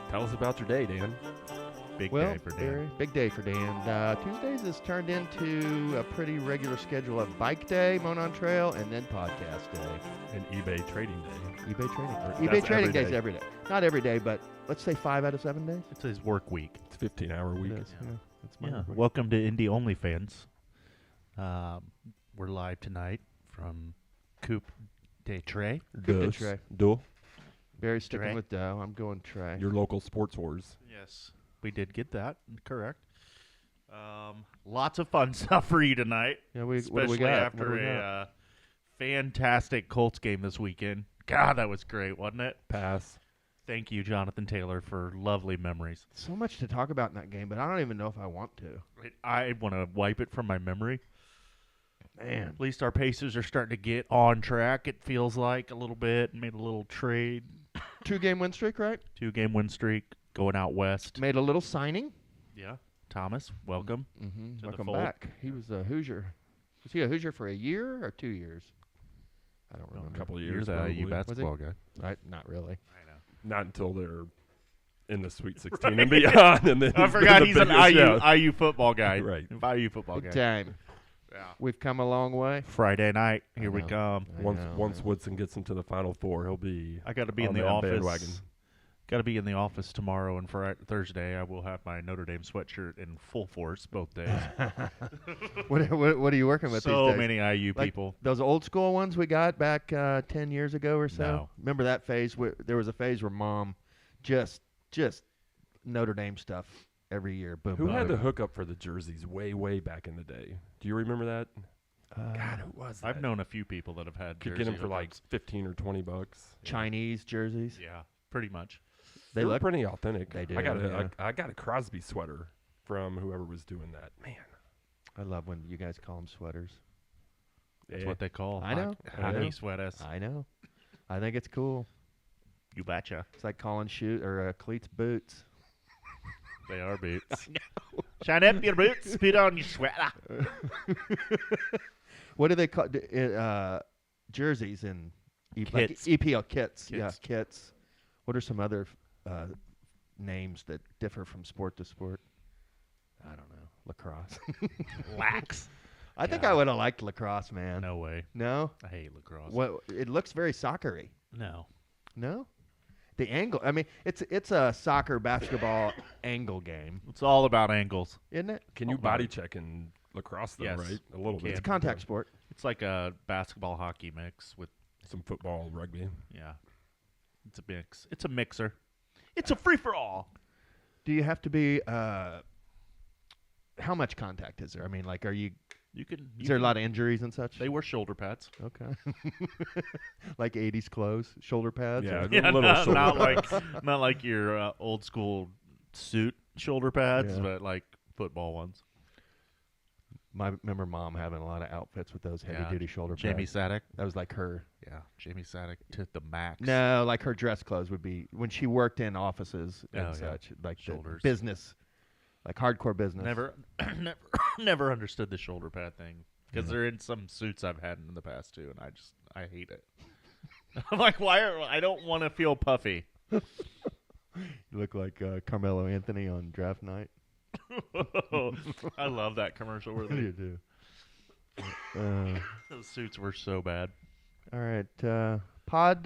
Tell us about your day, Dan. Big day for Dan. Big day for Dan. Tuesdays has turned into a pretty regular schedule of bike day, Monon Trail, and then podcast day. And eBay trading day. eBay trading. That's eBay trading every days day. every day. Not every day, but let's say 5 out of 7 days. It's his work week. It's a 15-hour week. It is, yeah. It's my Yeah. work week. Welcome to Indie Only fans. We're live tonight from Coupe de Tre. Good to Trey. Duh. Barry's sticking Trey. with Doe. I'm going Trey. Your local sports wars. Yes, we did get that correct. Lots of fun stuff for you tonight, Yeah, what do especially we got? after What do we got? a fantastic Colts game this weekend. God, that was great, wasn't it? Pass. Thank you, Jonathan Taylor, for lovely memories. So much to talk about in that game, but I don't even know if I want to. I want to wipe it from my memory. Man. At least our Pacers are starting to get on track, it feels like, a little bit. Made a little trade. 2-game win streak, right? 2-game win streak going out west. Made a little signing. Yeah. Thomas, welcome. Mm-hmm. To the Welcome fold. back. He was a Hoosier. Was he a Hoosier for a year or 2 years? I don't A remember. couple of You're years. the probably. IU basketball guy. Not really. I know. Not until they're in the Sweet 16 and beyond. And then I forgot the he's an biggest, yeah. IU football guy. Right. IU football Good guy. time. Yeah. We've come a long way. Friday night, I here we know. come. I Once know, once man. Woodson gets into the Final Four, he'll be I got to be in on the that office. bandwagon. Got to be in the office tomorrow and Thursday. I will have my Notre Dame sweatshirt in full force both days. What are you working with So these days? many IU Like people. Those old school ones we got back 10 years ago or so? No. Remember that phase? There was a phase where Mom just Notre Dame stuff every year. Boom, Who boom, had the boom. hookup for the jerseys way back in the day? Do you remember that? God, who was that? I've known a few people that have had Could jersey get them for like hookups. 15 or 20 bucks. Chinese jerseys. Yeah, pretty much. They were look pretty authentic. They do, I got yeah. I got a Crosby sweater from whoever was doing that. Man, I love when you guys call them sweaters. That's yeah. what they call I know. I hockey know. sweaters. I know. I think it's cool. You betcha. It's like calling cleats boots. They are boots. Shine up your boots, put on your sweater. What do they call jerseys and Kits. EPL kits? Yeah, Kits. kits. What are some other names that differ from sport to sport? I don't know. Lacrosse. Lax. I think God. I would have liked lacrosse, man. No way. No? I hate lacrosse. What? It looks very soccer-y. No. No? The angle. I mean, it's a soccer basketball angle game, It's all about angles. isn't it? Can you Oh, body my. check in lacrosse though? Yes. Right, a little Can. bit. It's a contact sport. It's like a basketball hockey mix with, Some football, rugby. yeah. It's a mix. It's a mixer. It's a free-for-all. Do you have to be? How much contact is there? I mean, like, are you? You can. Is there a lot of injuries and such? They wear shoulder pads. Okay. Like 80s clothes, shoulder pads? Yeah, or- a little not, shoulder not pads. like not like your old school suit shoulder pads, Yeah. but like football ones. Remember Mom having a lot of outfits with those heavy-duty shoulder Jamie pads. Sadek. That was like her. Yeah, Jamie Sadek to the max. No, like her dress clothes would be when she worked in offices and Oh, yeah. such, like the Shoulders. business, like hardcore business. Never understood the shoulder pad thing because they're in some suits I've had in the past too, and I hate it. I'm like, I don't want to feel puffy. You look like Carmelo Anthony on draft night. I love that commercial where You do. those suits were so bad. All right, pod.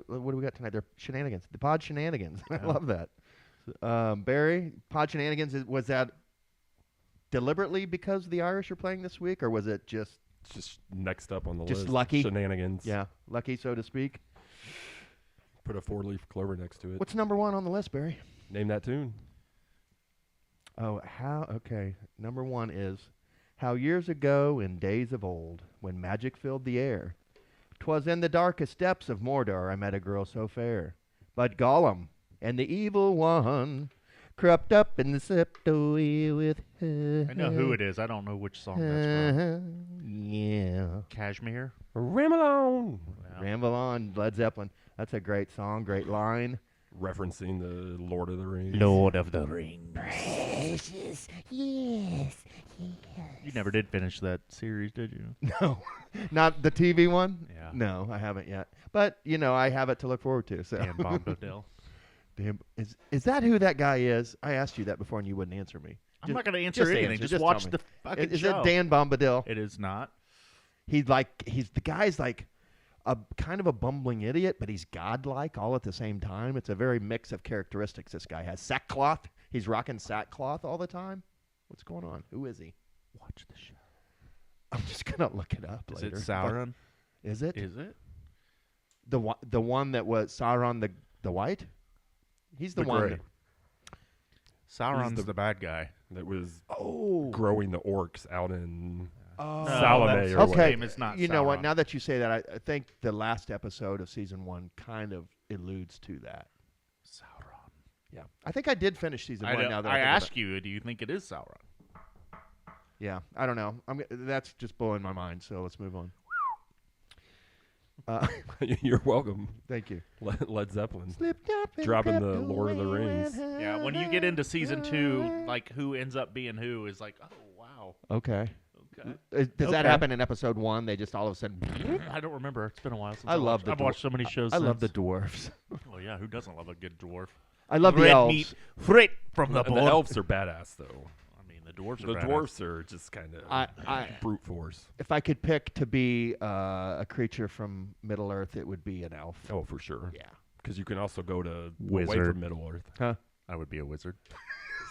What do we got tonight? They're shenanigans. The pod shenanigans. I Yeah. love that. Barry, pod shenanigans. Was that deliberately because the Irish are playing this week, or was it just It's just next up on the Just list. lucky? Shenanigans. lucky, so to speak? Put a 4-leaf clover next to it. What's number one on the list, Barry? Name that tune. Oh, okay. Number one is how years ago in days of old, when magic filled the air, 'twas in the darkest depths of Mordor I met a girl so fair. But Gollum and the evil one crept up and slipped away with her. I know who it is. I don't know which song that's from. Yeah. Cashmere. Ramblon! Yeah. Ramble on, Led Zeppelin. That's a great song, great line. Referencing the Lord of the Rings. Lord of the Rings. Precious, yes. You never did finish that series, did you? No, not the TV one. Yeah. No, I haven't yet. But I have it to look forward to. So Dan Bombadil. Damn, is that who that guy is? I asked you that before and you wouldn't answer me. I'm not going to answer anything. Just tell watch me. the fucking Is show. it Dan Bombadil? It is not. He's the guy's like a kind of a bumbling idiot, but he's godlike all at the same time. It's a very mix of characteristics this guy has. Sackcloth. He's rocking sackcloth all the time. What's going on? Who is he? Watch the show. I'm just gonna look it up Is later. it Sauron? Is it Is it? the one that was Sauron the White? He's the one. gray. That, Sauron's the bad guy. That was oh, growing the orcs out in oh. Salome that's or his whatever. name is not You know what? Sauron. Now that you say that, I think the last episode of season 1 kind of alludes to that. Sauron. Yeah, I think I did finish season 1. Now that I think about ask you, do you think it is Sauron? it. Yeah, I don't know. That's just blowing my mind. So let's move on. You're welcome. Thank you. Led Zeppelin. Slipped up and Dropping crept the Lord of the away Rings. when Yeah, when you get into season 2, like who ends up being who is like, oh wow. Okay. Okay. Does that Okay. happen in episode 1? They just all of a sudden. I don't remember. It's been a while since I love the I've watched so many shows. I love the since. dwarves. Oh yeah, who doesn't love a good dwarf? I love the Red elves. meat, Frit from the The board. elves are badass, though. I mean, the dwarves The are badass. dwarfs are just kind of I- brute force. If I could pick to be a creature from Middle Earth, it would be an elf. Oh, for sure. Yeah. Because you can also go to away Wizard. from Middle Earth. Huh? I would be a wizard.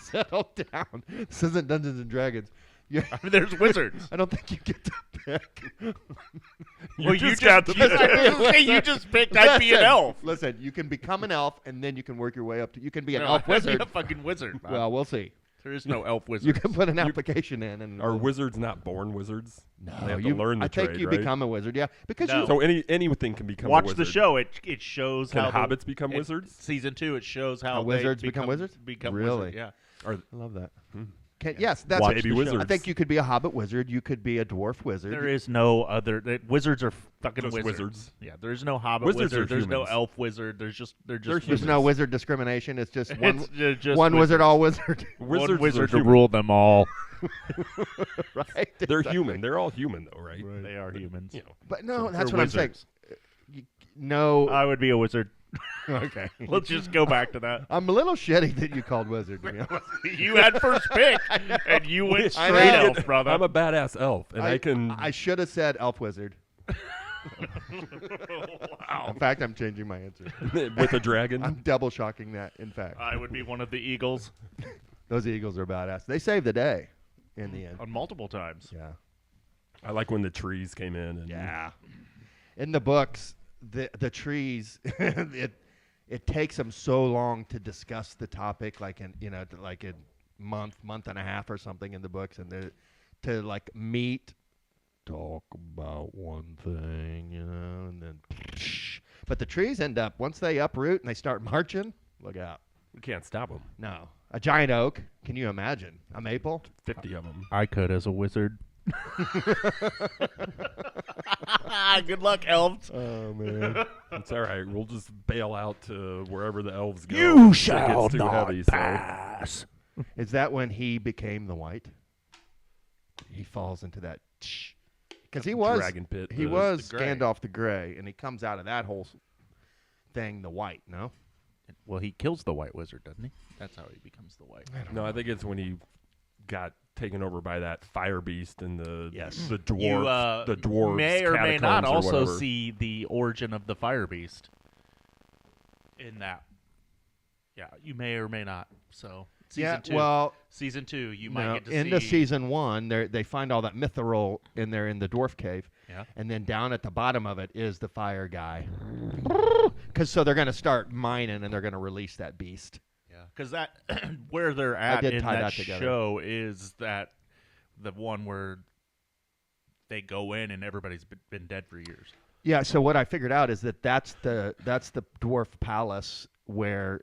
Settle down. This isn't Dungeons and Dragons. Yeah. I mean, there's wizards. I don't think you get to pick. Well, you just got to you, pick. you just picked. I'd be an elf. Listen, you can become an elf, and then you can work your way up to. You can be an No, elf I'd be wizard. a fucking wizard. man. Well, we'll see. there is no elf wizard. You can put an application in, and Are wizards not born wizards? no, They have you, to learn the I think trade, you right? become a wizard. Yeah, because No. you. So anything can become a Watch wizard. the show. It shows Can how hobbits become it- wizards? Season 2, it shows how How they wizards become wizards? Become Really? wizards, yeah. Or I love that. Hmm. Yes, that's Watch what the I wizards. think you could be a hobbit wizard. You could be a dwarf wizard. There is no other. Wizards are fucking Just wizards. wizards. Yeah, there's no hobbit Wizards wizard. are There's no humans. elf wizard. They're just They're There's humans. no wizard discrimination. It's just one, It's just one wizard, all wizard. Wizards One wizard are to human. rule them all. Right? They're Exactly. human. They're all human, though, right? They are humans. You know, But no, So that's they're what I'm saying. wizards. No. I would be a wizard. Okay. Let's just go back to that. I'm a little shitty that you called wizard. To be honest. You had first pick, and you went I straight know. elf, brother. I'm a badass elf, and I can. I should have said elf wizard. Wow. In fact, I'm changing my answer. with a dragon. I'm double shocking that. In fact, I would be one of the eagles those eagles are badass. They saved the day in the end. on multiple times. Yeah. I like when the trees came in. And Yeah. In the books, the trees, it takes them so long to discuss the topic, like in like a month and a half or something in the books, and to like meet, talk about one thing, and then. But the trees end up once they uproot and they start marching. Look out! We can't stop them. No, a giant oak. Can you imagine a maple? 50 of them. I could as a wizard. Good luck, elves. Oh man. It's all right. We'll just bail out to wherever the elves go. You It shall gets too not heavy, so- pass. Is that when he became the white? He falls into that. Because he was Dragon pit. He the- was the gray. Gandalf the Gray, and he comes out of that whole thing the white. No, Well, he kills the white wizard, doesn't he? That's how he becomes the white. No, I think it's when he got taken over by that fire beast and the Yes. the dwarf You the dwarves may or may not catacombs or also whatever. see the origin of the fire beast in that. Yeah, you may or may not. So season two. Well, Season 2, you might no, get to into see. season 1, they find all that mithril in there in the dwarf cave, Yeah. and then down at the bottom of it is the fire guy. Because so they're going to start mining, and they're going to release that beast. Yeah, because that where they're at did in tie that that together. show is that the one where they go in and everybody's been dead for years. Yeah. So what I figured out is that's the dwarf palace where,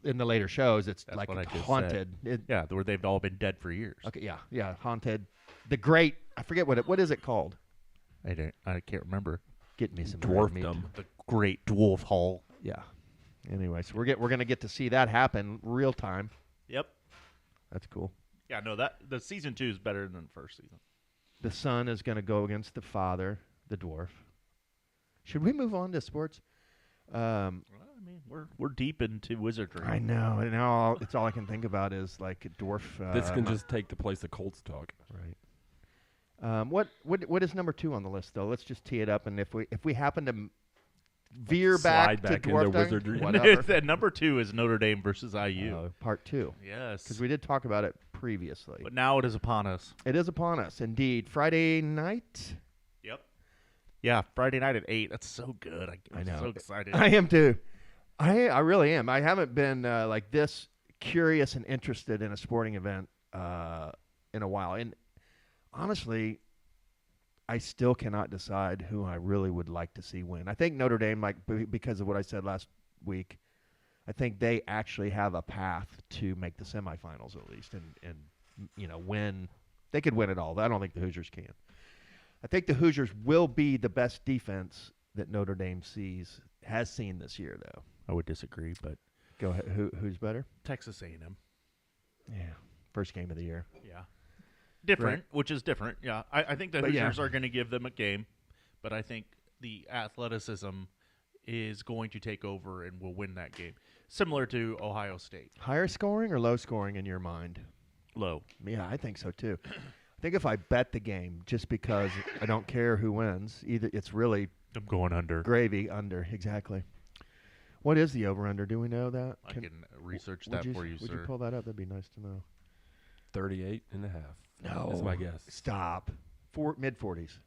in the later shows, it's That's like what I just haunted. Yeah, where they've all been dead for years. Okay. Yeah. Haunted. The great. I forget what is it called. I can't remember. Get me some dwarfdom. The Great Dwarf Hall. Yeah. Anyway, so we're gonna get to see that happen real time. Yep. That's cool. Yeah, no, that the season 2 is better than the first season. The son is gonna go against the father, the dwarf. Should we move on to sports? Well, I mean, we're deep into wizardry. I know. And now it's all I can think about is like dwarf. This can just take the place of Colts talk. Right. What is number 2 on the list though? Let's just tee it up, and if we happen to veer slide back back to dwarf into thing, wizardry. whatever. And number 2 is Notre Dame versus IU. Part 2, Yes. because we did talk about it previously. But now it is upon us. It is upon us, indeed. Friday night. Yep. Yeah, Friday night at 8. That's so good. I'm know. so excited. I am too. I really am. I haven't been like this curious and interested in a sporting event in a while. And honestly, I still cannot decide who I really would like to see win. I think Notre Dame, like because of what I said last week, I think they actually have a path to make the semifinals at least, and win. They could win it all. I don't think the Hoosiers can. I think the Hoosiers will be the best defense that Notre Dame has seen this year, though. I would disagree, but Go ahead. Who's better? Texas A&M. Yeah, first game of the year. Yeah. Different, which is different. Yeah, I think the But yeah. Hoosiers are going to give them a game, but I think the athleticism is going to take over and will win that game. Similar to Ohio State. Higher scoring or low scoring in your mind? Low. Yeah, I think so too. I think if I bet the game, just because I don't care who wins, either it's really I'm going under. gravy under. Exactly. What is the over/under? Do we know that? I can research that for you, Would sir. you pull that up? That'd be nice to know. 38 and a half. No, That's my guess. Stop. Mid-40s.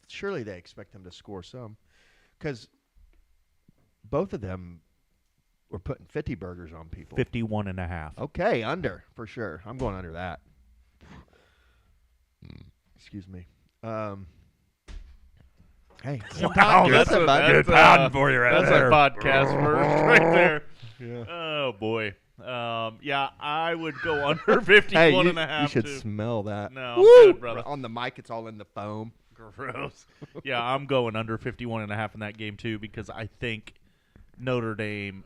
Surely they expect them to score some, because both of them were putting 50 burgers on people. 51.5. Okay, under for sure. I'm going under that. Excuse me. Hey, Wow, that's a Good pounding for you right That's there. a podcast first right there. Yeah. Oh, boy. Yeah, I would go under 51 Hey, and a half. you should too. smell that. No, Woo! good, brother. On the mic, it's all in the foam. Gross. Yeah, I'm going under 51 and a half in that game, too, because I think Notre Dame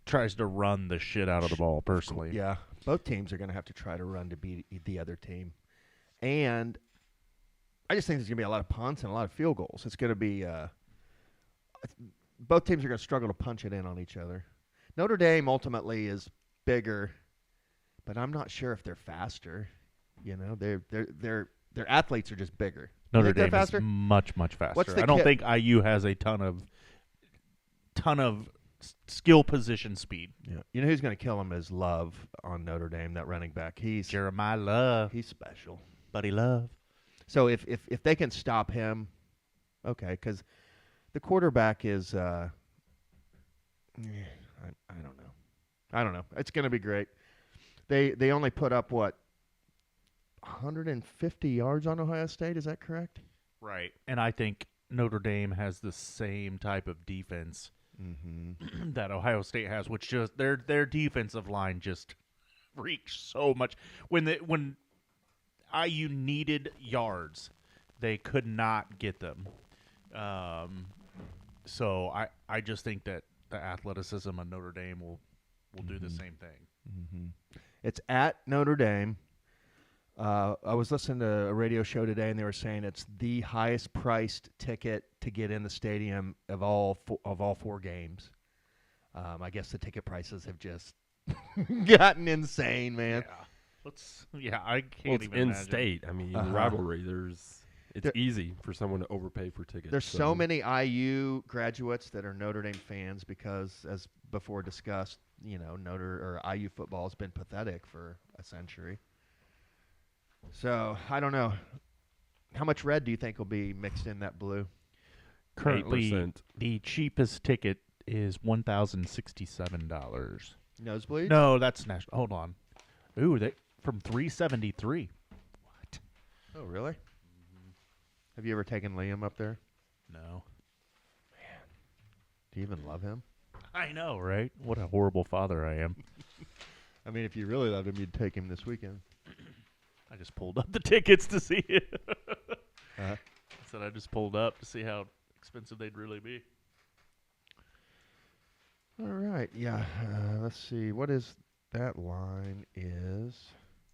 tries to run the shit out of the ball, personally. Yeah, both teams are going to have to try to run to beat the other team. And I just think there's going to be a lot of punts and a lot of field goals. It's going to be both teams are going to struggle to punch it in on each other. Notre Dame ultimately is bigger, but I'm not sure if they're faster. Their athletes are just bigger. You Notre think they're Dame is faster? much, much faster. What's the I don't kid- think IU has a ton of skill position speed. Yeah. You know who's going to kill him is Love on Notre Dame, that running back. He's Jeremiah Love, he's special. Buddy Love. So if they can stop him, okay, because the quarterback is I don't know. I don't know. It's going to be great. They only put up 150 yards on Ohio State. Is that correct? Right. And I think Notre Dame has the same type of defense Mm-hmm. that Ohio State has, which just their defensive line just reeks so much. When IU needed yards, they could not get them. So I just think that the athleticism of Notre Dame will do the same thing. Mm-hmm. It's at Notre Dame. I was listening to a radio show today, and they were saying it's the highest priced ticket to get in the stadium of all four games. I guess the ticket prices have just gotten insane, man. I can't Well, it's even in imagine. state. I mean, Uh-huh. rivalry. It's There- easy for someone to overpay for tickets. There's so many IU graduates that are Notre Dame fans because, as before discussed, Notre or IU football has been pathetic for a century. So I don't know. How much red do you think will be mixed in that blue? Currently, 8%. the cheapest ticket is $1,067. Nosebleeds? No, that's national. Hold on. Ooh, they from $373. What? Oh, really? Have you ever taken Liam up there? No. Do you even love him? I know, right? What a horrible father I am. I mean, if you really loved him, you'd take him this weekend. I just pulled up the tickets to see it. Uh-huh. I said I just pulled up to see how expensive they'd really be. All right. Yeah. Let's see. What is that line is?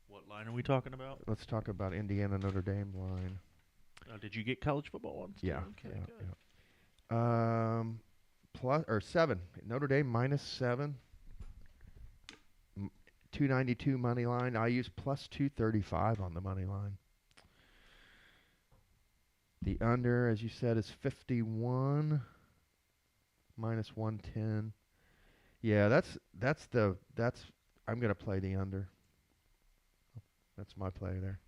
What line are we talking about? Let's talk about Indiana Notre Dame line. Did you get college football ones? too? Yeah. Okay, yeah, good. yeah. plus or 7. Notre Dame -7. 292 money line. I use plus 235 on the money line. The under, as you said, is 51 -110. Yeah, that's I'm gonna play the under. That's my play there.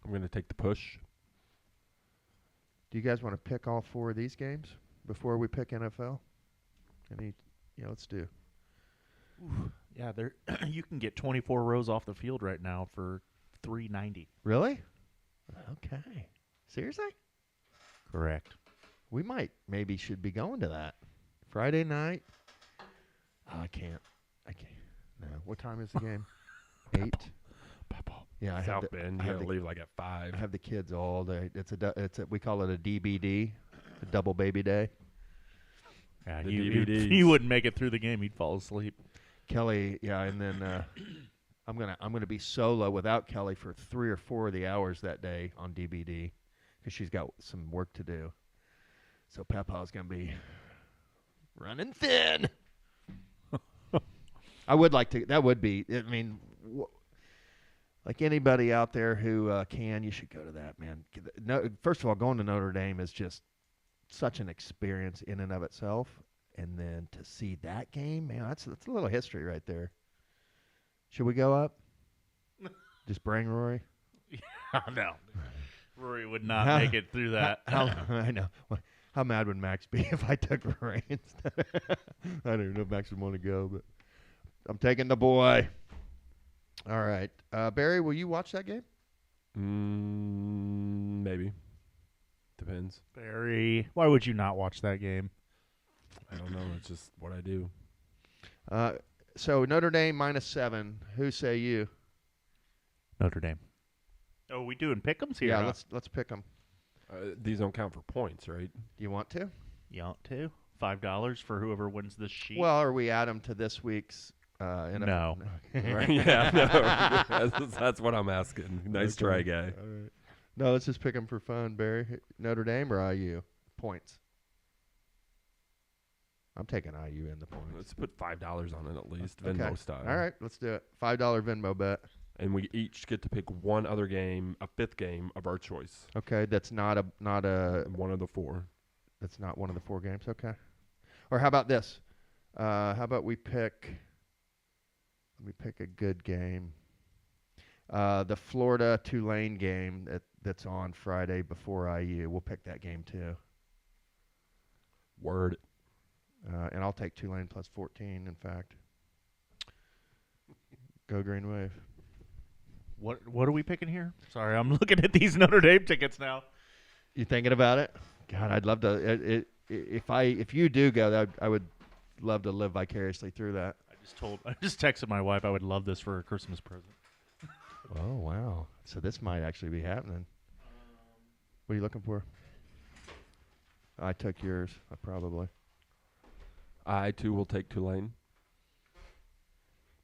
I'm going to take the push. Do you guys want to pick all 4 of these games before we pick NFL? Let's do. Yeah, there you can get 24 rows off the field right now for $3.90. Really? Okay. Seriously? Correct. We maybe should be going to that Friday night. Oh, I can't. No. What time is the game? 8. Yeah, South Bend. You got to leave like at 5. I have the kids all day. We call it a DBD, a double baby day. Yeah, The he DVDs. wouldn't make it through the game. He'd fall asleep. Kelly, yeah, and then I'm gonna be solo without Kelly for 3 or 4 of the hours that day on DBD because she's got some work to do. So Papa's gonna be running thin. I would like to. That would be. I mean, like anybody out there who can, you should go to that, man. No, first of all, going to Notre Dame is just such an experience in and of itself. And then to see that game, man, that's a little history right there. Should we go up? Just bring Rory? No. Rory would not make it through that. I know. How mad would Max be if I took Rory instead? I don't even know if Max would want to go, but I'm taking the boy. All right. Barry, will you watch that game? Maybe. Depends. Barry, why would you not watch that game? I don't know. It's just what I do. So Notre Dame -7. Who say you? Notre Dame. Oh, we doing pick'ems here? Yeah, huh? let's pick them. These don't count for points, right? Do you want to? You want to? $5 for whoever wins this sheet. Well, or we add them to this week's No. Right? Yeah, no. That's what I'm asking. Nice try, guy. All right. No, let's just pick them for fun, Barry. Notre Dame or IU? Points. I'm taking IU in the points. Let's put $5 on it at least, Okay. Venmo style. All right, let's do it. $5 Venmo bet. And we each get to pick one other game, a 5th game of our choice. Okay, that's not a One of the 4. that's not one of the 4 games. Okay. Or how about this? How about we pick a good game. The Florida Tulane game that's on Friday before IU. We'll pick that game too. Word. And I'll take Tulane plus 14, in fact. Go Green Wave. What are we picking here? Sorry, I'm looking at these Notre Dame tickets now. You thinking about it? God, I'd love to. If you do go, I would love to live vicariously through that. I just texted my wife I would love this for a Christmas present. Oh, wow. So this might actually be happening. What are you looking for? I took yours, probably. I, too, will take Tulane.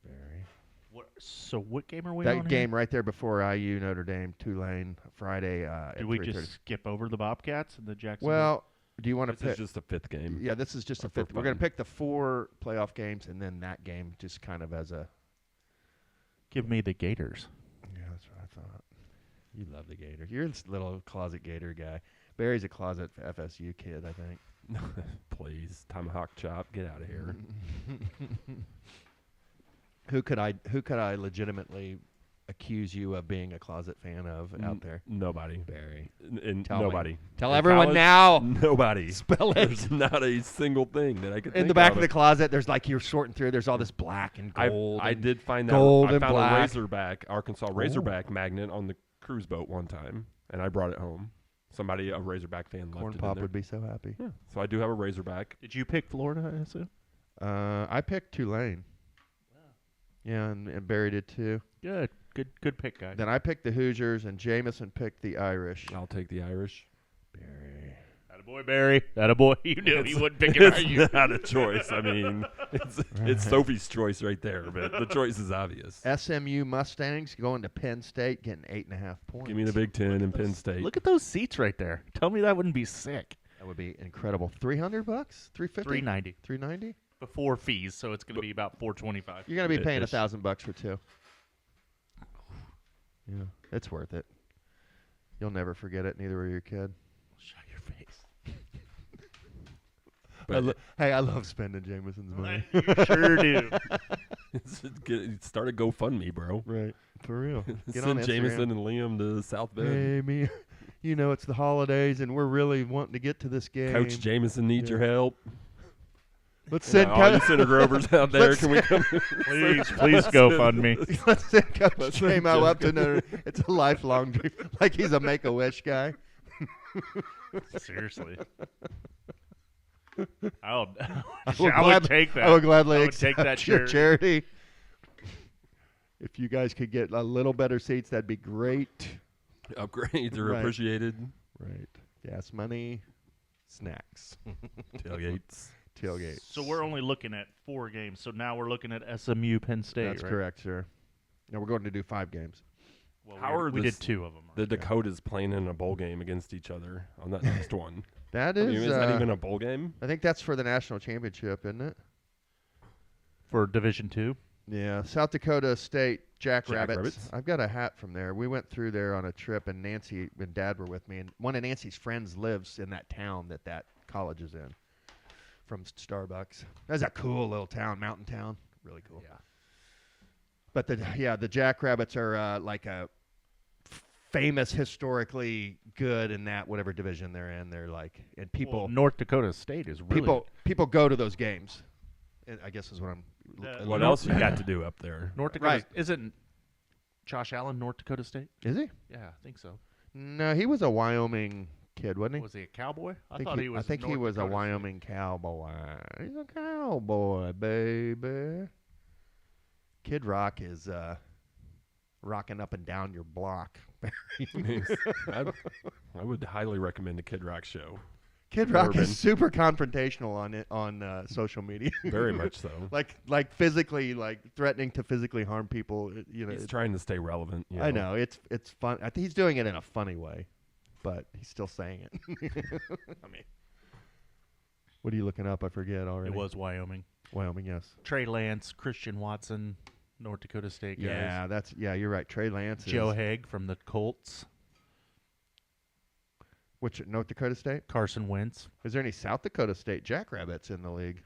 Barry. So what game are we on That game right there before IU, Notre Dame, Tulane, Friday at Did we 3:30. just skip over the Bobcats and the Jacksonville? Well, do you want to This pick? is just a 5th game. Yeah, this is just a for 5th. We're going to fun. pick the 4 playoff games and then that game just kind of as a... Give me the Gators. Yeah, that's what I thought. You love the Gators. You're this little closet Gator guy. Barry's a closet FSU kid, I think. Please. Tomahawk chop. Get out of here. Who could I legitimately accuse you of being a closet fan of out there? Nobody. Barry. And Tell me. nobody. Tell In everyone college, now. Nobody. Spell it. There's not a single thing that I could think In the back of of the closet, there's like you're sorting through. There's all this black and gold. I and did find that. gold I and found black. a Razorback, Arkansas Razorback magnet on the cruise boat one time, and I brought it home. Somebody, a Razorback fan, left Corn it in Pop there. would be so happy. Yeah. So I do have a Razorback. Did you pick Florida, I assume? I picked Tulane. Yeah, and Barry did too. Good pick, guys. Then I picked the Hoosiers, and Jameson picked the Irish. I'll take the Irish. Barry. Attaboy, Barry. Attaboy. You knew he wouldn't pick it. It's not a choice. I mean, it's Sophie's choice right there, but the choice is obvious. SMU Mustangs going to Penn State, getting 8.5 points. Give me the Big Ten and Penn State. Look at those seats right there. Tell me that wouldn't be sick. That would be incredible. $300, $350, $390 $390. before fees, so it's going to be about $425. You're gonna be paying Ish. $1,000 for two. Yeah, it's worth it. You'll never forget it. Neither will your kid. Shut your face. Hey, I love spending Jameson's money. You sure do. Start a GoFundMe, bro. Right, for real. Get on Send Instagram. Jameson and Liam to South Bend. Hey, me. You know it's the holidays, and we're really wanting to get to this game. Coach Jameson needs your help. Let's send All you Center Grovers out there, can we come? Please go fund me. Let's send Coach Let's send Jamo up to Notre. It's a lifelong dream, like he's a Make-A-Wish guy. Seriously. I would take that. I would gladly I would accept take that your charity. If you guys could get a little better seats, that'd be great. Upgrades are Right. appreciated. Right. Gas money, snacks, Tailgates. tailgates. So we're only looking at 4 games. So now we're looking at SMU Penn State. That's right? correct, sir. Now we're going to do 5 games. Well, How are we the did 2 of them. The Dakotas playing in a bowl game against each other on that next one. That I mean, is. is that even a bowl game? I think that's for the national championship, isn't it? For Division 2. Yeah, South Dakota State Jackrabbits. Jackrabbits. I've got a hat from there. We went through there on a trip, and Nancy and Dad were with me. And one of Nancy's friends lives in that town that college is in, from Starbucks. That's a cool little town, mountain town. Really cool. Yeah. But the Jackrabbits are like a famous, historically good in that whatever division they're in. They're like, and people Well, North Dakota State is really people go to those games. I guess is what I'm. What North- else you got to do up there? North Dakota Right. isn't Josh Allen North Dakota State? Is he? Yeah, I think so. No, he was a Wyoming kid, wasn't he? Was he a cowboy? I think thought he was. I think he North was a Dakota State. Wyoming cowboy. He's a cowboy, baby. Kid Rock is rocking up and down your block. I would highly recommend the Kid Rock show. Kid Rock Urban. is super confrontational on social media. Very much so. like physically, like threatening to physically harm people. You know, He's trying to stay relevant. You I know it's fun. I think he's doing it in a funny way, but he's still saying it. I mean, what are you looking up? I forget already. It was Wyoming. Wyoming, yes. Trey Lance, Christian Watson, North Dakota State guys. Yeah, you're right. Trey Lance. Joe is, Haig from the Colts. which North Dakota State? Carson Wentz. Is there any South Dakota State Jackrabbits in the league?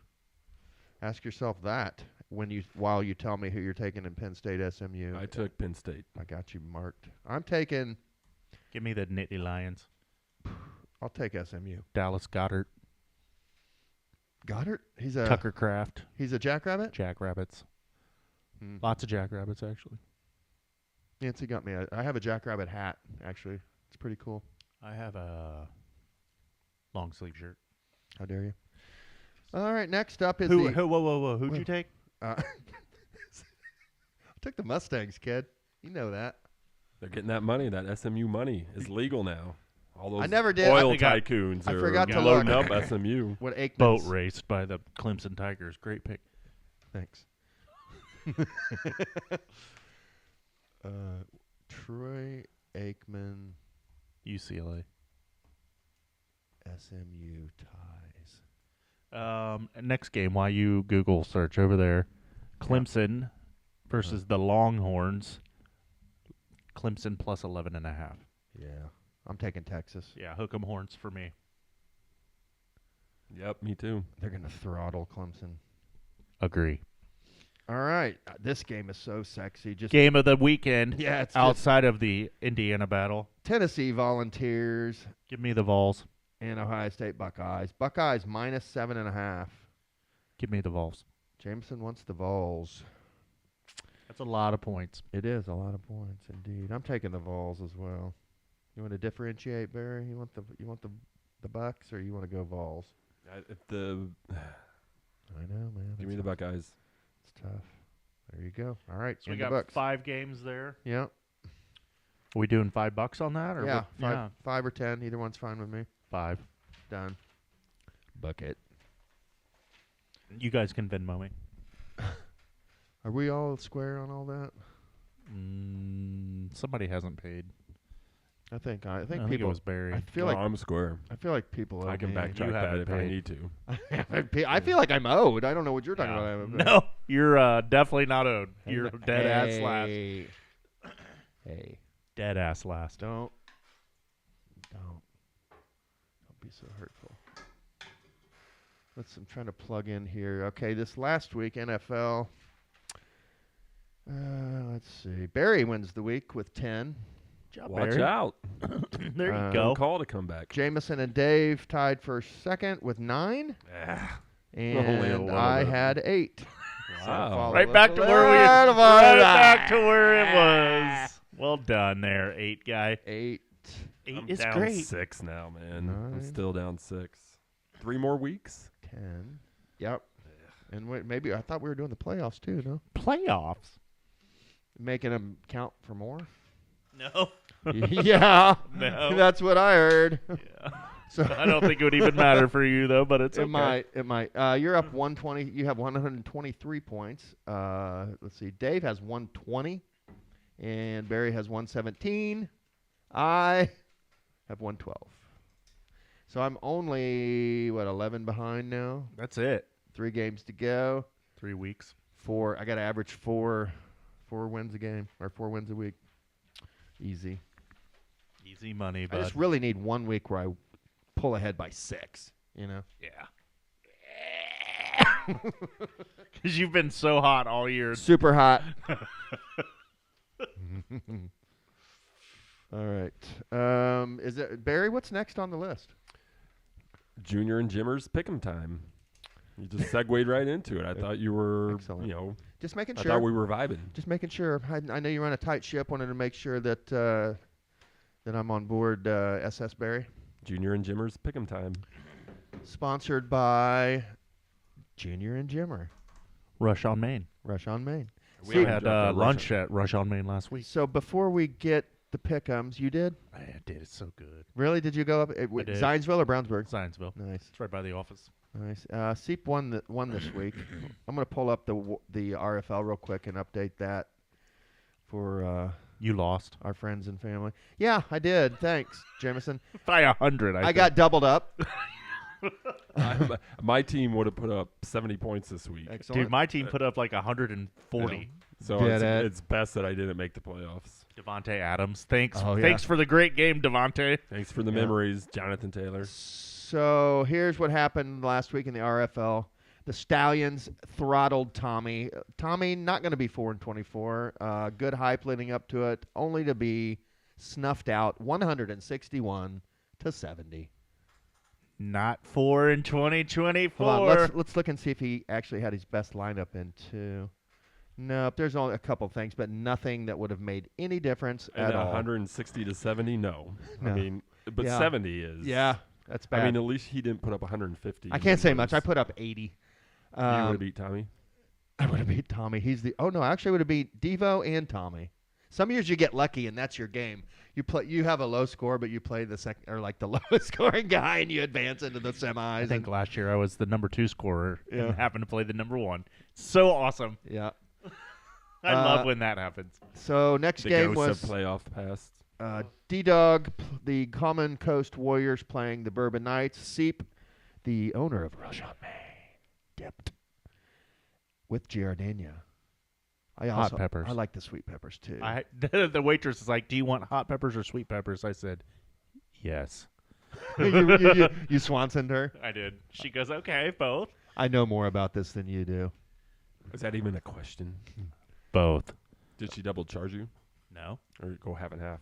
Ask yourself that while you tell me who you're taking in Penn State, SMU. I took Penn State. I got you marked. I'm taking. Give me the Nittany Lions. I'll take SMU. Dallas Goddard. Goddard? He's a Tucker Kraft. He's a Jackrabbit. Jackrabbits. Hmm. Lots of Jackrabbits, actually. Nancy got me. I have a Jackrabbit hat. Actually, it's pretty cool. I have a long sleeve shirt. How dare you? All right. Next up is Whoa. Who'd you take? I took the Mustangs, kid. You know that. They're getting that money. That SMU money is legal now. All those I never did. oil I think tycoons I are forgot to loading look. up SMU. What Aikman's? Boat raced by the Clemson Tigers. Great pick. Thanks. Troy Aikman, UCLA. SMU ties. Next game, while you Google search over there, Clemson versus the Longhorns. Clemson plus 11.5. Yeah, I'm taking Texas. Yeah, hook 'em horns for me. Yep, me too. They're gonna throttle Clemson. Agree. All right, this game is so sexy. Just Game of the weekend. yeah, it's just Outside of the Indiana battle, Tennessee Volunteers give me the Vols. and Ohio State Buckeyes. Buckeyes minus 7.5. Give me the Vols. Jameson wants the Vols. That's a lot of points. It is a lot of points indeed. I'm taking the Vols as well. You want to differentiate, Barry? You want the Bucks or you want to go Vols? I know, man. give me the Buckeyes. It's tough. There you go. All right. So we in the got books. 5 games there. Yeah. Are we doing $5 on that? Or Yeah. what? 5 or 10. Either one's fine with me. 5. Done. Bucket. You guys can Venmo me. Are we all square on all that? Somebody hasn't paid. I think I people. think it was Barry. I feel No, like I'm square. I feel like people. Owe I can me. backtrack You that haven't if I paid. need to. I feel like I'm owed. I don't know what you're talking Yeah. about. No, you're definitely not owed. You're dead ass last. Hey, Dead ass last. don't be so hurtful. I'm trying to plug in here. Okay, this last week NFL. Let's see. Barry wins the week with 10. Good job, Watch Barry. out. There you Uh, go. Call to come back. Jameson and Dave tied for second with 9. Ah, And one I of them. had 8. Wow. follow Right us back to where we. right Right back to where it was. Well done, there, 8 guy. 8. 8 I'm is down great. 6 now, man. 9. I'm still down 6. 3 more weeks? 10. Yep. And maybe I thought we were doing the playoffs too, no? Playoffs. Making them count for more? No. Yeah. No. That's what I heard. Yeah. So I don't think it would even matter for you though, but it's it okay. might. You're up 120. You have 123 points. Let's see. Dave has 120 and Barry has 117. I have 112. So I'm only 11 behind now. That's it. 3 games to go. 3 weeks. I got to average 4 wins a game or 4 wins a week. Easy. Easy money, I bud. just really need 1 week where I pull ahead by 6, you know? Yeah. Because you've been so hot all year. Super hot. All right. Is it Barry, what's next on the list? Junior and Jimmer's pick'em time. You just segued right into it. I thought you were, Excellent. Just making I sure. thought we were vibing. Just making sure. I know you run a tight ship. Wanted to make sure that that I'm on board. SS Barry, Junior and Jimmer's pick'em time. sponsored by Junior and Jimmer, Rush on Main. Rush on Main. We We haven't had dropped the lunch at Rush on Main last week. So before we get the pick'ems, you did I did. It's so good. really? Did you go up at did. Zionsville or Brownsburg? Zionsville. Nice, It's right by the office. nice. Seep won this week. I'm gonna pull up the RFL real quick and update that for You lost. our friends and family. Yeah, I did. Thanks, Jameson. By 100, I got doubled up. My team would have put up 70 points this week. Excellent. Dude, my team put up like 140. So Get it. it's best that I didn't make the playoffs. Devontae Adams. Thanks. Oh, yeah. Thanks for the great game, Devontae. Thanks for the Yeah. memories, Jonathan Taylor. So here's what happened last week in the RFL. The Stallions throttled Tommy. Tommy not going to be 4-24. Good hype leading up to it, only to be snuffed out 161-70. Not 4 in 2024. Hold on, let's look and see if he actually had his best lineup in too. Nope, there's only a couple things, but nothing that would have made any difference And at all. 160 to 70, no. No. I mean, but Yeah. 70 is. Yeah, that's bad. I mean, at least he didn't put up 150. I can't say much. I put up 80. You would have beat Tommy. I would have beat Tommy. I actually would have beat Devo and Tommy. Some years you get lucky and that's your game. You have a low score, but you play the second or like the lowest scoring guy and you advance into the semis. I think and- last year I was the number 2 scorer Yeah. and happened to play the number 1. So awesome. yeah. I love when that happens. So next The game ghost was of playoff past. D-Dog, the Common Coast Warriors playing the Bourbon Knights. Seep, the owner of Rush on Main, dipped with Giardina. Hot peppers. I like the sweet peppers too. The waitress is like, "Do you want hot peppers or sweet peppers?" I said, "Yes." you Swansoned her. I did. She goes, "Okay, both." I know more about this than you do. Is that even a question? Both. Did she double charge you No. or go half and half?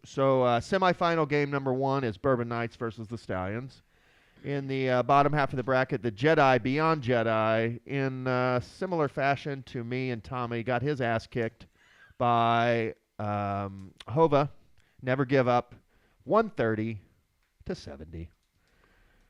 So semifinal game number 1 is Bourbon Knights versus the Stallions. In the bottom half of the bracket, the Jedi Beyond Jedi, in similar fashion to me and Tommy, got his ass kicked by Hova. Never give up, 130-70.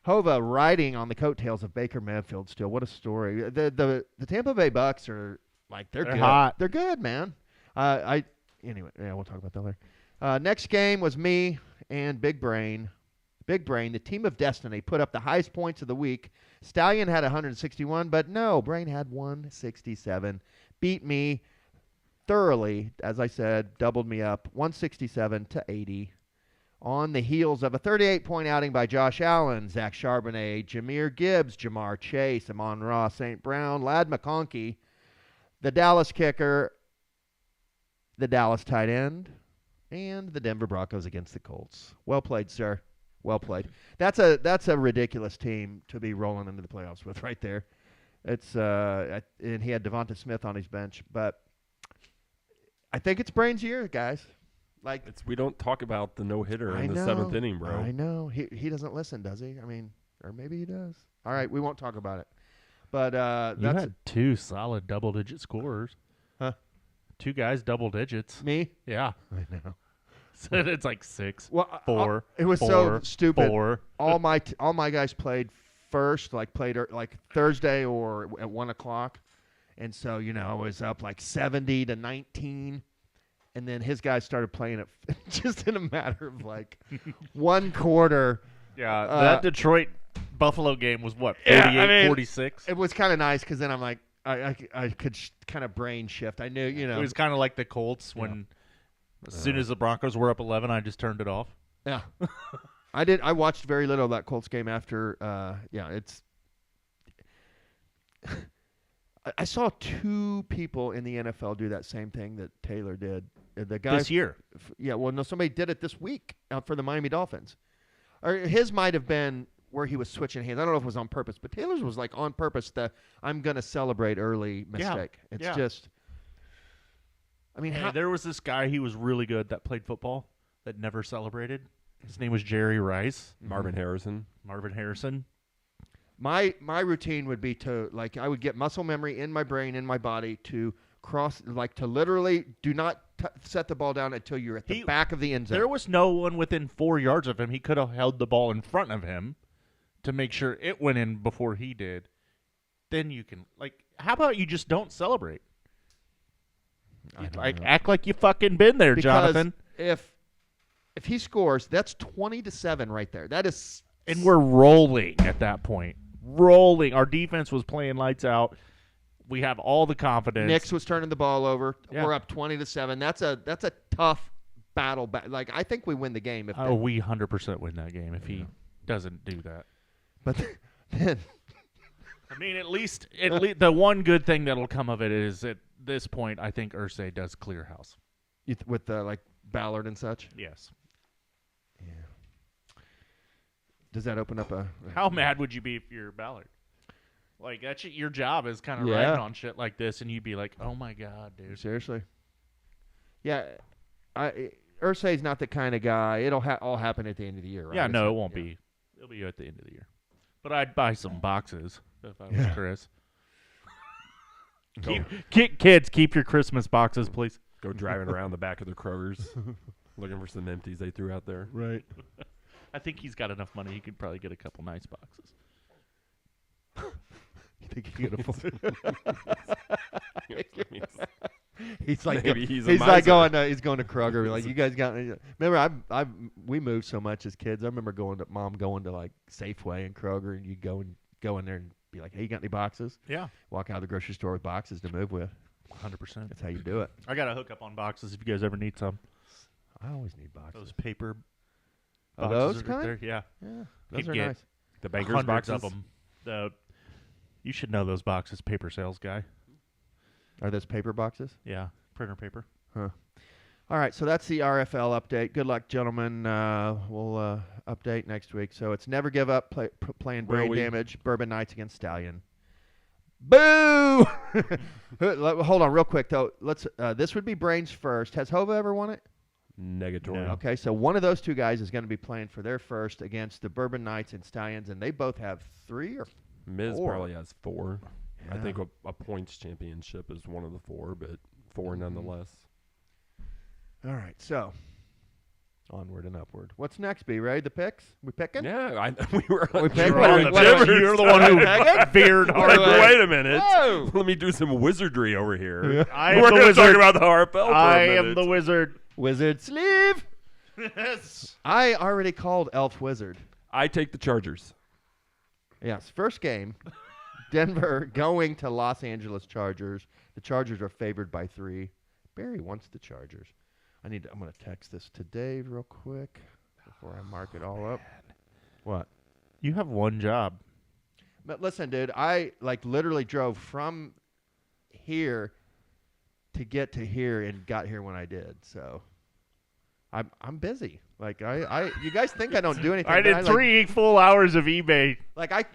Hova riding on the coattails of Baker Mayfield still. What a story. The Tampa Bay Bucks are like they're good. hot. They're good, man. Anyway, yeah, we'll talk about that later. Next game was me and Big Brain. Big Brain, the team of destiny, put up the highest points of the week. Stallion had 161, but no, Brain had 167. Beat me thoroughly, as I said, doubled me up 167-80 on the heels of a 38-point outing by Josh Allen, Zach Charbonnet, Jameer Gibbs, Jamar Chase, Amon-Ra St. Brown, Ladd McConkey, the Dallas kicker, the Dallas tight end, and the Denver Broncos against the Colts. Well played, sir. Well played. That's a ridiculous team to be rolling into the playoffs with right there. It's and he had Devonta Smith on his bench, but I think it's Brain's year, guys. Like we don't talk about the no-hitter in the 7th inning, bro. I know. He doesn't listen, does he? I mean, or maybe he does. All right, we won't talk about it. But you that's had 2 solid double-digit scorers. Huh? 2 guys double digits. Me? Yeah. I know. So it's like 6, Well, 4. It was 4, so stupid. 4. all my guys played first, played Thursday or at 1 o'clock, and so I was up like 70-19, and then his guys started playing it just in a matter of like one quarter. Yeah, that Detroit Buffalo game was what 48-46. It was kind of nice because then I'm like I could kind of brain shift. I knew It was kind of like the Colts when as soon as the Broncos were up 11, I just turned it off. Yeah. I watched very little of that Colts game after. It's. I saw 2 people in the NFL do that same thing that Taylor did. The guy This year. Somebody did it this week for the Miami Dolphins. Or his might have been where he was switching hands. I don't know if it was on purpose, but Taylor's was like on purpose. I'm going to celebrate early mistake. It's just. I mean, there was this guy. He was really good that played football that never celebrated. His name was Jerry Rice. Marvin Harrison. My routine would be to I would get muscle memory in my brain, in my body to cross, to literally do not set the ball down until you're at the back of the end zone. There was no one within 4 yards of him. He could have held the ball in front of him to make sure it went in before he did. Then you can how about you just don't celebrate? Act like you fucking been there, because Jonathan. If he scores, that's 20-7 right there. That is, and we're rolling at that point. Rolling. Our defense was playing lights out. We have all the confidence. Nix was turning the ball over. Yeah. We're up 20-7. That's a tough battle. I think we win the game. We 100% win that game if he doesn't do that. But then, I mean, at least the one good thing that'll come of it is at this point, I think Irsay does clear house with Ballard and such. Yes. Yeah. Does that open up a? How mad would you be if you're Ballard? That's your job is kind of riding on shit like this, and you'd be like, "Oh my god, dude!" Seriously. Yeah, Irsay's not the kind of guy. It'll all happen at the end of the year, right? Yeah, no, it won't be. It'll be at the end of the year. But I'd buy some boxes if I was Chris. Kids, keep your Christmas boxes, please. Go driving around the back of the Kroger's, looking for some empties they threw out there. Right. I think he's got enough money. He could probably get a couple nice boxes. You think he could afford? He's Maybe he's going to Kroger. Like, you guys got. Remember, we moved so much as kids. I remember Mom going to Safeway and Kroger, and you go in there and be like, "Hey, you got any boxes?" Yeah. Walk out of the grocery store with boxes to move with. 100%. That's how you do it. I got a hookup on boxes if you guys ever need some. I always need boxes. Those paper Oh, boxes those are right kind? there. Yeah. Yeah, those You'd are get nice. The bankers Hundreds boxes. of them. You should know those boxes, paper sales guy. Are those paper boxes? Yeah, printer paper. Huh. All right, so that's the RFL update. Good luck, gentlemen. We'll update next week. So it's Never Give Up playing Brain Damage, Bourbon Nights against Stallion. Boo! Hold on real quick, though. This would be Brain's first. Has Hova ever won it? Negatory. No. Okay, so one of those two guys is going to be playing for their first against the Bourbon Nights and Stallions, and they both have 3 or Miz 4. probably has 4. I Yeah. think a points championship is one of the 4, but 4 nonetheless. All right, so onward and upward. What's next, B-Ray? The picks? We picking? Yeah, we were. We picked You're one. on What- Jibbers. You're the one who veered hard. Wait a minute. Whoa. Let me do some wizardry over here. I We're am the going to talk wizard. about the RFL for I a am minute. the wizard. Wizard sleeve. Yes. I already called Elf Wizard. I take the Chargers. Yes, first game, Denver going to Los Angeles Chargers. The Chargers are favored by 3. Barry wants the Chargers. I'm going to text this to Dave real quick before I mark it all up. What? You have one job. But listen, dude, I literally drove from here to get to here and got here when I did. So I'm busy. You guys think I don't do anything? I did 3 full hours of eBay.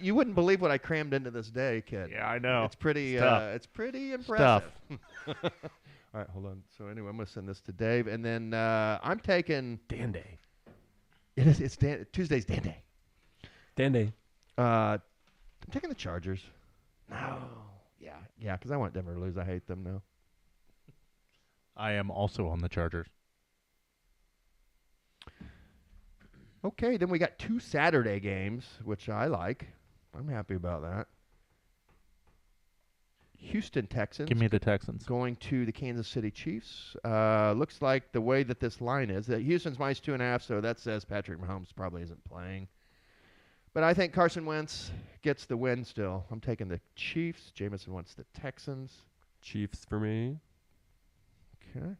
You wouldn't believe what I crammed into this day, kid. Yeah, I know. It's pretty Stuff. impressive. All right, hold on. So anyway, I'm going to send this to Dave, and then I'm taking Dan Day. It's Tuesday's Dan Day. Dan Day. I'm taking the Chargers. No. Yeah, because I want Denver to lose. I hate them now. I am also on the Chargers. Okay, then we got 2 Saturday games, which I like. I'm happy about that. Houston Texans. Give me the Texans. Going to the Kansas City Chiefs. Looks like the way that this line is, that Houston's minus 2.5, so that says Patrick Mahomes probably isn't playing. But I think Carson Wentz gets the win still. I'm taking the Chiefs. Jameson wants the Texans. Chiefs for me. Okay.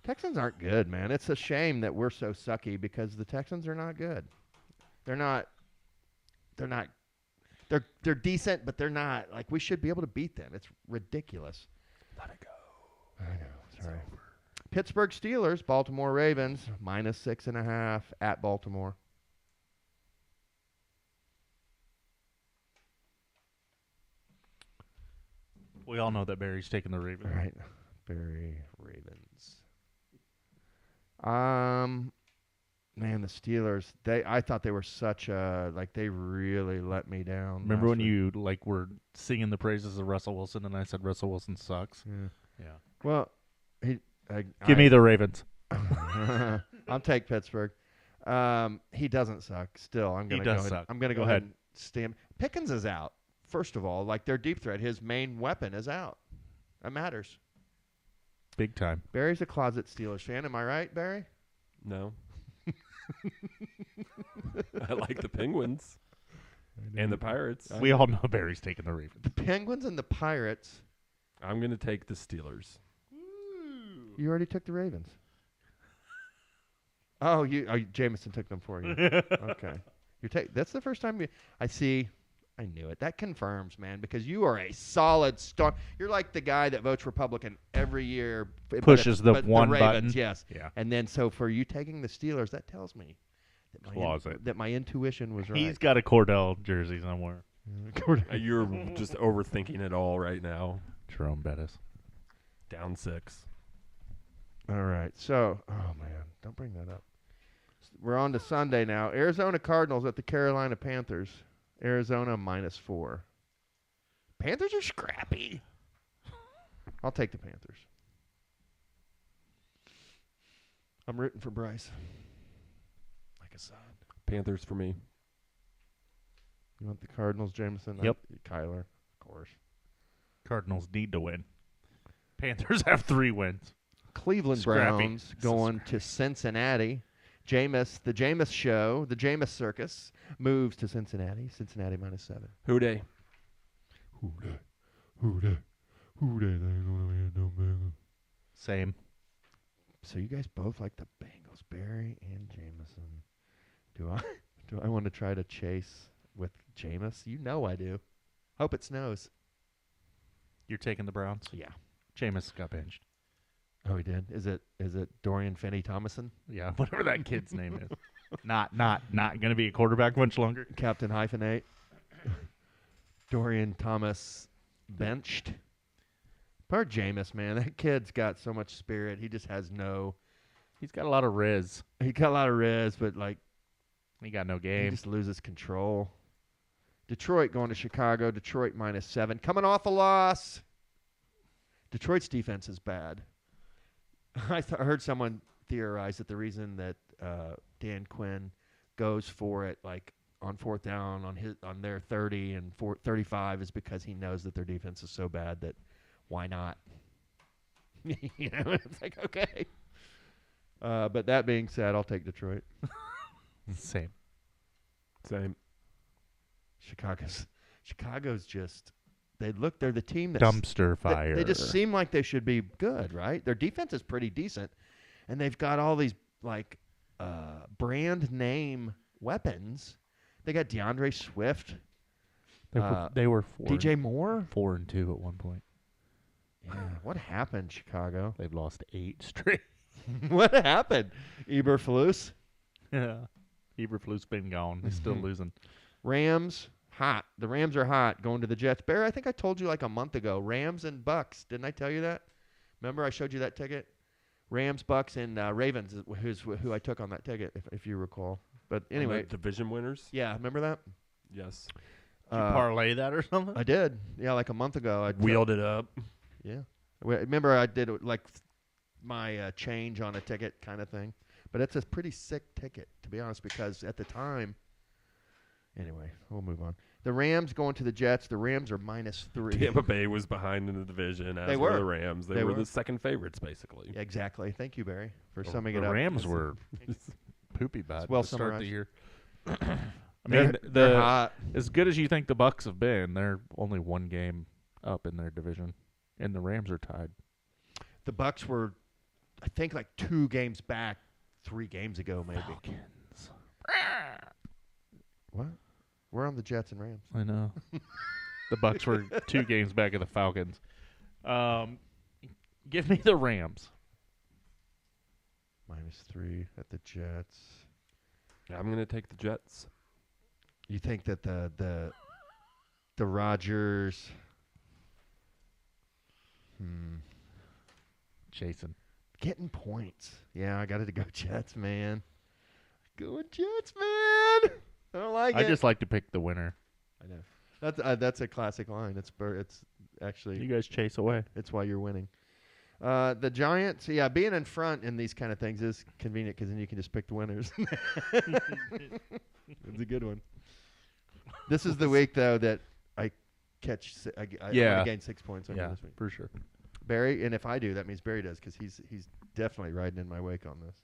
Texans aren't good, man. It's a shame that we're so sucky because the Texans are not good. They're decent, but they're not. We should be able to beat them. It's ridiculous. Let it go. I know. Sorry. Pittsburgh Steelers, Baltimore Ravens, minus 6.5 at Baltimore. We all know that Barry's taking the Ravens. All right. Barry Ravens. Man, the Steelers, I thought they were such a, they really let me down. Remember when week. you, were singing the praises of Russell Wilson and I said Russell Wilson sucks? Yeah. Yeah. Well, Give me the Ravens. I'll take Pittsburgh. He doesn't suck. Still, I'm going to go ahead. Suck. I'm going to go ahead and stand. Pickens is out. First of all, their deep threat, his main weapon is out. That matters. Big time. Barry's a closet Steelers fan. Am I right, Barry? No. I like the Penguins and the Pirates. We all know Barry's taking the Ravens. The Penguins and the Pirates. I'm going to take the Steelers. You already took the Ravens. Oh, Jameson took them for you. Okay. That's the first time I see. I knew it. That confirms, man, because you are a solid star. You're like the guy that votes Republican every year. Pushes the one Ravens, button. Yes. Yeah. And then so for you taking the Steelers, that tells me that my intuition was right. He's got a Cordell jersey somewhere. You're just overthinking it all right now. Jerome Bettis. Down 6. All right. So, oh, man, don't bring that up. We're on to Sunday now. Arizona Cardinals at the Carolina Panthers. Arizona -4. Panthers are scrappy. I'll take the Panthers. I'm rooting for Bryce. Like I said. Panthers for me. You want the Cardinals, Jameson? Yep. Kyler, of course. Cardinals need to win. Panthers have 3 wins. Cleveland Scrappy. Browns going to Cincinnati. The Jameis show, the Jameis circus moves to Cincinnati. Cincinnati -7. Who dey? Who dey? Same. So you guys both like the Bengals, Barry and Jameson. Do I want to try to chase with Jameis? You know I do. Hope it snows. You're taking the Browns? Yeah. Jameis got benched. Oh, he did. Is it Dorian Finney-Thomason? Yeah, whatever that kid's name is. Not going to be a quarterback much longer. Captain Hyphenate. Dorian Thomas benched. Poor Jameis, man. That kid's got so much spirit. He just has He's got a lot of riz. He got a lot of riz, but He got no he game. just loses control. Detroit going to Chicago. Detroit -7. Coming off a loss. Detroit's defense is bad. I heard someone theorize that the reason that Dan Quinn goes for it on 4th down on their 30 and 35 is because he knows that their defense is so bad that why not? It's okay. But that being said, I'll take Detroit. Same. Same. Chicago's just they're the team that Dumpster fire. They just seem like they should be good, right? Their defense is pretty decent, and they've got all these like brand name weapons. They got DeAndre Swift. They were DJ Moore. 4-2 at one point. Yeah, what happened, Chicago? They've lost 8 straight. What happened, Eberflus? Yeah, Eberflus been gone. They're still losing. Rams hot. The Rams are hot. Going to the Jets. Barry, I think I told you like a month ago. Rams and Bucks. Didn't I tell you that? Remember I showed you that ticket? Rams, Bucks, and Ravens is who I took on that ticket, if you recall. But anyway, division winners. yeah, remember that? Yes. Did you parlay that or something? I did. Yeah, like a month ago. I Wheeled it up. Yeah. Remember I did like my change on a ticket kind of thing. But it's a pretty sick ticket, to be honest, because at the time. Anyway, we'll move on. The Rams going to the Jets. The Rams are -3. Tampa Bay was behind in the division, as They were were. the Rams. They They were were. the second favorites, basically. Yeah, exactly. Thank you, Barry, for summing The it up. Rams were poopy bad It's well to start the summarized. year. I mean, They're hot. as good as you think the Bucks have been, they're only one game up in their division, and the Rams are tied. The Bucks were, I think, like 2 games back 3 games ago, maybe. Falcons. What? We're on the Jets and Rams. I know. The Bucks were 2 games back of the Falcons. Give me the Rams. -3 at the Jets. I'm going to take the Jets. You think that the Rodgers? Jason. Getting points. Yeah, I got to go Jets, man. Going Jets, man. I don't like it. I just like to pick the winner. I know. That's a classic line. It's actually You guys chase away. it's why you're winning. The Giants, yeah, being in front in these kind of things is convenient because then you can just pick the winners. It's a good one. This is the week though that I catch. I Yeah. want to gain 6 points on you Yeah, this week. for sure. Barry, and if I do, that means Barry does because he's definitely riding in my wake on this.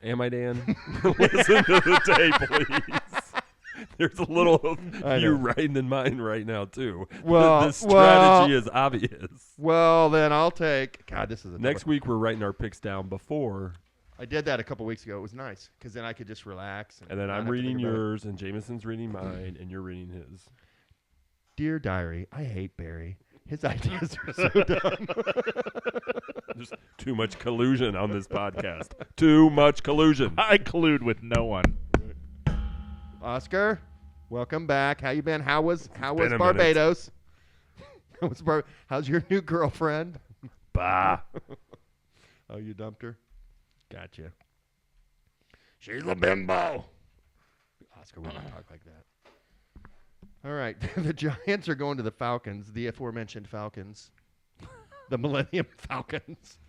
Am I, Dan? Listen to the tape, please. There's a little of I you know. riding in mine right now, too. Well, the strategy is obvious. Well, then I'll take. God, this is a Next week, we're writing our picks down before, I did that a couple weeks ago. It was nice because then I could just relax. and then not I'm have to reading think about it. yours, and Jameson's reading mine, and you're reading his. Dear Diary, I hate Barry. His ideas are so dumb. There's too much collusion on this podcast. Too much collusion. I collude with no one. Oscar, welcome back. How you been? How was been a Barbados? How's your new girlfriend? Bah. Oh, you dumped her? Gotcha. She's a bimbo. Oscar, we don't talk like that. All right. The Giants are going to the Falcons, the aforementioned Falcons. The Millennium Falcons.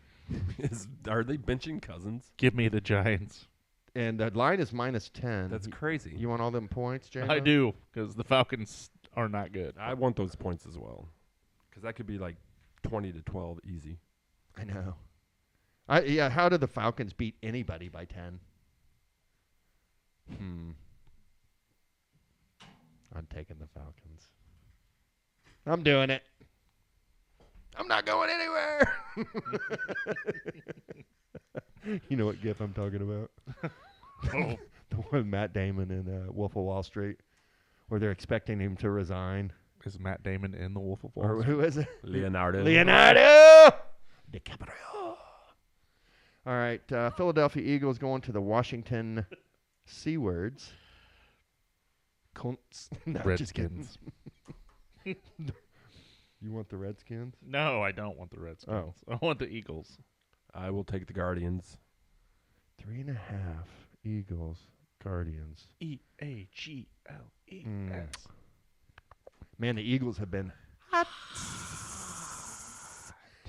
Are they benching Cousins? Give me the Giants. And the line is -10. That's crazy. You want all them points, James? I do, because the Falcons are not good. I want those points as well, because that could be like 20-12 easy. I know. Yeah, how do the Falcons beat anybody by 10? I'm taking the Falcons. I'm doing it. I'm not going anywhere. You know what gif I'm talking about? Oh. The one with Matt Damon in Wolf of Wall Street, where they're expecting him to resign. Is Matt Damon in the Wolf of Wall Or Street? who is it? Leonardo. Leonardo DiCaprio. All right, Philadelphia Eagles going to the Washington Seawards. Colts. No, just kidding. Redskins. You want the Redskins? No, I don't want the Redskins. I want the Eagles. I will take the Guardians. 3.5. Eagles. Guardians. EAGLES. Man, the Eagles have been hot.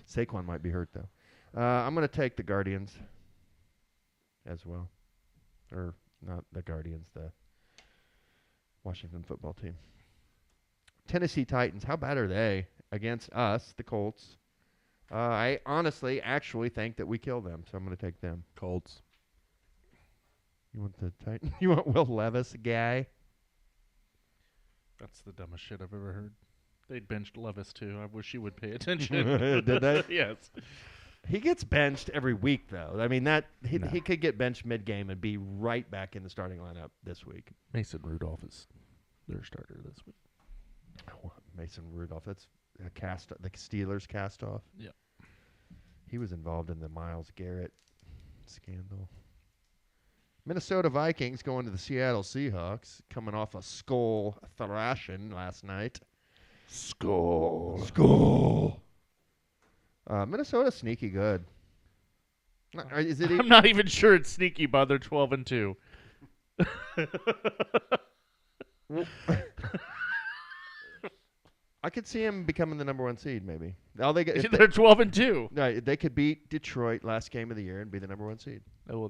Saquon might be hurt, though. I'm going to take the Guardians as well. Or not the Guardians, the Washington football team. Tennessee Titans, how bad are they against us, the Colts? I honestly actually think that we kill them, so I'm going to take them. Colts. You want the Titans? You want Will Levis, guy? That's the dumbest shit I've ever heard. They benched Levis too. I wish he would pay attention. Did they? Yes. He gets benched every week, though. I mean, he No. could get benched mid-game and be right back in the starting lineup this week. Mason Rudolph is their starter this week. Mason Rudolph, that's the Steelers cast off. Yep. He was involved in the Myles Garrett scandal. Minnesota Vikings going to the Seattle Seahawks, coming off a skull thrashing last night. Skull. Minnesota's sneaky good. Is it I'm not even sure it's sneaky, but they're 12-2. I could see him becoming the number 1 seed, maybe. They're 12-2. No, they could beat Detroit last game of the year and be the number 1 seed. Oh, well,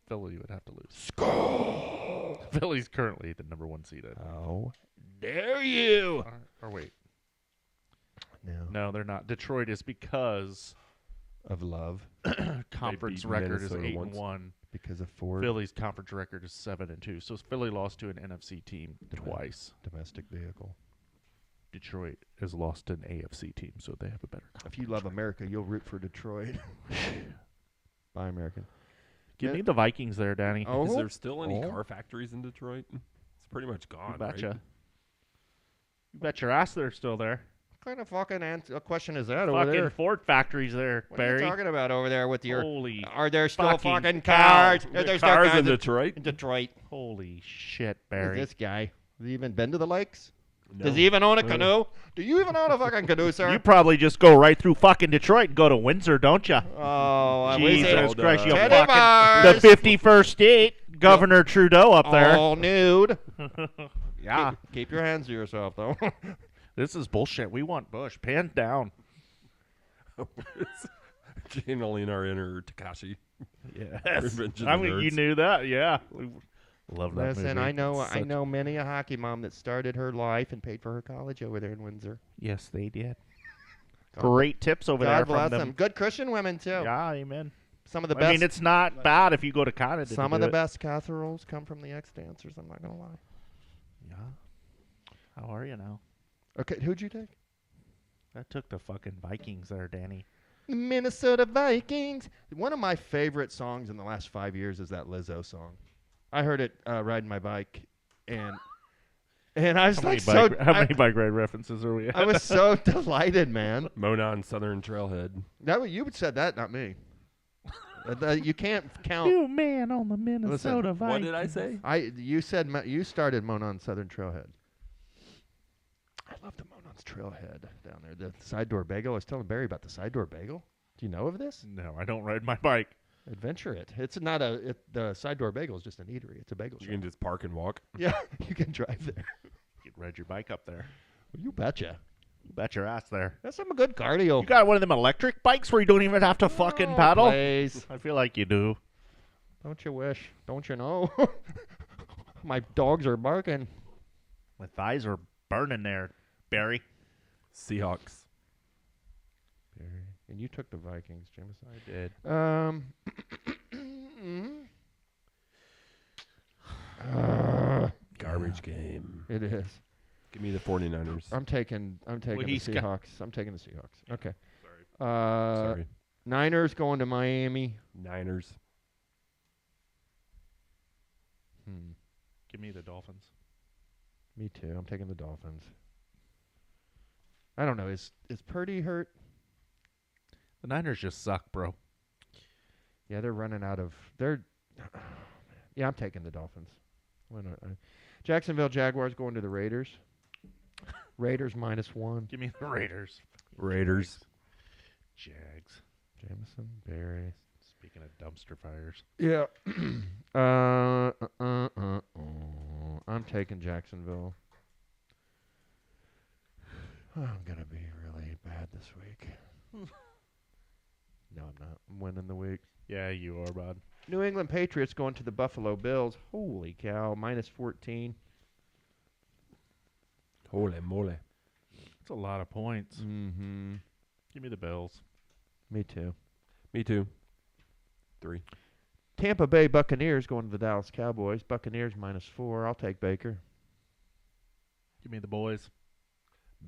Philly would have to lose. Skull. Philly's currently the number 1 seed. How dare you? Or wait. No. No, they're not. Detroit is because Of love. conference beat record is Minnesota 8-1. Because of Ford. Philly's conference record is 7-2. So Philly lost to an NFC team twice. Domestic vehicle. Detroit has lost to an AFC team, so they have a better. If you love America, you'll root for Detroit. Buy American. Give me the Vikings there, Danny. Oh. Is there still any Oh. car factories in Detroit? It's pretty much gone. You betcha. Right? You bet your ass they're still there. What kind of fucking question is that over Fucking there? Ford factories there, What Barry. are you talking about over there with your... Holy, Are there still fucking fucking cows. cars? Are There there are still cars cars in Detroit. in Detroit? holy shit, Who's Barry. this guy? Has he even been to the lakes? No. Does he even own a canoe? Do you even own a fucking canoe, sir? You probably just go right through fucking Detroit and go to Windsor, don't you? Oh, I wish Jesus all the- Christ, you Teddy fucking the bars. 51st state, Governor Trudeau up there. All nude. Yeah, Keep your hands to yourself, though. this is bullshit. We want Bush panned down. Gene Olinar Takashi. Yes, Revenge of I the mean you Nerds. knew that. Yeah, we love that Listen, movie. I know Such- many a hockey mom that started her life and paid for her college over there in Windsor. Yes, they did. God- Great tips over God there bless from them. Good Christian women too. Yeah, amen. Some of the I best. mean, it's not bad if you go to Canada. some to of do the it. best casseroles come from the ex-dancers. I'm not gonna lie. Yeah. How are you now? Okay, who'd you take? I took the fucking Vikings there, Danny. The Minnesota Vikings. One of my favorite songs in the last 5 years is that Lizzo song. I heard it riding my bike, and I was like How many bike ride references are we at? I was so delighted, man. Monon Southern Trailhead. You said that, not me. You can't count. You man on the Minnesota Vikings. What did I say? You said you started Monon Southern Trailhead. I love the Monon's Trailhead down there. The side door bagel. I was telling Barry about the side door bagel. Do you know of this? No, I don't ride my bike. Adventure it. It's not the side door bagel is just an eatery. It's a bagel You shop. can just park and walk. Yeah, you can drive there. You can ride your bike up there. You betcha. You bet your ass there. That's some good cardio. You got one of them electric bikes where you don't even have to fucking Oh, paddle? please. I feel like you do. Don't you wish? Don't you know? My dogs are barking. My thighs are burning there, Barry. Seahawks. And you took the Vikings, Jameson. I did. Garbage game. It is. Give me the 49ers. I'm taking the he's got- Seahawks. I'm taking the Seahawks. Okay. Sorry. Niners going to Miami. Niners. Give me the Dolphins. Me too. I'm taking the Dolphins. I don't know. Is Purdy hurt? The Niners just suck, bro. Yeah, they're running out of. Yeah, I'm taking the Dolphins. Why not? Jacksonville Jaguars going to the Raiders. Raiders -1. Give me the Raiders. Raiders. Jags. Jameson, Barry. Speaking of dumpster fires. Yeah. I'm taking Jacksonville. I'm going to be really bad this week. No, I'm not. I'm winning the week. Yeah, you are, bud. New England Patriots going to the Buffalo Bills. Holy cow, -14. Holy moly. That's a lot of points. Mm-hmm. Give me the Bills. Me too. Me too. 3. Tampa Bay Buccaneers going to the Dallas Cowboys. Buccaneers -4. I'll take Baker. Give me the boys.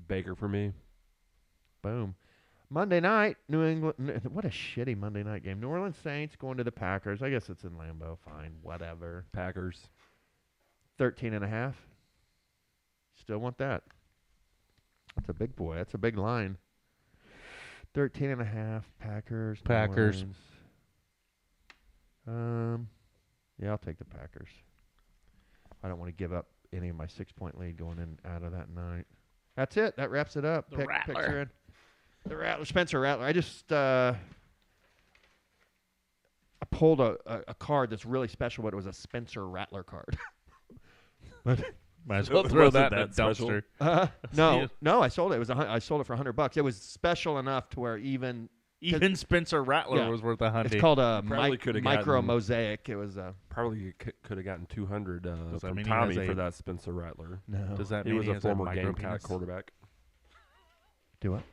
Baker for me. Boom. Monday night, New England. What a shitty Monday night game. New Orleans Saints going to the Packers. I guess it's in Lambeau. Fine, whatever. Packers. 13.5. Still want that. That's a big boy. That's a big line. 13.5. Packers. New Packers. Orleans. Yeah, I'll take the Packers. I don't want to give up any of my 6-point lead going in out of that night. That's it. That wraps it up. The Rattler. Picks are in. The Rattler, Spencer Rattler. I just I pulled a card that's really special, but it was a Spencer Rattler card. Might as well Was throw it that in a that special? dumpster. No, I sold it. It was I sold it for $100. It was special enough to where even Spencer Rattler Yeah. was worth $100. it's called a Probably coulda micro gotten- mosaic. It was Probably could have gotten 200 Does that from mean he Tommy has for a- that Spencer Rattler. no. Does that He mean was he a has former micro Gamecock penis? quarterback. Do what?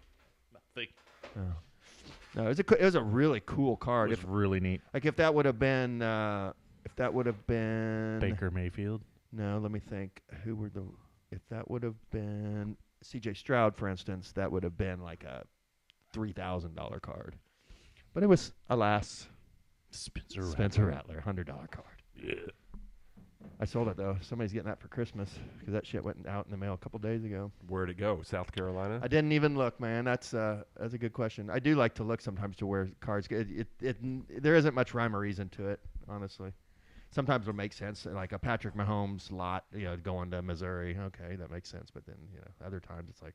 Nothing. Oh. No, it was a really cool It card. was really neat. If that would have been Baker Mayfield. No, let me think. If that would have been C.J. Stroud, for instance, that would have been like a $3,000 card. But it was, alas, Spencer Rattler, $100 card. Yeah. I sold it though. Somebody's getting that for Christmas because that shit went out in the mail a couple days ago. Where'd it go? South Carolina? I didn't even look, man. That's a good question. I do like to look sometimes to where cards. There isn't much rhyme or reason to it, honestly. Sometimes it'll make sense, like a Patrick Mahomes lot, going to Missouri. Okay, that makes sense. But then, other times it's like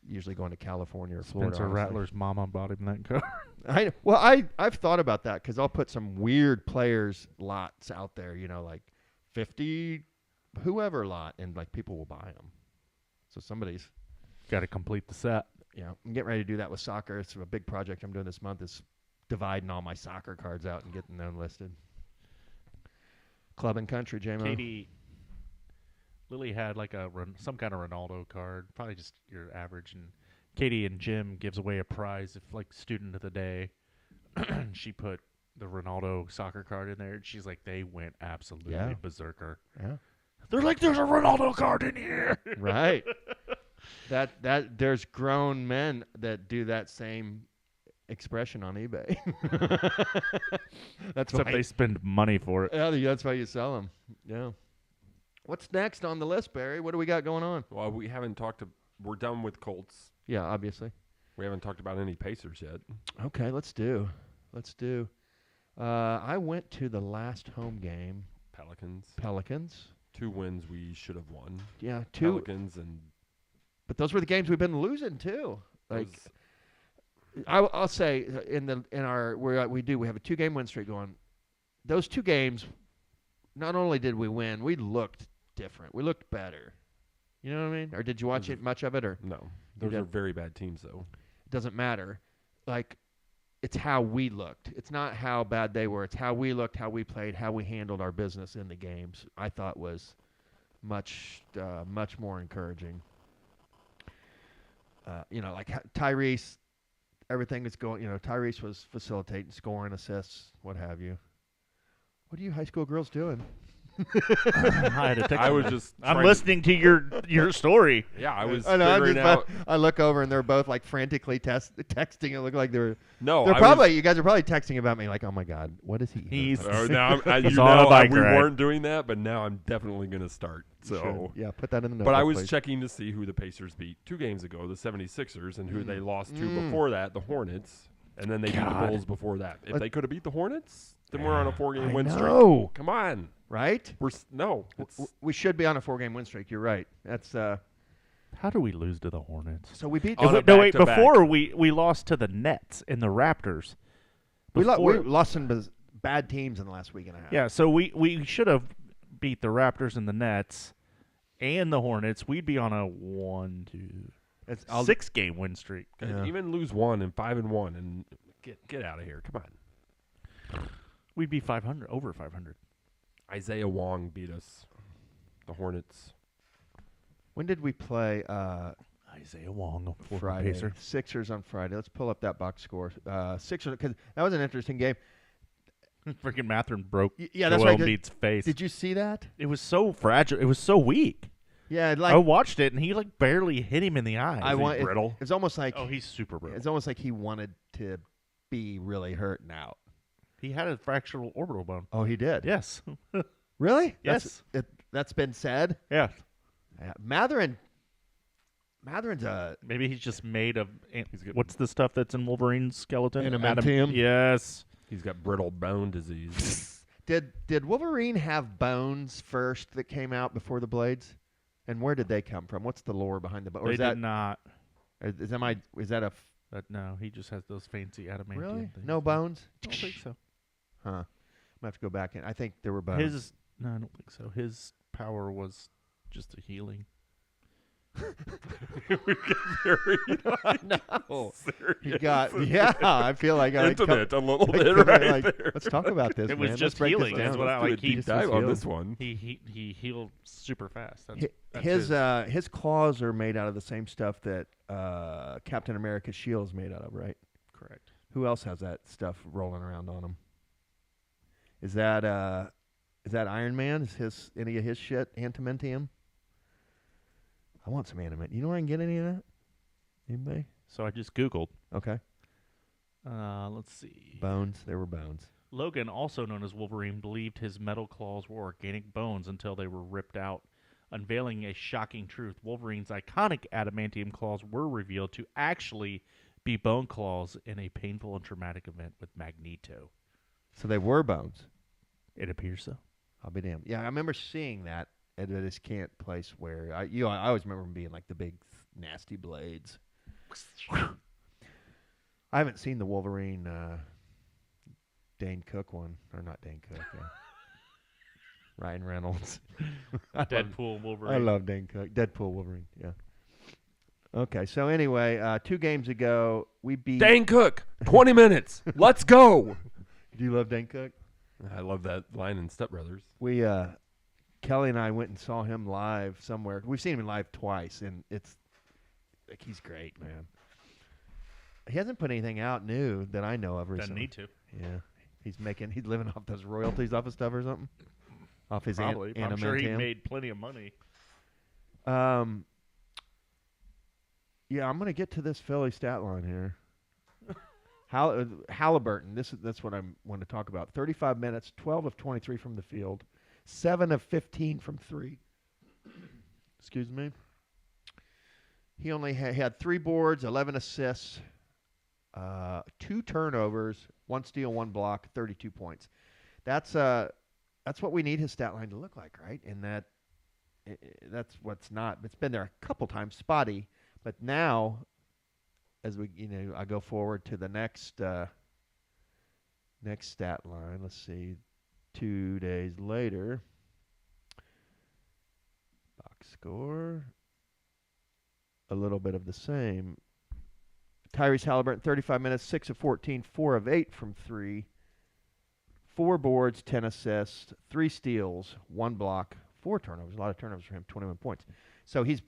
usually going to California or Florida. Spencer honestly. Rattler's mama bought him that car. I've thought about that because I'll put some weird players lots out there, like 50 whoever lot, and like people will buy them. So somebody's Got to complete the set. I'm getting ready to do that with soccer. It's a big project I'm doing this month is dividing all my soccer cards out and getting them listed. Club and country, J-Mo. Katie, Lily had like some kind of Ronaldo card, probably just your average. And Katie and Jim gives away a prize if like student of the day. She put the Ronaldo soccer card in there, and she's like, they went absolutely Yeah. berserker. Yeah. They're like, there's a Ronaldo card in here. Right. That there's grown men that do that same expression on eBay. That's Except why. they spend money for it. Yeah, that's why you sell them. Yeah. What's next on the list, Barry? What do we got going on? Well, we haven't talked. We're done with Colts. Yeah, obviously. We haven't talked about any Pacers yet. Okay, let's do. I went to the last home game. Pelicans. 2 wins we should have won. Yeah, 2. Pelicans and But those were the games we've been losing too. Like those- I'll say we have a 2-game win streak going. Those 2 games, not only did we win, we looked different. We looked better. You know what I mean? Or did you watch much of it? Or no, those did. are very bad teams though. it doesn't matter. Like it's how we looked. It's not how bad they were. It's how we looked, how we played, how we handled our business in the games. I thought was much more encouraging. Like Tyrese, everything is going. Tyrese was facilitating, scoring, assists, what have you. What are you high school girls doing? I had to take I was just. I'm trying to- listening to your story. Yeah, I was I know. figuring out. I look over and they're both like frantically texting. It looked like they're. No, They're I probably. was- You guys are probably texting about me like, oh my god, what is he? He's- Oh, now He's on a bike we ride. weren't doing that, but now I'm definitely going to start. So, Sure. Yeah, put that in the note. but I was checking to see who the Pacers beat 2 games ago, the 76ers, and who they lost to before that, the Hornets, and then they beat the God. Bulls before that. If they could have beat the Hornets, then we're on a 4-game win streak. know. Come on, Right? no. We should be on a 4-game win streak. You're right. That's How do we lose to the Hornets? so we beat. On a No, wait. back-to-back. Before we lost to the Nets and the Raptors. We Before- lost some bad teams in the last week and a half. Yeah, so we should have beat the Raptors and the Nets and the Hornets. We'd be on a 6-game win streak. Yeah. Even lose 1 and 5-1 and get out of here. Come on. We'd be 500, over 500. Isaiah Wong beat us. The Hornets. When did we play? Isaiah Wong, a Friday. Pacer. Sixers on Friday. Let's pull up that box score. Sixers, because that was an interesting game. Freaking Mathurin broke Yeah, that's Joel right. Embiid's face. Did you see that? It was so fragile. It was so weak. Yeah, I watched it, and he like barely hit him in the eye. Is he brittle? It's almost like Oh, he's super brittle. it's almost like he wanted to be really hurt now. He had a fractured orbital bone. Oh, he did. Yes. Really? Yes. That's been said. Yeah. Yeah. Matherin's a Maybe he's just made of. He's got- What's the stuff that's in Wolverine's skeleton? Adamantium? Yes. He's got brittle bone disease. Did Wolverine have bones first that came out before the blades? And where did they come from? What's the lore behind the bones? They did not. Is that a But no, he just has those fancy adamantium really things. no bones? I don't think so. Huh. I'm gonna have to go back and I think there were bones. No, I don't think so. His power was just a healing. We get very No. serious. He got I feel like I intimate a little I bit come in right like, there. Let's talk about this. It was man. just Let's break healing. This down. That's what I Let's do like. a deep This dive is on healing. this one. He healed super fast. That's His claws are made out of the same stuff that Captain America's shield is made out of, right? correct. Who else has that stuff rolling around on him? Is that Iron Man? Is any of his shit adamantium? I want some adamantium. You know where I can get any of that? Anybody? So I just Googled. Okay. Let's see. Bones. There were bones. Logan, also known as Wolverine, believed his metal claws were organic bones until they were ripped out, unveiling a shocking truth. Wolverine's iconic adamantium claws were revealed to actually be bone claws in a painful and traumatic event with Magneto. So they were bones. It appears so. I'll be damned. Yeah, I remember seeing that at this camp place where I always remember them being like the big nasty blades. I haven't seen the Wolverine Dane Cook one, or not Dane Cook. Ryan Reynolds. Deadpool Wolverine. I love Dane Cook. Deadpool Wolverine. Yeah. Okay, so anyway, 2 games ago we beat. Dane Cook, 20 minutes. Let's go. Do you love Dane Cook? I love that line in Step Brothers. We Kelly and I went and saw him live somewhere. We've seen him live twice, and it's like he's great, man. He hasn't put anything out new that I know of recently. Doesn't need to. Yeah, he's living off those royalties off his stuff or something. Off his Probably. I'm sure he adamantium. made plenty of money. Yeah, I'm gonna get to this Philly stat line here. Halliburton. That's what I want to talk about. 35 minutes, 12 of 23 from the field, 7 of 15 from 3. Excuse me. He only had 3 boards, 11 assists, 2 turnovers, 1 steal, 1 block, 32 points. That's what we need his stat line to look like, right? And that's what's not. It's been there a couple times, spotty, but now, as I go forward to the next stat line. Let's see, 2 days later, box score. A little bit of the same. Tyrese Halliburton, 35 minutes, 6 of 14, 4 of 8 from 3, 4 boards, 10 assists, 3 steals, 1 block, 4 turnovers. A lot of turnovers for him, 21 points. So he's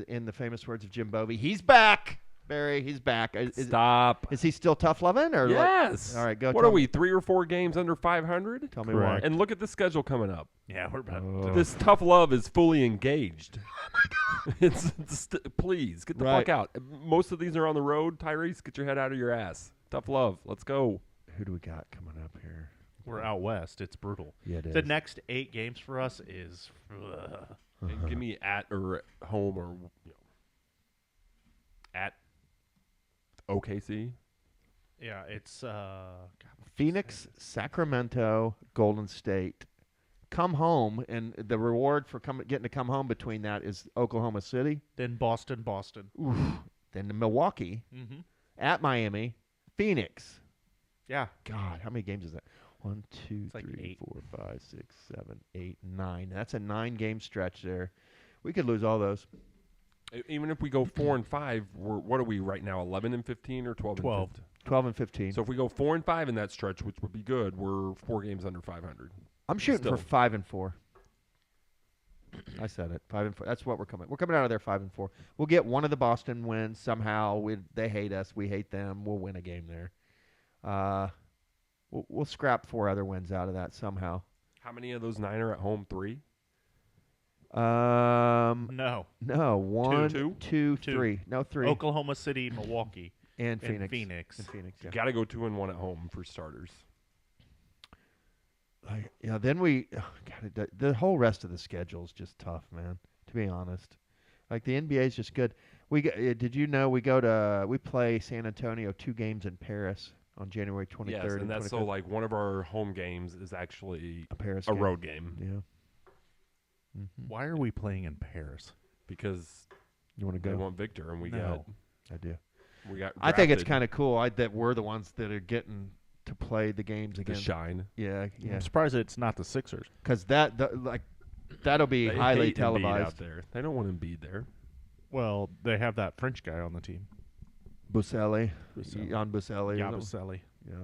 in the famous words of Jim Bovey, he's back, Barry. He's back. Stop. Is he still tough loving? Or Yes. All right, go. What tell are me. we, 3 or 4 games under 500? Tell me why. Correct. And look at the schedule coming up. Yeah, we're about Oh. This tough love is fully engaged. Oh my God! Please get the Right. fuck out. Most of these are on the road. Tyrese, get your head out of your ass. Tough love. Let's go. Who do we got coming up here? We're out west. It's brutal. Yeah, it The is. next 8 games for us is And give me at or home or at OKC. yeah, it's Phoenix, Sacramento, Golden State. Come home, and the reward for getting to come home between that is Oklahoma City. then Boston. Oof. Then to Milwaukee, Mm-hmm. at Miami, Phoenix. Yeah, God, how many games is that? 1, 2, It's like 3, 8. 4, 5, 6, 7, 8, 9. That's a 9-game stretch there. We could lose all those. Even if we go 4 and 5, what are we right now? 11 and 15 or 12 12. and 15? 12 and 15. So if we go 4 and 5 in that stretch, which would be good, we're 4 games under 500. I'm shooting still. for 5 and 4. I said it. 5 and 4. That's what we're coming. We're coming out of there 5 and 4. We'll get one of the Boston wins somehow. They hate us. We hate them. We'll win a game there. We'll scrap 4 other wins out of that somehow. How many of those 9 are at home? 3? No. No, one, Two? two, Two. three. No, three. Oklahoma City, Milwaukee, And Phoenix. and Phoenix. And Phoenix, yeah. Got to go 2-1 at home for starters. Then we, the whole rest of the schedule is just tough, man, to be honest. Like, the NBA is just good. Did you know we play San Antonio 2 games in Paris on January 23rd Yes, and and that's 25th? so like one of our home games is actually A Paris a game. road game Yeah. Why are we playing in Paris? because You want to they go? want Victor and we No. I do. got I think it's drafted kind of cool that we're the ones that are getting to play the games to again. shine. Yeah, yeah. I'm surprised it's not the Sixers. Because that'll be They highly hate Embiid televised. out there. They don't want Embiid there. Well, they have that French guy on the team. Buscelli, Buscelli. Jan Buscelli. Yabusele. Yeah.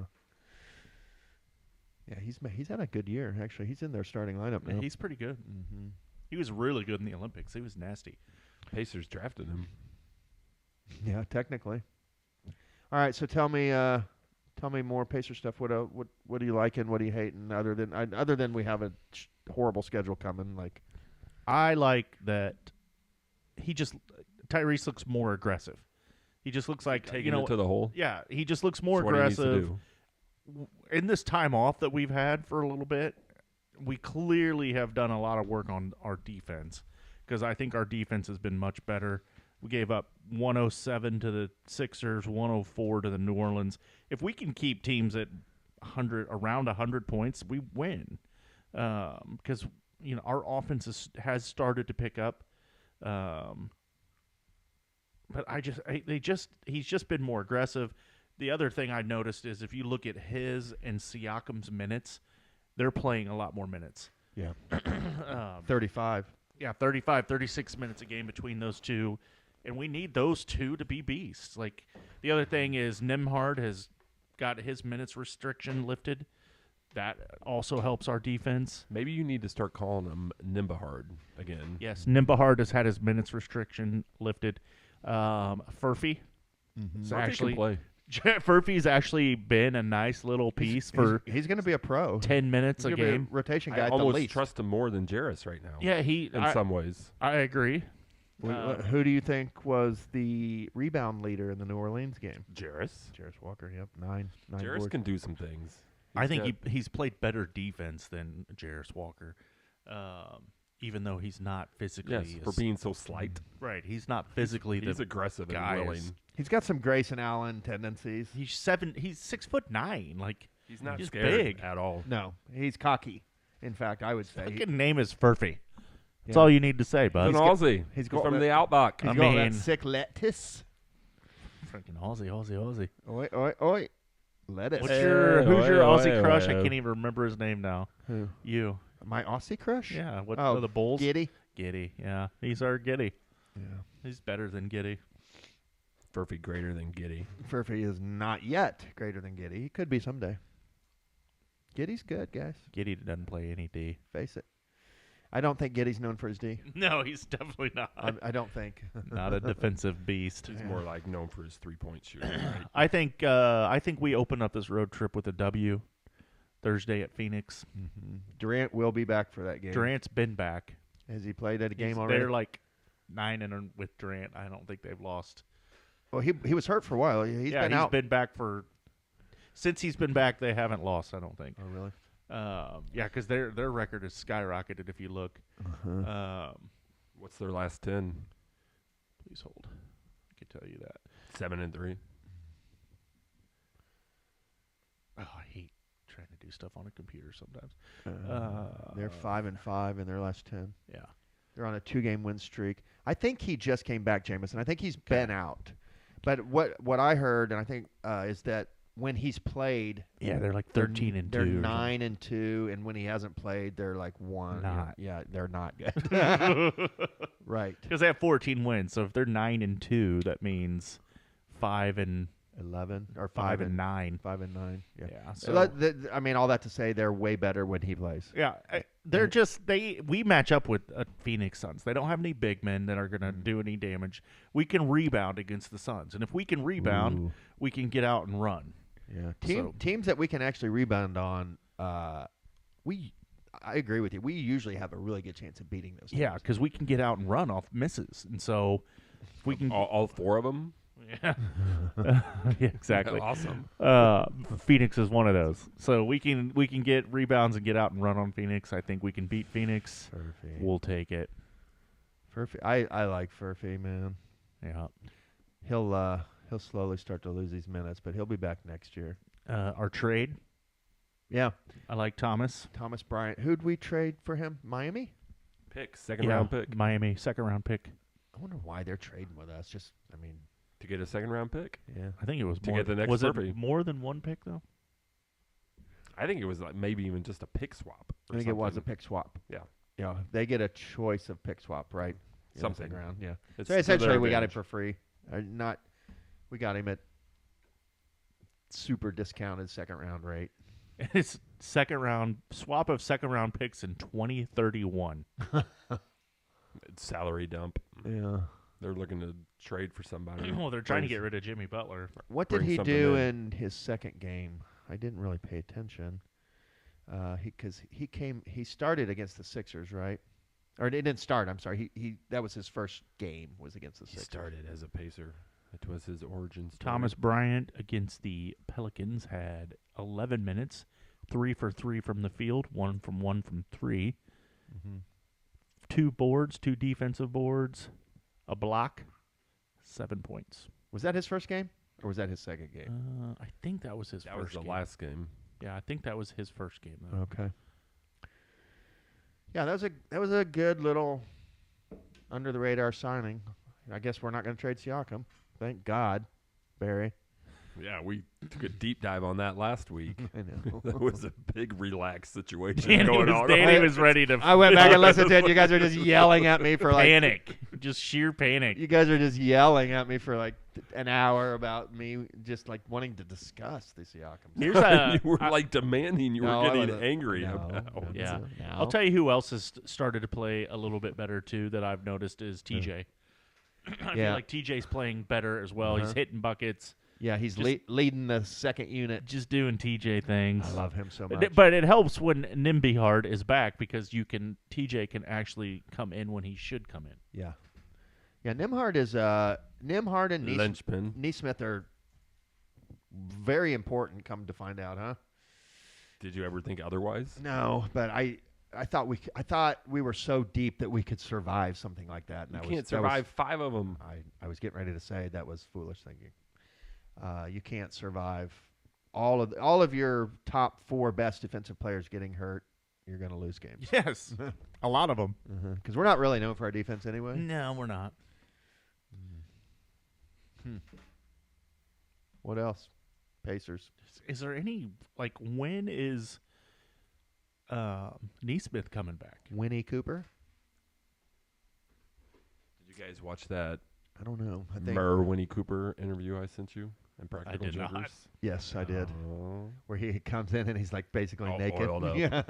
Yeah, he's had a good year actually. He's in their starting lineup now. He's pretty good. Mm-hmm. He was really good in the Olympics. He was nasty. Pacers drafted him. Yeah, technically. All right, so tell me more Pacer stuff. What do you like and what do you hate? And other than we have a horrible schedule coming, like I like that Tyrese looks more aggressive. He just looks like Taking it to the hole. yeah, he just looks more That's what he needs to aggressive. do. In this time off that we've had for a little bit, we clearly have done a lot of work on our defense because I think our defense has been much better. We gave up 107 to the Sixers, 104 to the New Orleans. If we can keep teams at around 100 points, we win. Because our offense has started to pick up. But he's just been more aggressive. The other thing I noticed is if you look at his and Siakam's minutes, they're playing a lot more minutes. yeah, 35. Yeah, 35, 36 minutes a game between those two. And we need those two to be beasts. Like, the other thing is Nembhard has got his minutes restriction lifted. That also helps our defense. Maybe you need to start calling him Nimbahard again. Yes, Nembhard has had his minutes restriction lifted. Furphy. Mm-hmm. Murphy can play. Furphy's actually been a nice little piece for He's going to be a pro. 10 minutes He's a gonna be game. rotation guy I at the almost least. trust him more than Jarris right now. Yeah, in some ways. I agree. Who do you think was the rebound leader in the New Orleans game? Jarris. Jarris Walker. Yep, nine Jarris boards. can do some things. I think he's played better defense than Jarris Walker, even though he's not physically. Yes, for being so slight. right. He's not physically He's the aggressive guy and willing. He's got some Grayson Allen tendencies. He's 6'9". Like, He's not He's scared big. at all. No, he's cocky. In fact, I would say fucking name is Furphy. That's Yeah. all you need to say, bud. He's an Aussie. he's He's got from that- the Outback. he's I got that mean- sick lettuce. Freaking Aussie. Oi, oi, oi. Lettuce. Who's Hey, your oi, Aussie oi, crush? oi. I can't even remember his name now. Who? You. My Aussie crush? Yeah. What? Oh, The Bulls. Giddy. Giddy. Yeah. He's our Giddy. Yeah. He's better than Giddy. Furphy greater than Giddy. Furphy is not yet greater than Giddy. He could be someday. Giddy's good, guys. Giddy doesn't play any D. Face it. I don't think Giddy's known for his D. No, he's definitely not. I don't think. Not a defensive beast. He's Yeah. more like known for his 3-point shooting. Right? I think we open up this road trip with a W Thursday at Phoenix. Mm-hmm. Durant will be back for that game. Durant's been back. Has he played at a game He's- already? They're like 9-0 with Durant. I don't think they've lost. Well, he was hurt for a while. He's been out. been back for. Since he's been back, they haven't lost. I don't think. Oh, really? Yeah, because their record has skyrocketed. If you look, Uh-huh. What's their last 10? please hold. I can tell you that. 7-3. Oh, I hate trying to do stuff on a computer sometimes. They're 5-5 in their last 10. Yeah. They're on a 2-game win streak. I think he just came back, Jameson. I think he's been out. But what I heard, and I think, is that when he's played, Yeah, they're like 13-2. They're 9-2, and when he hasn't played, they're like 1. Not. Yeah, they're not good. Right. Because they have 14 wins. So if they're 9-2, that means 5-11 11 or 5-9. 5-9. Yeah. Yeah. So So I mean, all that to say, they're way better when he plays. yeah, they're just we match up with Phoenix Suns. They don't have any big men that are going to do any damage. We can rebound against the Suns, and if we can rebound, Ooh. we can get out and run. Yeah. So- Teams that we can actually rebound on, I agree with you. We usually have a really good chance of beating those teams. Yeah, because we can get out and run off misses, and so if we can. All 4 of them. Yeah, yeah, exactly. Awesome. Phoenix is one of those. So we can get rebounds and get out and run on Phoenix. I think we can beat Phoenix. Furphy. We'll take it. Furphy. I like Furphy, man. Yeah. He'll slowly start to lose these minutes, but he'll be back next year. Our trade. Yeah. I like Thomas. Thomas Bryant. Who'd we trade for him? Miami? Second round pick. Miami, second round pick. I wonder why they're trading with us. To get a second round pick. Yeah. I think it was To more. get the next was Furphy. it more than one pick though? I think it was like maybe even just a pick swap. I think it was a pick swap. Yeah. Yeah. They get a choice of pick swap, right? In the Something. second round. Yeah. It's So to essentially, their we got him advantage. for free. We got him at super discounted second round rate. It's second round swap of second round picks in 2031. Salary dump. Yeah. They're looking to trade for somebody. Well, they're trying to Brings- get rid of Jimmy Butler. What did Bring he something do in. in his second game? I didn't really pay attention. Because he started against the Sixers, right? Or it didn't start. I'm sorry. He that was his first game was against the He Sixers. started as a Pacer. It was his origin story. Thomas Bryant against the Pelicans had 11 minutes, 3 for 3 from the field, 1 from 3, Mm-hmm. 2 boards, 2 defensive boards, a block, 7 points. Was that his first game, or was that his second game? I think that was his That was first the game. last game. Yeah, I think that was his first game. Though. Okay. Yeah, that was a good little under the radar signing. I guess we're not going to trade Siakam. Thank God, Barry. Yeah, we took a deep dive on that last week. I know. That was a big relaxed situation Danny going on. Danny was ready to I went back and listened to it. You guys are just yelling at me for like panic, just sheer panic. You guys are just yelling at me for like an hour about me just like wanting to discuss the Siakam. Here's a, You were like demanding. You No, were I getting wasn't. angry No, about. no, Yeah. no. I'll tell you who else has started to play a little bit better too that I've noticed is TJ. I feel Yeah. like TJ's playing better as well. He's Uh-huh. hitting buckets, Yeah, he's Just- leading the second unit. just doing TJ things. I love him so But much. but it helps when Nimbihard is back because TJ can actually come in when he should come in. Yeah, yeah. Nimhard and Lynchpin. Neesmith are very important. Come to find out, huh? Did you ever think otherwise? No, but I thought we were so deep that we could survive something like that. And You that can't was, that was- survive 5 of them. I was getting ready to say that was foolish thinking. You can't survive all of your top 4 best defensive players getting hurt. You're going to lose games. Yes, a lot of them. Because we're not really known for our defense anyway. No, we're not. What else? Pacers. Is there any when is Neesmith coming back? Winnie Cooper. Did you guys watch that I don't know. I think Winnie Cooper interview I sent you? And Practical did not. Jokers? yes, I did. Oh. Where he comes in and he's like basically All naked. oiled up. Yes.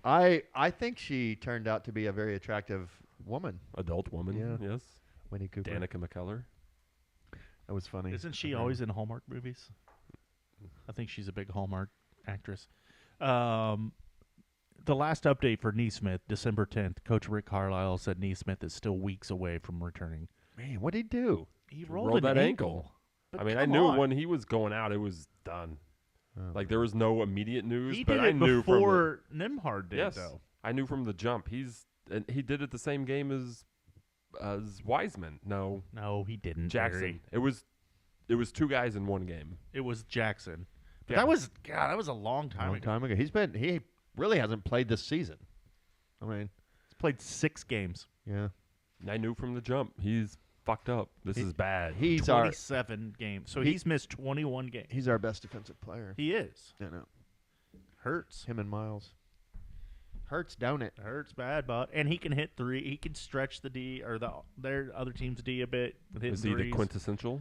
I think she turned out to be a very attractive woman, Adult woman, Yeah. yes. Winnie Cooper. Danica McKellar. That was funny. Isn't she always in Hallmark movies? I think she's a big Hallmark actress. The last update for Neesmith, December 10th, Coach Rick Carlisle said Neesmith is still weeks away from returning. Man, what did he do? He Rolled that ankle. But I mean, I come knew on. when he was going out, it was done. Oh. Like, there was no immediate news, He but did I it knew from before Nimhard the, did, yes, though. I knew from the jump. And he did it the same game as Wiseman. No, No, he didn't. Jackson. Barry. It was 2 guys in one game. It was Jackson. But Yeah. that was a long time Long ago. time ago. He really hasn't played this season. I mean, He's played 6 games. yeah. And I knew from the jump he's fucked up. This is bad. He's our 27 games. So he- he's missed 21 games. he's our best defensive player. He is. I know. Hurts. Him and Miles. Hurts, don't it? Hurts bad, but and he can hit 3. He can stretch the D or their other team's D a bit with hitting Is he the threes. quintessential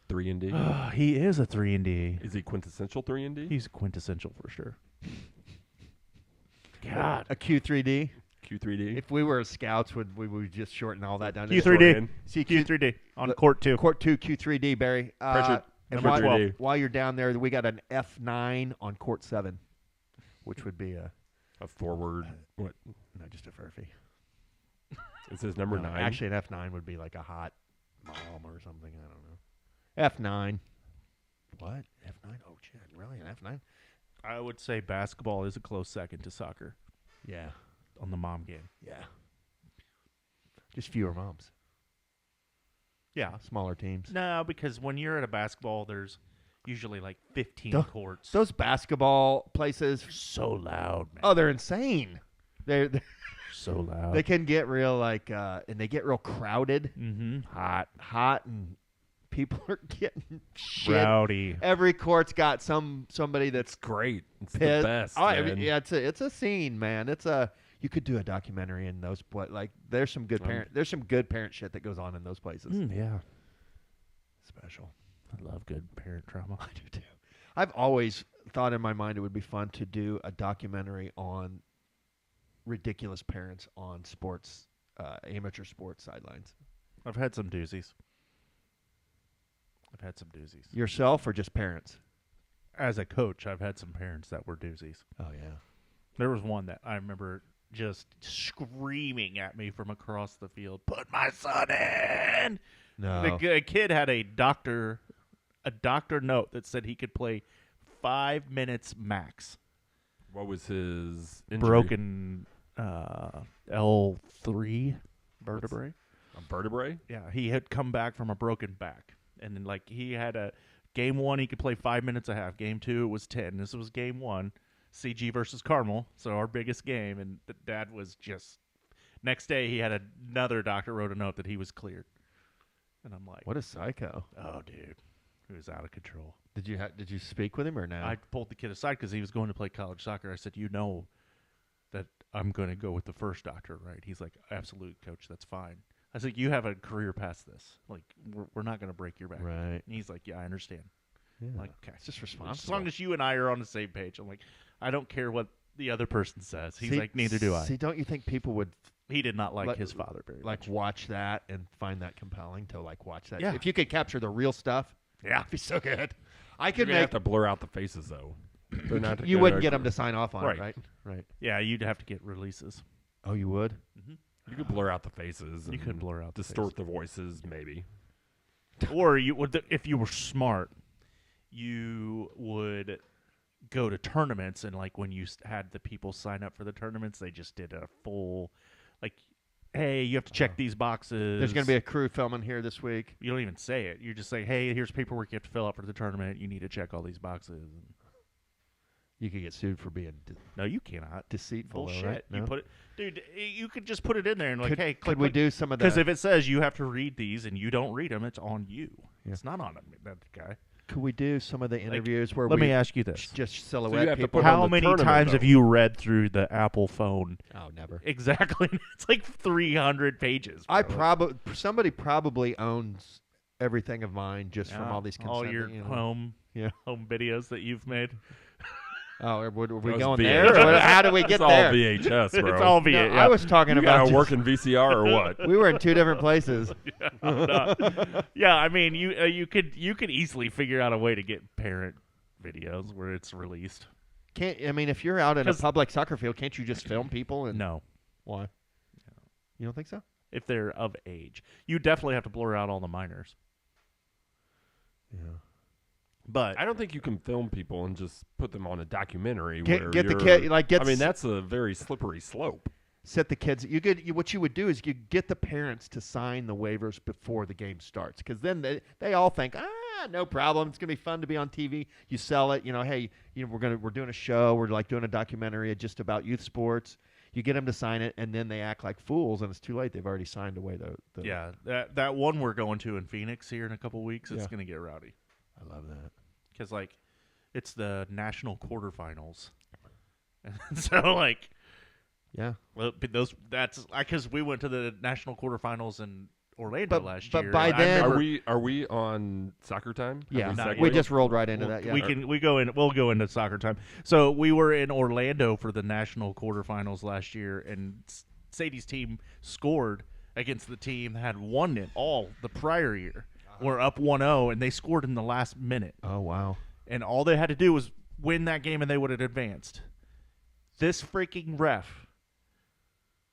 3 and D? He is a 3 and D. Is he quintessential 3 and D? He's quintessential for sure. God. A Q3D. Q3D. If we were scouts, we would just shorten all that down. to Q3D. See Q3D on Look, court 2. Court 2, Q3D, Barry. Pressure And number while, 3D. while you're down there, we got an F9 on court 7. which would be a forward. What? no, just a Furphy. It says number 9. Actually, an F9 would be like a hot mom or something. I don't know. F9. What? F9? Oh, shit. Really? An F9? I would say basketball is a close second to soccer Yeah. on the mom game. Yeah. Just fewer moms. Yeah. Smaller teams. No, because when you're at a basketball, there's usually like 15 Duh. courts. Those basketball places, So loud, man. oh, they're insane. They're So loud. they can get real and they get real crowded, Mm-hmm. hot, and people are getting shit. Rowdy. Every court's got somebody that's Great. It's pissed. the best. Oh, I mean, man. yeah, it's a scene, man. You could do a documentary in those there's some good parent shit that goes on in those places. Yeah. Special. I love good parent drama. I do too. I've always thought in my mind it would be fun to do a documentary on ridiculous parents on sports, amateur sports sidelines. I've had some doozies. Yourself or just parents? As a coach, I've had some parents that were doozies. Oh yeah. There was one that I remember just screaming at me from across the field, "Put my son in!" No. The kid had a doctor note that said he could play 5 minutes max. What was his injury? Broken L3 vertebrae. A vertebrae? Yeah, he had come back from a broken back. And then, like, he had a game 1, he could play 5 minutes a half. Game 2, it was 10. This was game 1, CG versus Carmel, so our biggest game. And the dad was just next day. He had another doctor wrote a note that he was cleared. And I'm like, What a psycho. oh, dude, he was out of control. Did you speak with him or no? I pulled the kid aside because he was going to play college soccer. I said, you know that I'm going to go with the first doctor, right? He's like, absolute, coach, that's fine. I said, you have a career past this. Like, we're not going to break your back. Right. And he's like, yeah, I understand. Yeah. I'm like, okay. It's just As responsible. long as you and I are on the same page. I'm like, I don't care what the other person says. He's See- like, neither do I. See, don't you think people would He did not like Like- his father very like much. watch that and find that compelling to like watch that? Yeah. If you could capture the real stuff, Yeah. it'd be so good. I You're could gonna have make. to blur out the faces though. They're not You gonna- wouldn't get them to sign off on Right. it, right? Right. Yeah, you'd have to get releases. Oh, you would? You could blur out the faces. You and could blur out the distort the voices, maybe. Or you would, if you were smart, you would go to tournaments, and like when you had the people sign up for the tournaments, they just did a full, like, hey, you have to check these boxes. There's going to be a crew filming here this week. You don't even say it. You just say, hey, here's paperwork you have to fill out for the tournament. You need to check all these boxes. You could get sued for being No, you cannot. deceitful, though, Bullshit. right? You No? put it, dude. You could just put it in there and like, Could, hey, could we do some of Because that? if it says you have to read these and you don't read them, it's on you. Yeah. It's not on that guy. Could we do some of the interviews where Let we me ask you this: just silhouette have to people? put on how the many tournament, times though. have you read through the Apple phone? Oh, never. Exactly. It's like 300 pages. I bro. somebody probably owns everything of mine just from Yeah, all these all your you know. home Yeah. home videos that you've made. Oh, were we That going was there? VHS. How do we It's get all there? VHS, bro. It's all No, via. I was talking You about got a just- working VCR or what? we were in two different places. Yeah, I mean, you could easily figure out a way to get parent videos where it's released. If you're out in a 'Cause- public soccer field, can't you just film people? And No, why? You don't think so? if they're of age, you definitely have to blur out all the minors. Yeah. But I don't think you can film people and just put them on a documentary. Get where the you're- kid I mean, that's a very slippery slope. set the kids. What you would do is you get the parents to sign the waivers before the game starts, because then they all think, no problem, it's gonna be fun to be on TV. You sell it, hey, we're doing a show, we're like doing a documentary just about youth sports. You get them to sign it, and then they act like fools, and it's too late. They've already signed away the yeah, that one we're going to in Phoenix here in a couple weeks, it's Yeah. going to get rowdy. I love that. Because, like, it's the national quarterfinals. And so, like, Yeah. well, that's because we went to the national quarterfinals in Orlando last but year. by and I then- remember Are we on soccer time? Have Yeah, we Not segued? we just rolled right into we'll, that. Yeah. we'll go into soccer time. So we were in Orlando for the national quarterfinals last year, and Sadie's team scored against the team that had won it all the prior year. We're up 1-0, and they scored in the last minute. Oh wow. And all they had to do was win that game, and they would have advanced. This freaking ref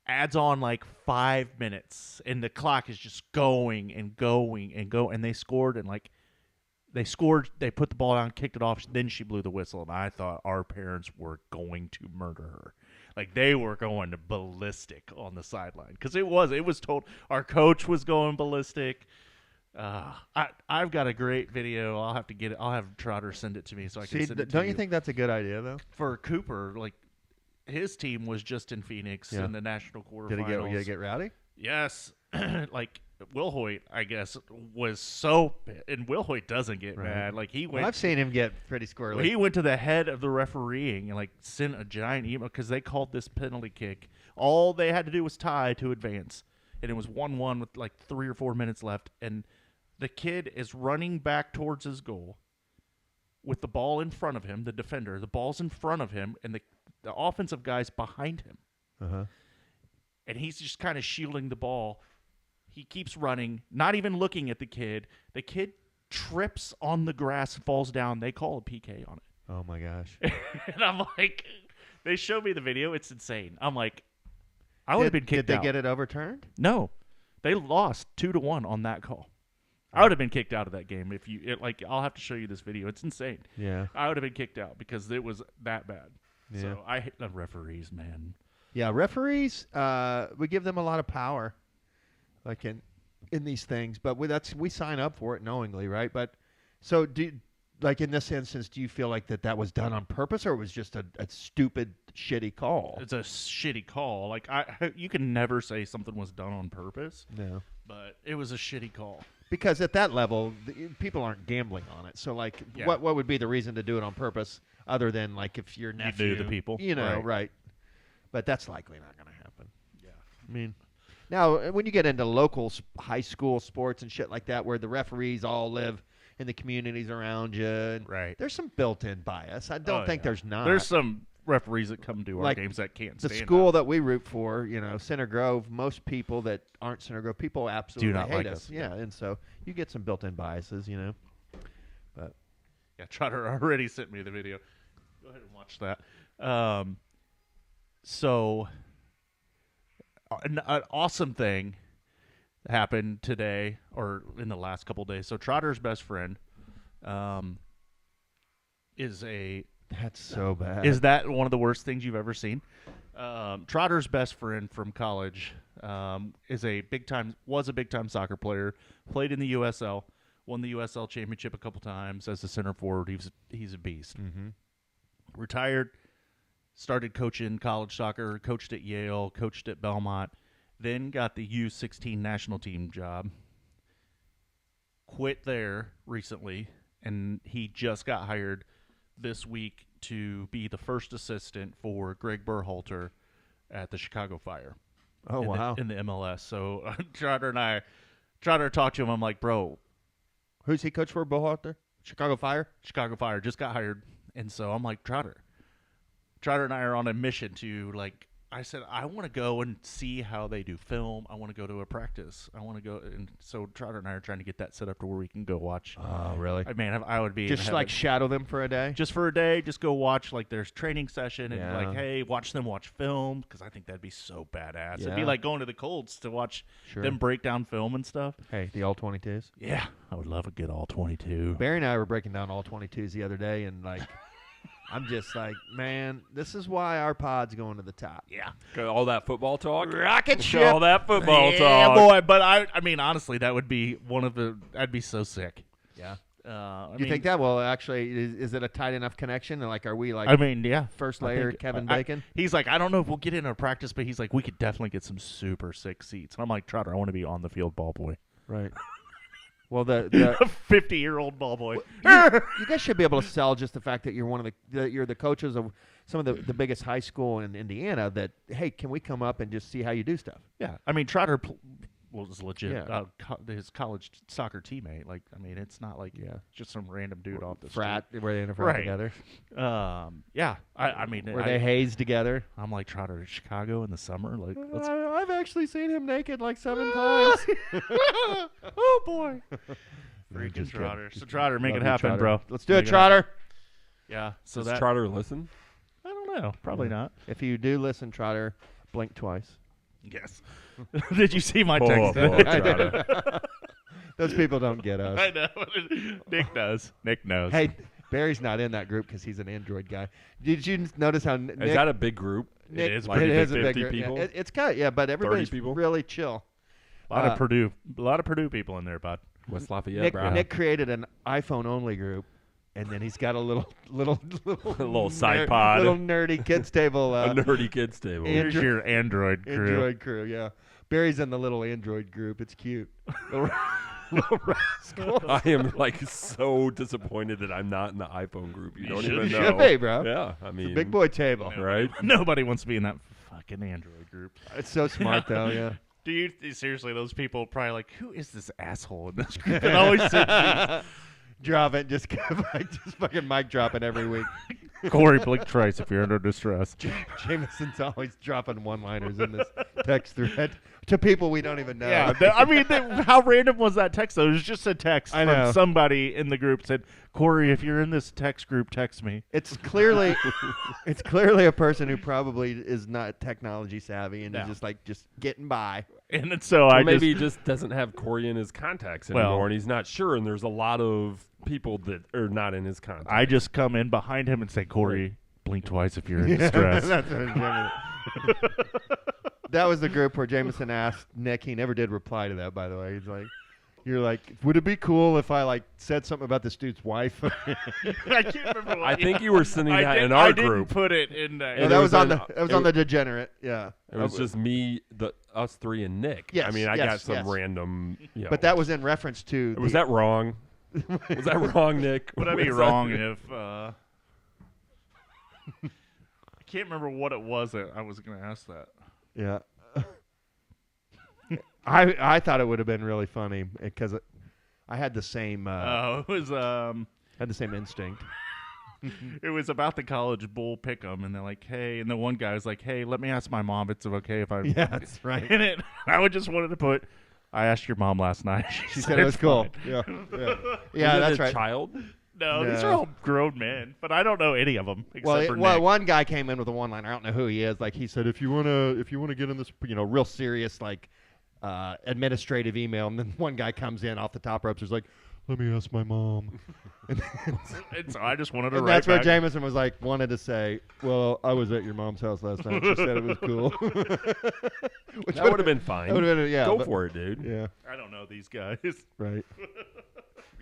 adds on like 5 minutes, and the clock is just going and going and go. And they scored, and like they put the ball down, kicked it off. Then she blew the whistle, and I thought our parents were going to murder her. Like they were going ballistic on the sideline because it was told our coach was going ballistic. I've got a great video. I'll have to get it. I'll have Trotter send it to me so I can send it to you. Don't you think that's a good idea though? For Cooper, like his team was just in Phoenix in the national quarterfinals. Did it get rowdy? Yes. Like Will Hoyt, I guess, was so, and Will Hoyt doesn't get mad. Like he went. Well, I've seen him get pretty squirrely. He went to the head of the refereeing and like sent a giant email because they called this penalty kick. All they had to do was tie to advance, and it was 1-1 with like 3 or 4 minutes left, and the kid is running back towards his goal with the ball in front of him. The defender, the ball's in front of him, and the offensive guy's behind him. And he's just kind of shielding the ball. He keeps running, not even looking at the kid. The kid trips on the grass and falls down. They call a PK on it. Oh, my gosh. And I'm like, they showed me the video. It's insane. I'm like, I would have been kicked out. Did they get it overturned? No. They lost 2-1 on that call. I would have been kicked out of that game if you I'll have to show you this video. It's insane. Yeah. I would have been kicked out because it was that bad. Yeah. So I hate the referees, man. Yeah, referees, we give them a lot of power, like in these things. But we sign up for it knowingly, right? But so like in this instance, do you feel like that was done on purpose, or it was just a stupid, shitty call? It's a shitty call. Like you can never say something was done on purpose. No. But it was a shitty call. Because at that level, people aren't gambling on it. So, like, what would be the reason to do it on purpose other than, like, if your nephew... You knew the people. You know, right. But that's likely not going to happen. Yeah. I mean, now, when you get into local high school sports and shit like that where the referees all live in the communities around you, and there's some built-in bias. I don't think there's not. There's some referees that come to our like games that can't the stand school up. that we root for, Center Grove, most people that aren't Center Grove, people absolutely do not hate like us. Yeah, and so you get some built-in biases, But yeah, Trotter already sent me the video. Go ahead and watch that. So an awesome thing happened today or in the last couple days. So Trotter's best friend That's so bad. Is that one of the worst things you've ever seen? Trotter's best friend from college was a big time soccer player. Played in the USL, won the USL championship a couple times as a center forward. He's a beast. Mm-hmm. Retired, started coaching college soccer. Coached at Yale, coached at Belmont, then got the U16 national team job. Quit there recently, and he just got hired this week to be the first assistant for Greg Berhalter at the Chicago Fire. Oh, wow. In the MLS. So Trotter talked to him. I'm like, bro. Who's he coach for, Berhalter? Chicago Fire? Chicago Fire. Just got hired. And so I'm like, Trotter and I are on a mission to, like, I said, I want to go and see how they do film. I want to go to a practice. I want to go. And so Trotter and I are trying to get that set up to where we can go watch. Oh, really? I would be just like shadow them for a day? Just for a day. Just go watch like their training session and Yeah. like, hey, watch them watch film because I think that'd be so badass. It'd be Yeah. like going to the Colts to watch Sure. them break down film and stuff. Hey, the All-22s? Yeah, I would love a good all-22. Barry and I were breaking down All-22s the other day, and like, I'm just like, man, this is why our pod's going to the top. Yeah. Got all that football talk. Rocket Got ship. all that football Yeah, talk. boy. But I mean, honestly, that would be that'd be so sick. Yeah. I Do you think that will actually, is it a tight enough connection? And like, are we like I mean, yeah. first I layer think- Kevin I- Bacon? He's like, I don't know if we'll get in our practice, but he's like, we could definitely get some super sick seats. And I'm like, Trotter, I want to be on the field ball boy. Right. Well, the A 50-year-old ball boy. you guys should be able to sell just the fact that you're one of you're the coaches of some of the biggest high school in Indiana. That, hey, can we come up and just see how you do stuff? Yeah, I mean, Trotter was legit. Yeah. His college soccer teammate. Like, I mean, it's not like just some random dude off the Frat, were they in a frat Right. together? street. Yeah, I mean, Were they hazed together? I'm like Trotter in Chicago in the summer. Like, let's. I've actually seen him naked like 7 times. Oh boy, freaking Just kidding. Trotter. Just So Trotter, make Love it you, happen, Trotter. bro. Let's do Make it, it Trotter. Yeah. So Does that Trotter listen? I don't don't know. Probably not. If you do listen, Trotter, blink twice. Yes. Did you see my Oh, text? boy, I Trotter. did. Those people don't get us. I know. Nick does. Nick knows. Hey, Barry's not in that group because he's an Android guy. Did you notice how Nick? Is that a big group? Nick, is like it is a 50 big group. people? Yeah, it's kind of, but everybody's people? really chill. a lot of Purdue people in there, bud. West Lafayette, Nick, bro. Nick created an iPhone only group, and then he's got a little little side pod. little nerdy kids table. A nerdy kids table. Android- Here's your Android crew. Android crew, yeah. Barry's in the little Android group. It's cute. Little rascal. I am like so disappointed that I'm not in the iPhone group. You don't should- even You know. should be, bro. Yeah, I mean, Big boy table. right? Nobody wants to be in that fucking Android group. It's so smart, though, yeah. Do you seriously? Those people probably like, who is this asshole in this group? It always says Drop it. Just fucking mic dropping every week. Corey, blink twice if you're under distress. Jameson's always dropping one-liners in this text thread to people we don't even know. Yeah, how random was that text though? It was just a text I know. from somebody in the group said, "Corey, if you're in this text group, text me." It's clearly a person who probably is not technology savvy and No. is just getting by. And then so Or I maybe he just doesn't have Corey in his contacts anymore, Well- and he's not sure. And there's a lot of people that are not in his contacts. I just come in behind him and say, "Corey, blink twice if you're in distress." That's what Jameson- That was the group where Jameson asked Nick. He never did reply to that, by the way. He's like, "You're like, would it be cool if I said something about this dude's wife?" I can't remember. What, I think you were sending that in I our didn't group. put it in there. No, And that it was was on an- the degenerate. Yeah, It was just me, us three, and Nick. Yes, I mean, I yes, got some yes. random. but that was in reference to. Was that wrong? Was that wrong, Nick? Would I be Was wrong that- if I can't remember what it was that I was going to ask that. Yeah. I thought it would have been really funny because I had the same It was had the same instinct. it was about the college bull pick'em, and they're like, "Hey," and the one guy was like, "Hey, let me ask my mom. It's okay if I." Yeah, that's right. In it, I would just wanted to put. I asked your mom last night. She said it was it's cool. fine." Yeah, yeah, Was yeah. it That's a right. Child? No, these No. are all grown men, but I don't know any of them except Well, for well, Nick. one guy came in with a one-liner. I don't know who he is. Like he said, if you wanna get in this, real serious administrative email, and then one guy comes in off the top ropes. Is like, let me ask my mom. And so I just wanted to And write that's where back. Jameson was like, wanted to say, well, I was at your mom's house last night. She said it was cool. Which That would have been fine. That would've been, yeah, Go but- for it, dude. Yeah, I don't know these guys. right.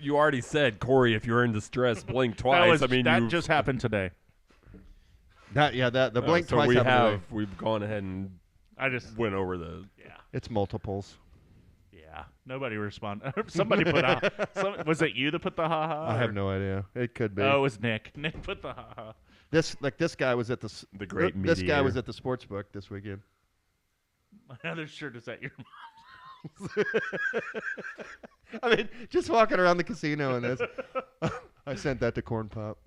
You already said, Corey, if you're in distress, blink That twice. was- I mean, that you just happened today. The blink so twice. we happened today. we've gone ahead and I just went over the. yeah. It's multiples. Yeah, nobody responded. Somebody put was it you that put the ha-ha? I have or- no idea. It could be. Oh, it was Nick. Nick put the ha-ha. This guy was at The great This guy mediator. was at the sports book this weekend. My other shirt is at your I mean, just walking around the casino and this. I sent that to Corn Pop.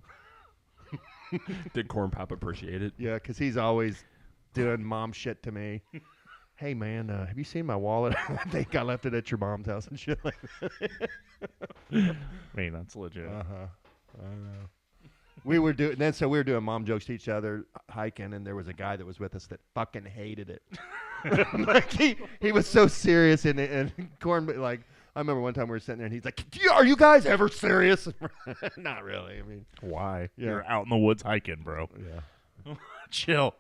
Did Corn Pop appreciate it? Yeah, because he's always doing mom shit to me. Hey man, have you seen my wallet? I think I left it at your mom's house and shit like that. I mean, that's legit. I know. We were doing mom jokes to each other hiking, and there was a guy that was with us that fucking hated it. Like he was so serious and Corn, like I remember one time we were sitting there and he's like, "Are you guys ever serious?" Not really. I mean, Why? Yeah. You're out in the woods hiking, bro. yeah. Chill.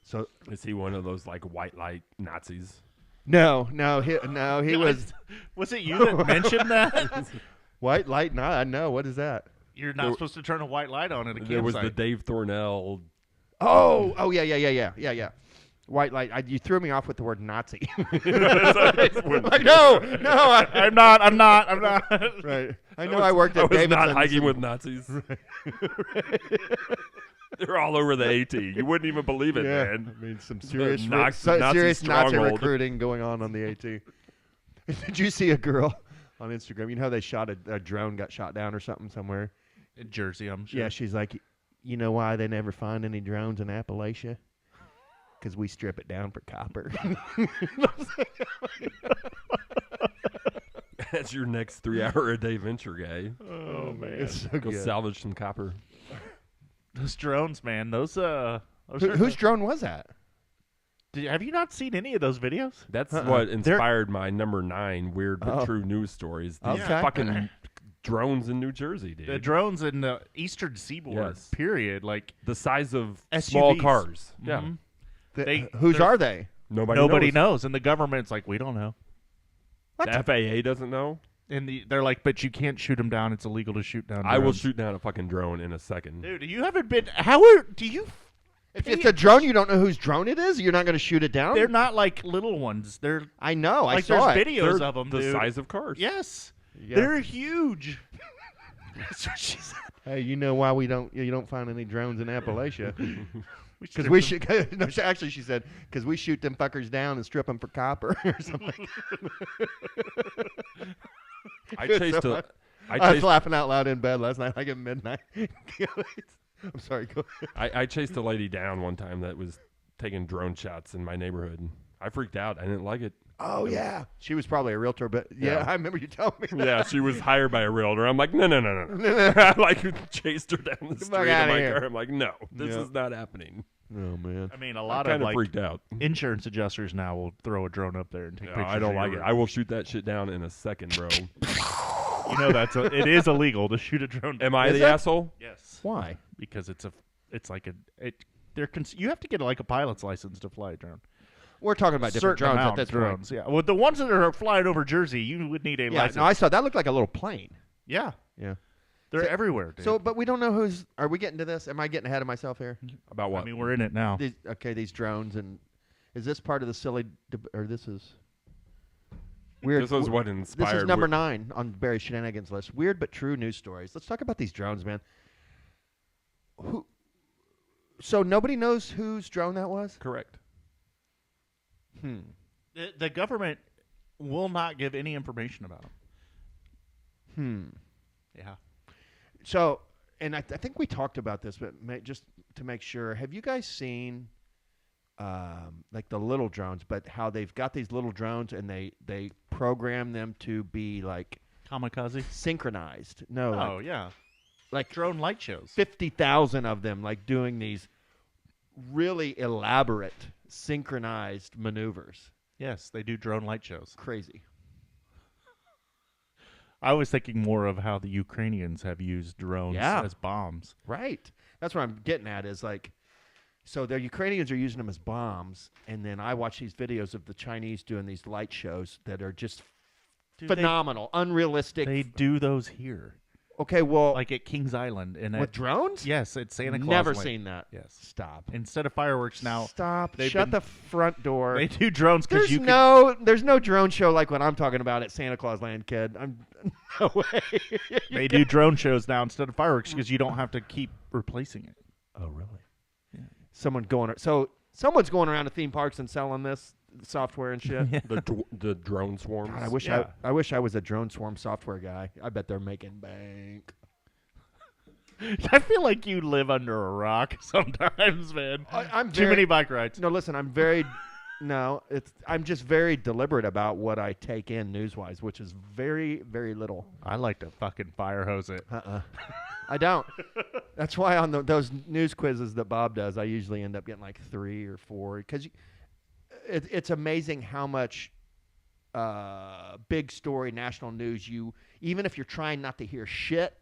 So Is he one of those like white light Nazis? no, he was Was it you that mentioned that? white light. No, what is that? You're not supposed to turn a white light on at a campsite. There was the Dave Thornell. Oh, yeah. White light. You threw me off with the word Nazi. Like, no, I'm not. right. I know I worked I at was not Davidson's hiking and- with Nazis. They're all over the AT. You wouldn't even believe it, Yeah, man. I mean, some serious, Nazi serious Nazi stronghold. recruiting going on the AT. Did you see a girl on Instagram? You know how they shot a drone got shot down or something somewhere? In Jersey, I'm sure. Yeah, she's like, you know why they never find any drones in Appalachia? Because we strip it down for copper. That's your next 3-hour-a-day venture, guy. Oh man, It's so Go good. salvage some copper. those drones, man. Those Whose drone was that? Have you not seen any of those videos? That's what inspired my number 9 weird but true news stories. These Okay. fucking drones in New Jersey, dude. The drones in the eastern seaboard, Yes. period. Like the size of SUVs. small cars. Yeah. Mhm. Whose they're- are they? Nobody knows. And the government's like, we don't know. The FAA doesn't know. And they're like, but you can't shoot them down. It's illegal to shoot down I will drones. shoot down a fucking drone in a second. Dude, you haven't been. Do you? If it's a drone, you don't know whose drone it is. You're not going to shoot it down. They're not like little ones. They're I know. I like saw there's it. videos They're of them. the dude. size of cars. Yes, Yeah. they're huge. That's what she said. Hey, you know why you don't find any drones in Appalachia? Because strip we them. should. No, actually, she said because we shoot them fuckers down and strip them for copper or something. I It's chased so a. I was laughing out loud in bed last night, like at midnight. I'm sorry. Go ahead. I chased a lady down one time that was taking drone shots in my neighborhood. And I freaked out. I didn't like it. Oh yeah, she was probably a realtor, but yeah, Yeah. I remember you telling me. That. Yeah, she was hired by a realtor. I'm like, no. I like chased her down the fuck street in outta my here. car. I'm like, no, this Yeah. is not happening. Oh man. I mean, a I lot kind of of like freaked out. insurance adjusters now will throw a drone up there and take No, pictures. I don't of like your- it. I will shoot that shit down in a second, bro. You know it is illegal to shoot a drone. Am I Is the it? asshole? Yes, Why? because you have to get like a pilot's license to fly a drone. We're talking about different Certain drones at amount this of drones. Yeah, well, the ones that are flying over Jersey, you would need a point. Yeah, license. no, I saw that looked like a little plane. Yeah, Yeah. they're So- everywhere. Dude. So, but we don't know who's. Are we getting to this? Am I getting ahead of myself here? About what? I mean, we're in it now. These drones, and is this part of the silly, or this is weird? This is what This inspired. is number 9 on Barry's shenanigans list. Weird but true news stories. Let's talk about these drones, man. So nobody knows whose drone that was. Correct. The government will not give any information about them. Yeah. So, and I think we talked about this, but just to make sure, have you guys seen like the little drones? But how they've got these little drones and they program them to be like Kamikaze. synchronized. No, Oh yeah, like drone light shows. 50,000 of them, like doing these really elaborate synchronized maneuvers. Yes, they do drone light shows. Crazy. I was thinking more of how the Ukrainians have used drones Yeah. as bombs. Right. That's what I'm getting at is like, so the Ukrainians are using them as bombs, and then I watch these videos of the Chinese doing these light shows that are just Dude, phenomenal, unrealistic. They do those here, Okay, well, like at Kings Island, and with drones? yes, at Santa Claus. Never Lake. seen that. Yes, Stop. instead of fireworks now, Stop. they've Shut been- the front door. they do drones because There's you can. there's no drone show like what I'm talking about at Santa Claus Land, kid. I'm no way. They do drone shows now instead of fireworks because you don't have to keep replacing it. Oh, really? Yeah. Someone's going around to theme parks and selling this software and shit. The drone swarms. God, I wish Yeah. I wish I was a drone swarm software guy. I bet they're making bank. I feel like you live under a rock sometimes, man. I'm Too many bike rides. No, listen, I'm very I'm just very deliberate about what I take in news-wise, which is very, very little. I like to fucking fire hose it. I don't. That's why on those news quizzes that Bob does, I usually end up getting like 3 or 4 because it's amazing how much big story national news even if you're trying not to hear shit,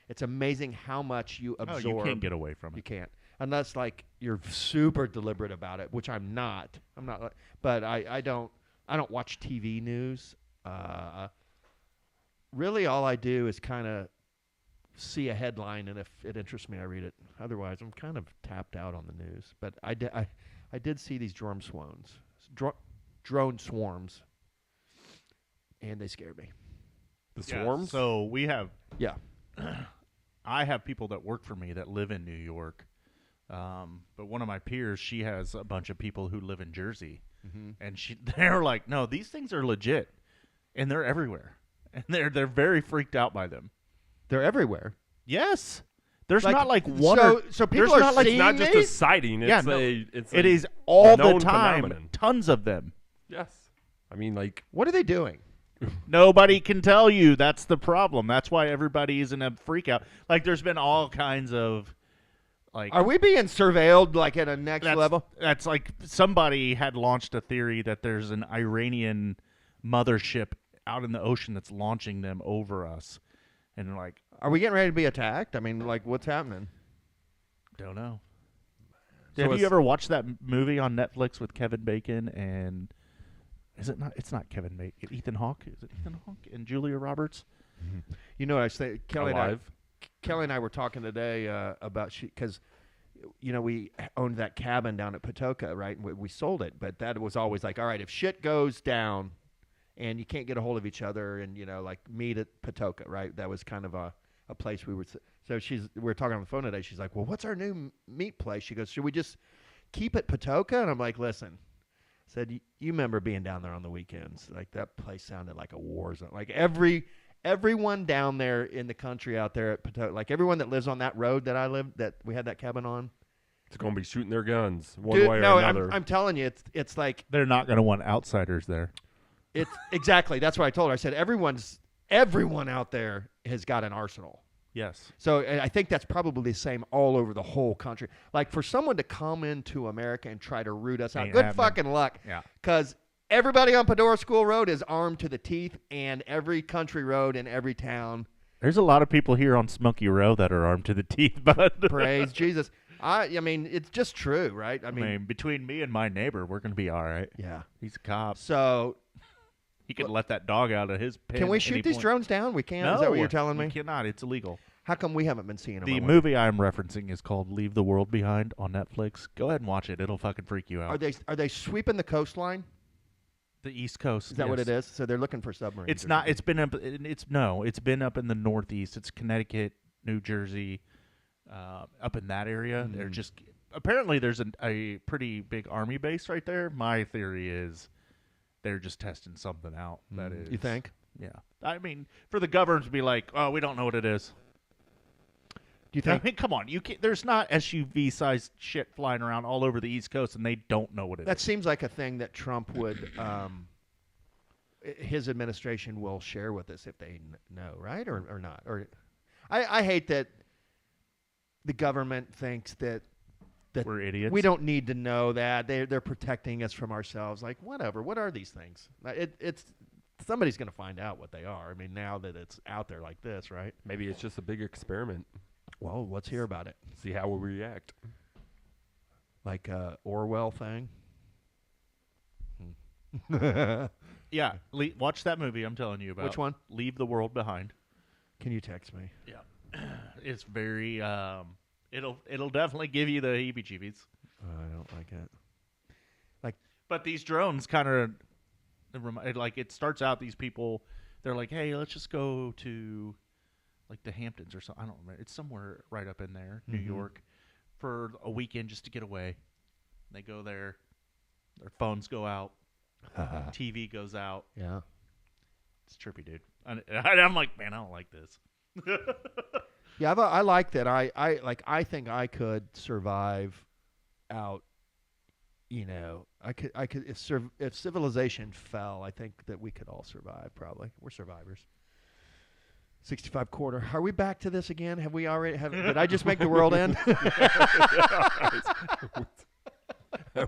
it's amazing how much you absorb. Oh, you can't get away from You it. can't. Unless like you're super deliberate about it, which I'm not. But I don't watch TV news. Really all I do is kind of see a headline, and if it interests me I read it. Otherwise I'm kind of tapped out on the news. But I did see these drone swarms, and they scared me. The swarms. So we have. Yeah. I have people that work for me that live in New York. But one of my peers, she has a bunch of people who live in Jersey, and they're like, "No, these things are legit, and they're everywhere, and they're very freaked out by them." They're everywhere. Yes, there's Like, not like one. so people there's are not like seeing It's not just a these? sighting. It's Yeah, no. it's it a is all the known time. phenomenon. Tons of them. Yes. I mean, like, What are they doing? Nobody can tell you. That's the problem. That's why everybody is in a freak out. Like there's been all kinds of like Are we being surveilled like at a next level? That's like somebody had launched a theory that there's an Iranian mothership out in the ocean that's launching them over us, and like, Are we getting ready to be attacked? I mean, like, what's happening? don't know. So Have it's- you ever watched that movie on Netflix with Kevin Bacon and is it not? It's not Kevin Bacon. Ethan Hawke. Is it Ethan Hawke and Julia Roberts? You know what I say? Kelly Alive? and I were talking today about because we owned that cabin down at Patoka, right? And we sold it, but that was always like, all right, if shit goes down and you can't get a hold of each other, and like meet at Patoka, right? That was kind of a place we were. So we were talking on the phone today. She's like, well, what's our new meat place? She goes, should we just keep it Patoka? And I'm like, listen. Said, you remember being down there on the weekends? Like, that place sounded like a war zone. Like, everyone down there in the country out there at Patoka, like everyone that lives on that road that I lived, that we had that cabin on. It's going to be shooting their guns one Dude, way or no, another. I'm telling you, it's like They're not going to want outsiders there. it's exactly. That's what I told her. I said everyone out there has got an arsenal. Yes. So I think that's probably the same all over the whole country. Like, for someone to come into America and try to root us out, Ain't good happening. fucking luck. Yeah. Because everybody on Pedora School Road is armed to the teeth, and every country road in every town. There's a lot of people here on Smoky Row that are armed to the teeth, but Praise Jesus. I mean, it's just true, right? I mean, between me and my neighbor, we're going to be all right. yeah. He's a cop. So He can let that dog out of his pen. can we at shoot any these point. drones down? We can. No, Is that what you're telling me? We cannot. It's illegal. How come we haven't been seeing them? The movie I'm referencing is called Leave the World Behind on Netflix. Go ahead and watch it. It'll fucking freak you out. Are they sweeping the coastline? The East Coast. Is that what yes. it is? So they're looking for submarines. It's or not. something. It's been up. It's been up in the Northeast. It's Connecticut, New Jersey, up in that area. They're just apparently there's a pretty big army base right there. My theory is they're just testing something out. That is. You think? Yeah. I mean, for the government to be like, oh, we don't know what it is. Do you I think? mean, come on. You can't, there's not SUV-sized shit flying around all over the East Coast, and they don't know what it is. That seems like a thing that Trump would, his administration will share with us if they know, right, or not. Or, I hate that the government thinks that We're idiots. we don't need to know that they're protecting us from ourselves. Like, whatever. What are these things? It's somebody's going to find out what they are. I mean, now that it's out there like this, right? Maybe it's just a big experiment. Well, let's hear about it. See how we react. Like a Orwell thing. Yeah. Watch that movie I'm telling you about. Which one? Leave the World Behind. Can you text me? Yeah. It's very, it'll definitely give you the heebie-jeebies. I don't like it. But these drones kind of, like, it starts out, these people, they're like, hey, let's just go to, like, the Hamptons or something. I don't remember. It's somewhere right up in there, New York, for a weekend just to get away. They go there. Their phones go out. TV goes out. Yeah. It's trippy, dude. And I'm like, man, I don't like this. Yeah, I like that. I think I could survive out. I could if civilization fell, I think that we could all survive. Probably, we're survivors. 65 quarter. Are we back to this again? Have we already? Did I just make the world end? I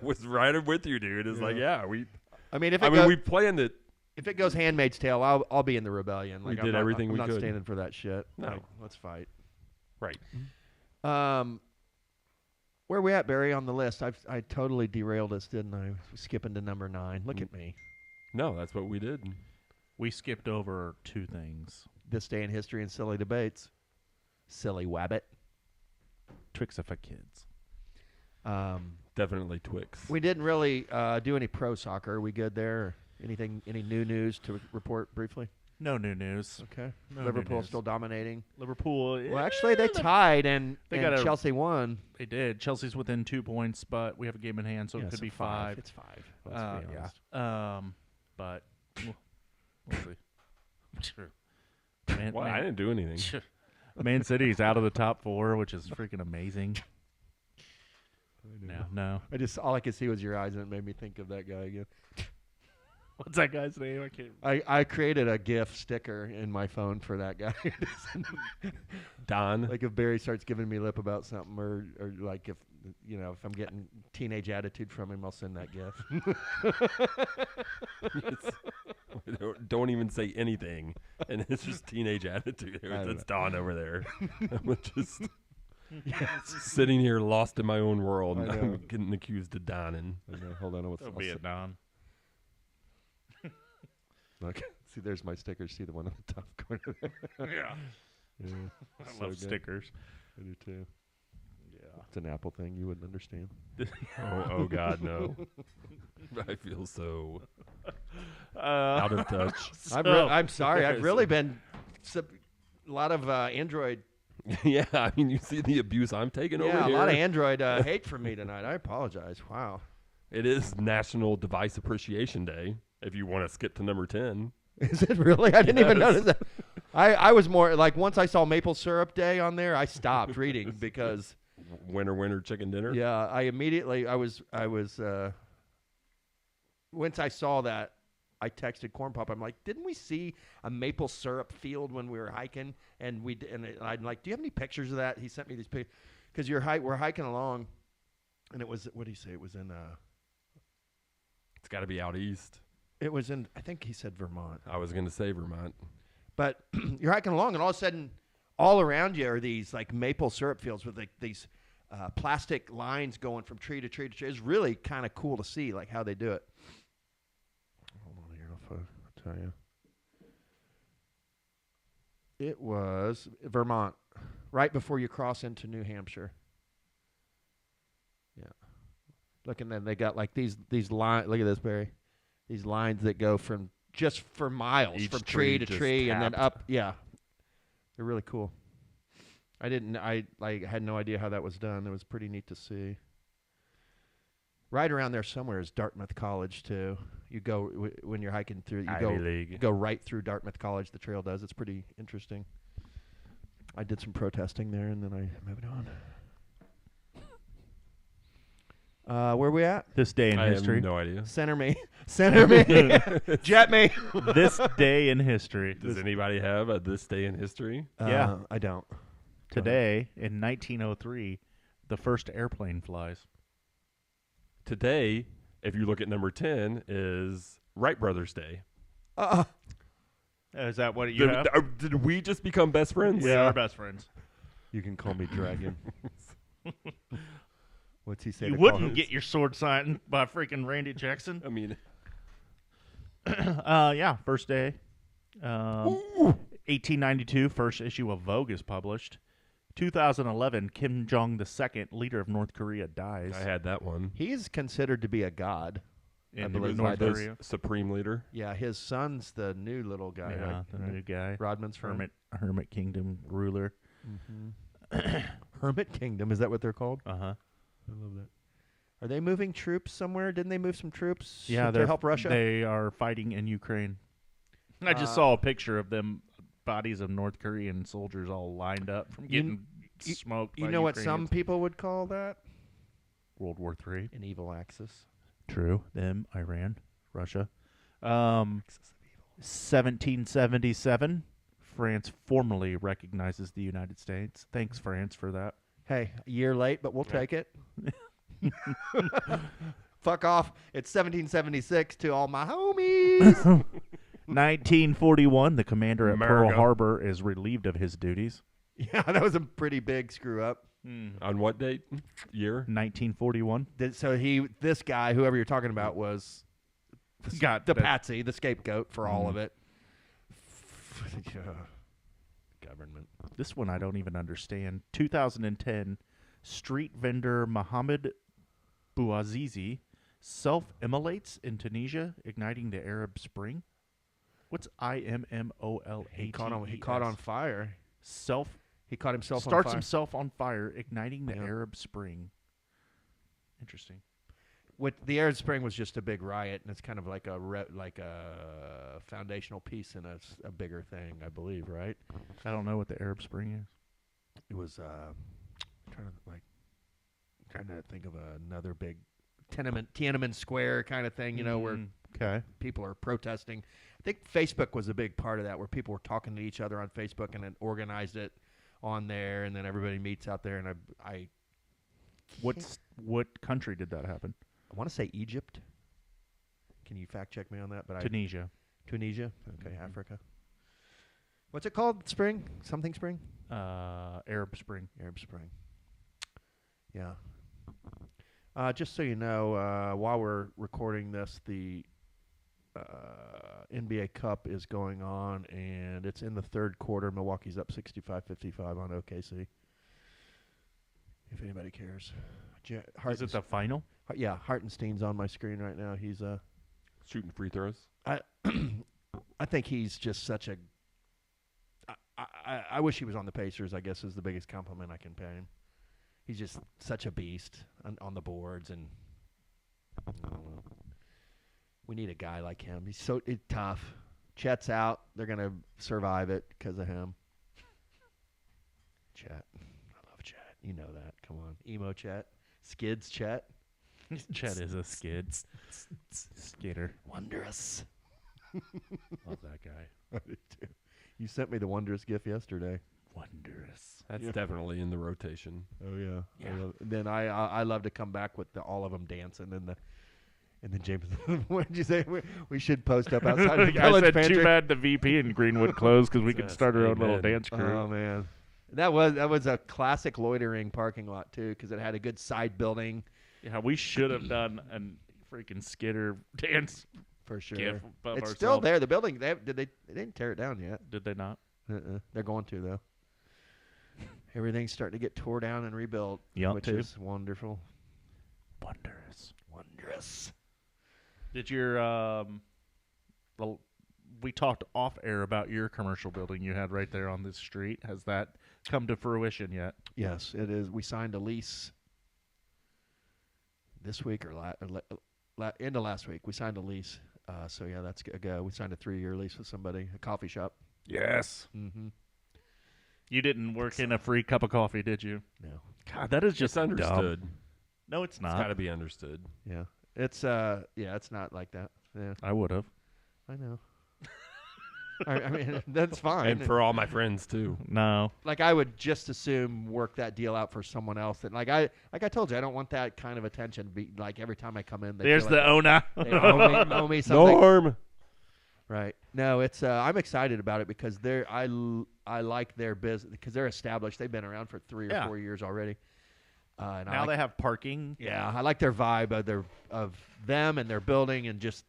was right with you, dude. It's like, yeah, we. I mean, we planned it. if it goes Handmaid's Tale, I'll be in the rebellion. We Like, did everything I'm we not could. standing for that shit. No. Like, let's fight. Right. Where are we at, Barry, on the list? I totally derailed us, didn't I? Skipping to number 9. Look at me. No, that's what we did. We skipped over 2 things. This day in history and silly debates. Silly wabbit. Tricks for kids. Definitely Twix. We didn't really do any pro soccer. Are we good there? Any new news to report briefly? No new news. Okay. No new Liverpool news. still dominating. Liverpool. Well, actually, they tied and got a- Chelsea won. They did. Chelsea's within 2 points, but we have a game in hand, so it could be 5. It's 5. Let's be honest. But we'll see. Man, Well, I Man, didn't do anything. Man City's out of the top 4, which is freaking amazing. No. All I could see was your eyes, and it made me think of that guy again. What's that guy's name? I can't. I created a GIF sticker in my phone for that guy. Don. Like if Barry starts giving me lip about something, or like if if I'm getting teenage attitude from him, I'll send that GIF. Don't even say anything, and it's just teenage attitude. That's Don over there. I'm just sitting here lost in my own world, and I'm getting accused of donning. Hold on, Don't be a Don. Look, see, there's my stickers. See the one on the top corner there? Yeah. I love stickers. I do too. Yeah. It's an Apple thing. You wouldn't understand. Oh God, no. I feel so out of touch. I'm sorry. I've really been a lot of Android. Yeah, I mean, you see the abuse I'm taking over here. Yeah, a lot of Android hate from me tonight. I apologize. Wow. It is National Device Appreciation Day. If you want to skip to number 10. Is it really? I didn't even notice that. I was more like, once I saw Maple Syrup Day on there, I stopped reading because Winter chicken dinner. Yeah, I immediately once I saw that, I texted Corn Pop. I'm like, didn't we see a maple syrup field when we were hiking? And I'm like, do you have any pictures of that? He sent me these pictures because we're hiking along, and it was, what did he say? It was in It's got to be out east. It was in, I think he said Vermont. I was going to say Vermont. But you're hiking along, and all of a sudden, all around you are these like maple syrup fields with like these plastic lines going from tree to tree to tree. It's really kind of cool to see like how they do it. Hold on here, I'll tell you. It was Vermont, right before you cross into New Hampshire. Yeah. Look, and then they got like these lines. Look at this, Barry. These lines that go from just for miles, Each from tree to tree, and then tapped. up. Yeah, they're really cool. I had no idea how that was done. It was pretty neat to see. Right around there somewhere is Dartmouth College too. You go when you're hiking through. You go right through Dartmouth College. The trail does. It's pretty interesting. I did some protesting there, and then I moved on. Where are we at? This day in I history. have no idea. Center me. Center me. Jet me. This day in history. Does anybody have a this day in history? Yeah. I don't. Today, in 1903, the first airplane flies. Today, if you look at number 10, is Wright Brothers Day. Is that what you have? Did we just become best friends? We are best friends. You can call me Dragon. What's he say? You to wouldn't call get your sword signed by freaking Randy Jackson. I mean, Yeah, first day. 1892, first issue of Vogue is published. 2011, Kim Jong II, leader of North Korea, dies. I had that one. He's considered to be a god. In believe North by Korea. Supreme leader. Yeah, his son's the new little guy. Yeah, right? the new guy. Rodman's from Hermit Kingdom ruler. Hermit Kingdom. Is that what they're called? Uh-huh. I love that. Are they moving troops somewhere? Didn't they move some troops Yeah, to help Russia? They are fighting in Ukraine. I just saw a picture of them, bodies of North Korean soldiers all lined up from getting smoked. You by know what some Ukrainians. people would call that? World War III. An evil axis. True. Them, Iran, Russia. Axis of evil. 1777, France formally recognizes the United States. Thanks, France, for that. Hey, a year late, but we'll take it. Fuck off. It's 1776 to all my homies. 1941, the commander at Pearl America. Harbor is relieved of his duties. Yeah, that was a pretty big screw up. On what date? Year? 1941. So this guy, whoever you're talking about, was Got the that- patsy, the scapegoat for all of it. Government. This one I don't even understand. 2010, street vendor Mohammed Bouazizi self-immolates in Tunisia, igniting the Arab Spring. What's IMMOLATES? He caught on fire. He caught himself on Starts fire. himself on fire, igniting the Yeah. Arab Spring. Interesting. The Arab Spring was just a big riot, and it's kind of like a foundational piece in a bigger thing, I believe, right? I don't know what the Arab Spring is. It was trying to think of another big Tiananmen Square kind of thing, where Okay. People are protesting. I think Facebook was a big part of that, where people were talking to each other on Facebook and then organized it on there, and then everybody meets out there. And I What country did that happen? want to say Egypt. Can you fact check me on that? But Tunisia. Tunisia. Okay, Africa. What's it called? Spring? Something Spring? Arab Spring. Arab Spring. Yeah. Just so you know, while we're recording this, the NBA Cup is going on, and it's in the third quarter. Milwaukee's up 65-55 on OKC. If anybody cares. Is it the final? Yeah, Hartenstein's on my screen right now. He's Shooting free throws. I think he's just such a. I wish he was on the Pacers, I guess, is the biggest compliment I can pay him. He's just such a beast on the boards, and I don't know. We need a guy like him. He's so tough. Chet's out. They're going to survive it because of him. Chet. I love Chet. You know that. Come on. Emo Chet. Skids Chet. Chet is a skid. Skidder. Wondrous. Love that guy. I do too. You sent me the Wondrous GIF yesterday. Wondrous. That's definitely in the rotation. Oh yeah. Yeah. Then I love to come back with all of them dancing and then James. What did you say? We should post up outside the I college said pantry. too bad the VP in Greenwood closed because we could Yes, start our own little amen. dance crew. Oh man, that was a classic loitering parking lot too, because it had a good side building Yeah, we should have done a freaking skidder dance for sure. gif of It's still ourselves. there. The building. They didn't tear it down yet. Did they not? They're going to though. Everything's starting to get tore down and rebuilt, Yeah, which too. is wonderful. Wondrous. Wondrous. Did your well, we talked off air about your commercial building you had right there on this street. Has that come to fruition yet? Yes, it is. We signed a lease this week or end of last week. We signed a lease. So yeah, that's a go. We signed a 3-year lease with somebody, a coffee shop. Yes. Mm-hmm. You didn't work in a free cup of coffee, did you? No. God, that is just It's understood. dumb. No, it's It's not. got to be understood. Yeah. It's it's not like that. Yeah, I would have. I know. I mean, that's fine. And for all my friends too. No. Like, I would just assume work that deal out for someone else. And like I told you, I don't want that kind of attention. Like every time I come in, There's feel the like owner. they owe me something. Norm. Right. No, it's I'm excited about it because I like their business because they're established. They've been around for 3 or 4 years already. And Now they have parking. yeah, I like their vibe of them and their building and just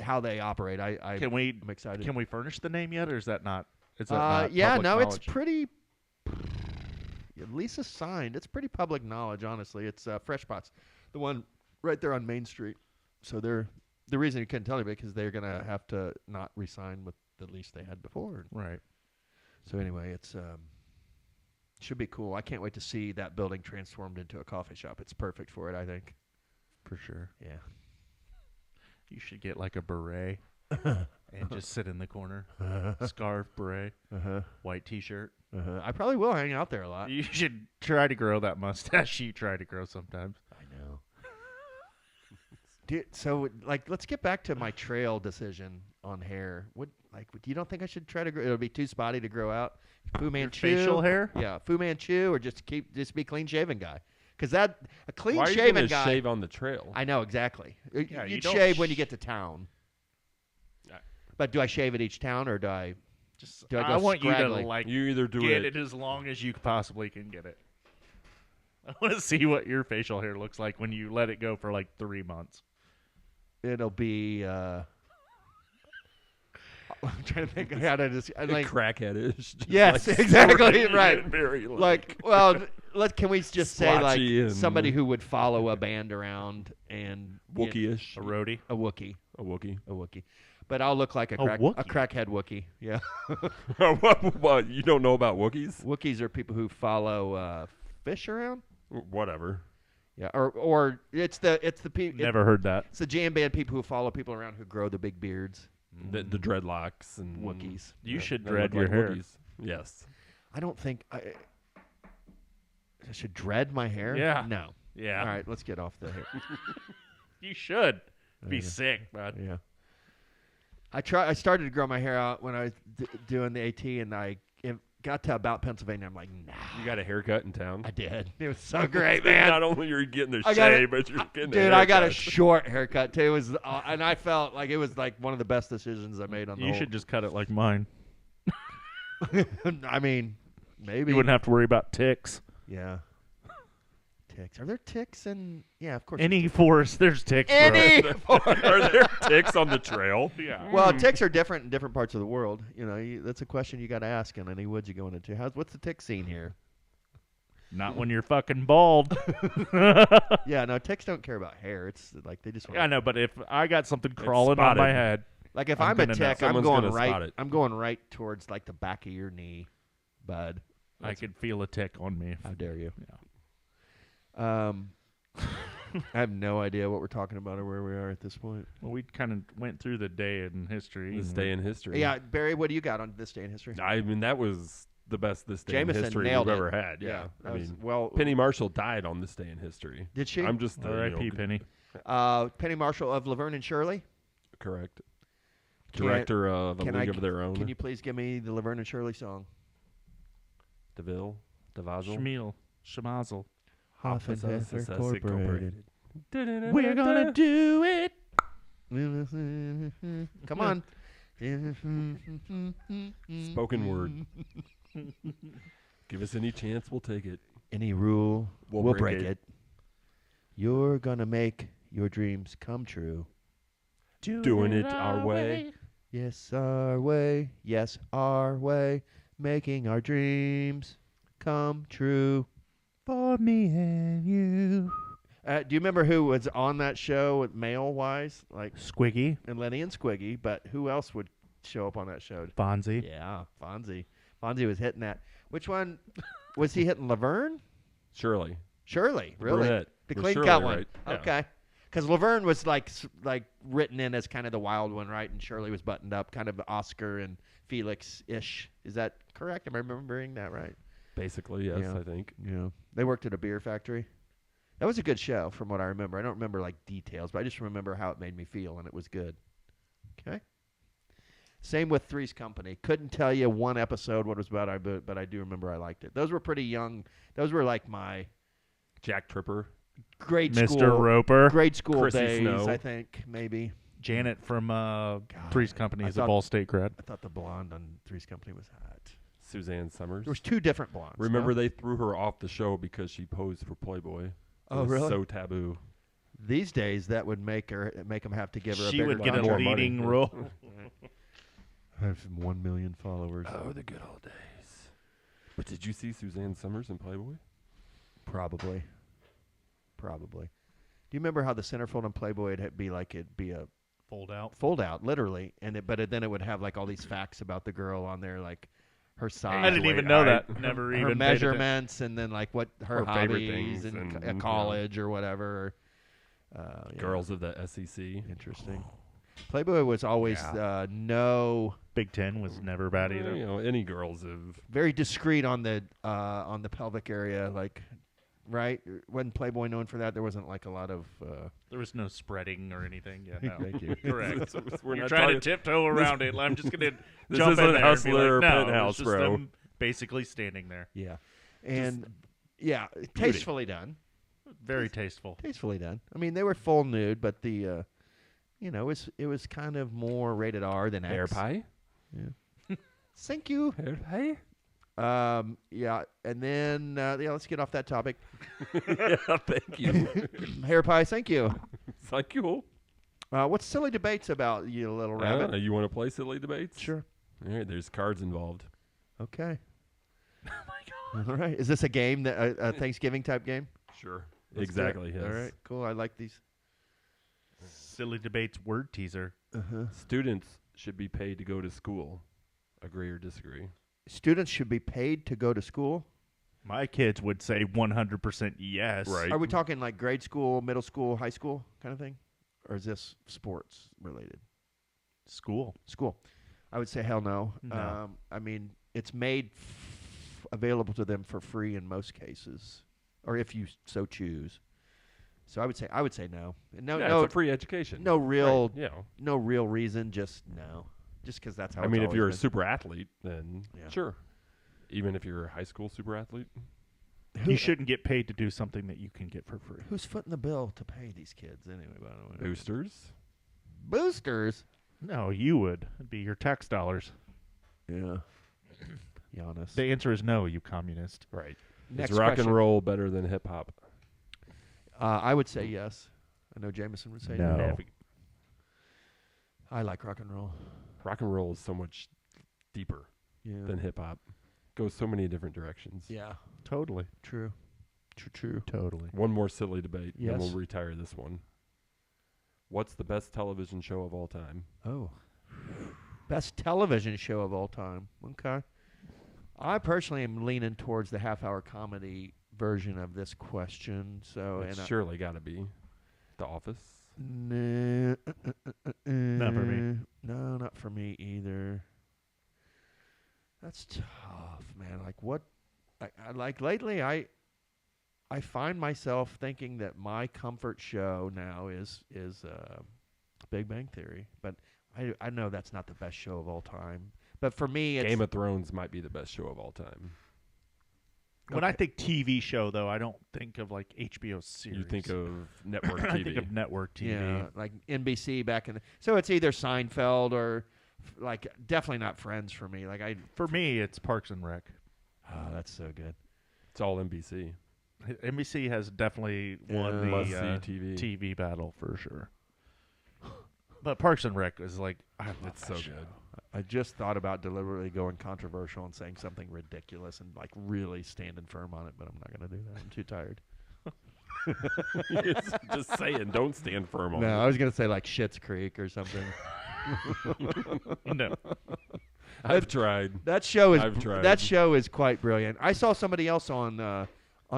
how they operate. Can we I'm excited. Can we furnish the name yet, or is that not? Is that not yeah, public no, it's knowledge? pretty. Lisa's signed. It's pretty public knowledge, honestly. It's Fresh Pots, the one right there on Main Street. So they're the reason you couldn't tell anybody because they're gonna have to not re-sign with the lease they had before. Right. So anyway, it's should be cool. I can't wait to see that building transformed into a coffee shop. It's perfect for it, I think. For sure. Yeah. You should get like a beret and just sit in the corner. Scarf, beret, white T-shirt. I probably will hang out there a lot. You should try to grow that mustache you try to grow sometimes. I know. So, like, let's get back to my trail decision on hair. You don't think I should try to grow? It'll be too spotty to grow out. Fu Manchu, facial hair? Yeah, Fu Manchu, or just be clean shaven guy. Because a clean Why are you shaven gonna guy. shave on the trail? I know exactly. Yeah, you You'd don't shave when you get to town. Yeah. But do I shave at each town or do I? Just Do I go I want scraggly? you to like You either do get it. it as long as you possibly can get it. I want to see what your facial hair looks like when you let it go for like 3 months. It'll be. I'm trying to think of how to just like. Crackheadish. just Yes, like exactly, straight right. and very Like, well, can we just say like Splotchy and- somebody who would follow a band around and Wookiee-ish. A roadie. a Wookiee, A Wookiee. a Wookiee, but I'll look like a Wookiee? crackhead Wookiee. Yeah, What? You don't know about Wookiees? Wookiees are people who follow fish around. Whatever. Yeah, or it's the people. Never heard that. It's the jam band people who follow people around who grow the big beards. The dreadlocks and Wookiees. You should they dread look your like hair. Wookiees. Yes. I don't think I should dread my hair. Yeah. No. Yeah. All right, let's get off the hair. You should be Yeah. sick, bud. Yeah. I started to grow my hair out when I was doing the AT, and it got to about Pennsylvania. I'm like, nah. You got a haircut in town? I did. It was so great, man. Not only you're getting the shave, but you're getting the Dude, I got a haircut. short haircut, too. It was, and I felt like it was like one of the best decisions I made on the You whole. should just cut it like mine. I mean, maybe. You wouldn't have to worry about ticks. Yeah. Ticks. Are there ticks in? Yeah, of course. Any forest, there's ticks. bro. Are there ticks on the trail? Yeah. Well, ticks are different in different parts of the world. You know, that's a question you got to ask in any woods you going into. What's the tick scene here? Not when you're fucking bald. Yeah, no, ticks don't care about hair. It's like they just want. I know, but if I got something crawling on my spotted. head, Like if I'm I'm a gonna know. tick, I'm Someone's going gonna spot right. it. I'm going right towards like the back of your knee, bud. I could feel a tick on me. How dare you? Yeah. I have no idea what we're talking about or where we are at this point. Well, we kind of went through the day in history. This and day in history. Yeah, Barry, what do you got on this day in history? I mean, that was the best this day Jameson in history we've nailed it. ever had. Yeah. that I was, mean, well, Penny Marshall died on this day in history. did she? I'm just R.I.P. Penny. Penny Marshall of Laverne and Shirley. correct. Can- Director of A can League I- of Their Own. Can you please give me the Laverne and Shirley song? DeVille, DeVazil. Schmiel. Schmazel. Huff and Heifer Heifer Incorporated. We're gonna do it. Come on. Spoken word. Give us any chance, we'll take it. Any rule, We'll we'll break break it. it. You're gonna make your dreams come true. Doing it our way. Yes, our way. Yes, our way. Making our dreams come true. For me and you. Do you remember who was on that show, male-wise? Like, Squiggy. and Lenny and Squiggy, but who else would show up on that show? Fonzie. Yeah, Fonzie. Fonzie was hitting that. Which one? Was he hitting Laverne? Shirley. Shirley, really? Brunette. The Was clean Shirley, cut one. right? Yeah. Okay. Because Laverne was like written in as kind of the wild one, right? And Shirley was buttoned up, kind of Oscar and Felix-ish. Is that correct? Am I remembering that right? Basically, yes, Yeah. I think. Yeah. They worked at a beer factory. That was a good show from what I remember. I don't remember like details, but I just remember how it made me feel, and it was good. Okay. Same with Three's Company. Couldn't tell you one episode what it was about, but I do remember I liked it. Those were pretty young. Those were like my Jack Tripper. grade Mr. school Roper. grade school Chrissy days, Snow. I think, maybe. Janet from Three's Company is a Ball State grad. I thought the blonde on Three's Company was hot. Suzanne Summers. There was two different blondes. Remember no? they threw her off the show because she posed for Playboy. It Oh, was really? So taboo. These days, that would make them have to give her a She bigger would get a contract. more leading money. role. I have 1 million followers. Oh, the good old days. But did you see Suzanne Summers in Playboy? Probably. Do you remember how the centerfold in Playboy it'd be a Fold out. fold out, literally, and then it would have like all these facts about the girl on there, like her size, I didn't even know that. Never her even paid measurements, and then like what her Her favorite hobbies things and and, college or whatever. Yeah. Girls of the SEC. Interesting. Playboy was always no Big Ten was never bad either. You know, any girls have. very discreet on the pelvic area, like right. Wasn't Playboy known for that? There wasn't like a lot of. There was no spreading or anything. Yeah, no. Thank you. Correct. We're You're not trying to talking- tiptoe around it. I'm just gonna This jump in isn't there and be Hustler or like, no, Penthouse, it's just bro. them basically standing there. Yeah, and yeah, tastefully done. Very tasteful. Tastefully done. I mean, they were full nude, but the, it was kind of more rated R than X. Hair pie? Thank you. Hair pie? Yeah, and then let's get off that topic. Yeah, thank you. Hair pie. Thank you. Thank you. What's silly debates about, you little rabbit? You want to play silly debates? Sure. All right, there's cards involved. Okay. Oh my god. All right. Is this a game that a Thanksgiving type game? Sure. Let's do it. Exactly. Yes. All right. Cool. I like these. Silly debates word teaser. Students should be paid to go to school. Agree or disagree? Students should be paid to go to school. My kids would say 100% yes. Right. Are we talking like grade school, middle school, high school kind of thing? Or is this sports related? School. School. I would say hell no. No. I mean, it's made available to them for free in most cases, or if you so choose. So I would say no. No, Yeah, no, it's a free education. no real, Right, you know. no real reason. Just no. Just because that's how. I it's mean, if always you're a been. super athlete, then Yeah. sure. Even if you're a high school super athlete, You shouldn't get paid to do something that you can get for free. Who's footing the bill to pay these kids anyway? By the way, boosters. Boosters. No, you would. It'd be your tax dollars. Yeah. Giannis. The answer is no, you communist. Right. Next is rock question. and roll better than hip hop? I would say yes. I know Jameson would say No. no. I like rock and roll. Rock and roll is so much deeper Yeah. than hip hop. Goes so many different directions. Yeah. Totally. True. True. Totally. One more silly debate, and then Yes. we'll retire this one. What's the best television show of all time? Oh. Best television show of all time. Okay. I personally am leaning towards the half-hour comedy version of this question. So, It's and surely got to be The Office. Nah, Not for me. No, not for me either. That's tough, man. Like what? I like lately. I find myself thinking that my comfort show now is Big Bang Theory, but I know that's not the best show of all time. But for me, it's Game of Thrones might be the best show of all time. When I think TV show, though, I don't think of like HBO series. You think of network TV. I think of network TV. yeah, like NBC back in. So it's either Seinfeld or like definitely not Friends for me. Like For me, it's Parks and Rec. oh, that's so good. It's all NBC. NBC has definitely won the Must-see TV. TV battle for sure. But Parks and Rec is like, I love It's that so show. good. I just thought about deliberately going controversial and saying something ridiculous and like really standing firm on it, but I'm not going to do that. I'm too tired. Just saying, don't stand firm on No, it. I was going to say like Schitt's Creek or something. No. I've tried. That show is I've tried. that show is quite brilliant. I saw somebody else on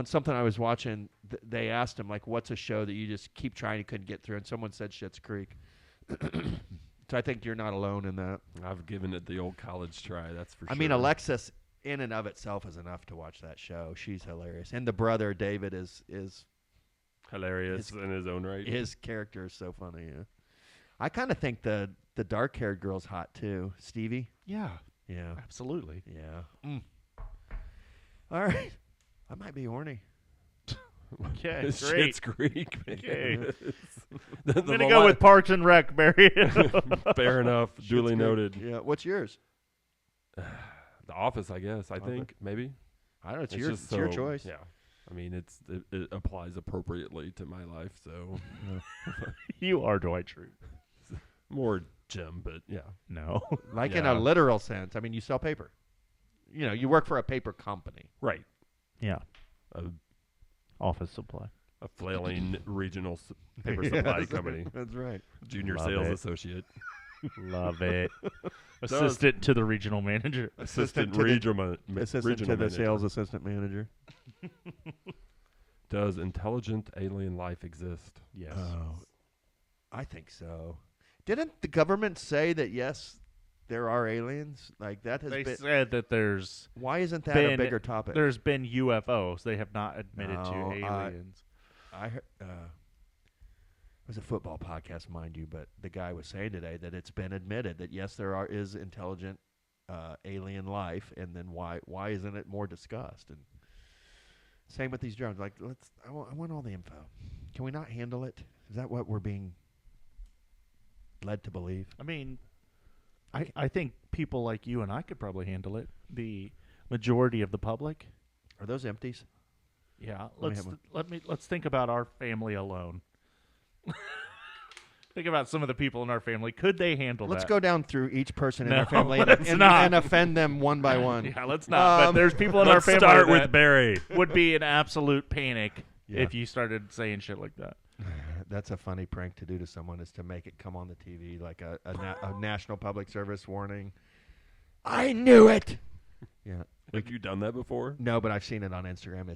something I was watching. They asked him like, "What's a show that you just keep trying and couldn't get through?" And someone said Schitt's Creek. So I think you're not alone in that. I've given it the old college try, that's for sure. I mean, Alexis in and of itself is enough to watch that show. She's hilarious, and the brother David is hilarious in his own right. his character is so funny. Yeah. I kind of think the dark-haired girl's hot too, Stevie. Yeah, Yeah, absolutely. yeah. All right, I might be horny. Okay, great. Schitt's Creek. Man. Okay. The I'm going to go with Parks and Rec, Barry. Fair enough. Duly Creek. noted. Yeah, what's yours? The Office, I guess. I think maybe. I don't know. It's just your so- choice. Yeah. I mean, it applies appropriately to my life, so You are Dwight Schrute. more Jim, but yeah. No. Like in a Yeah. literal sense. I mean, you sell paper. You know, you work for a paper company. Right. Yeah. A, Office supply. a flailing regional paper supply company. That's right. Junior Love sales it. associate. Love it. Assistant to the regional manager. Assistant to the- regional Assistant to the manager. sales assistant manager. Does intelligent alien life exist? Yes. Oh, I think so. Didn't the government say that yes, there are aliens? Like that has They been. said that Why isn't that a been- bigger topic? there's been UFOs. They have not admitted to No, aliens. I heard. It was a football podcast, mind you, but the guy was saying today that it's been admitted that yes, there is intelligent alien life, and then why isn't it more discussed? And same with these drones. Like I want all the info. Can we not handle it? Is that what we're being led to believe? I mean, I think people like you and I could probably handle it. The majority of the public. Are those empties? Yeah. Let me have one. Let's think about our family alone. Think about some of the people in our family. Could they handle Let's that? go down through each person in No, our family let's and not. offend them one by one. Yeah, let's not. But there's people in our Let's family start that with Barry. would be in absolute panic Yeah. if you started saying shit like that. That's a funny prank to do to someone, is to make it come on the TV like a national public service warning. I knew it. Yeah. Have you done that before? No, but I've seen it on Instagram.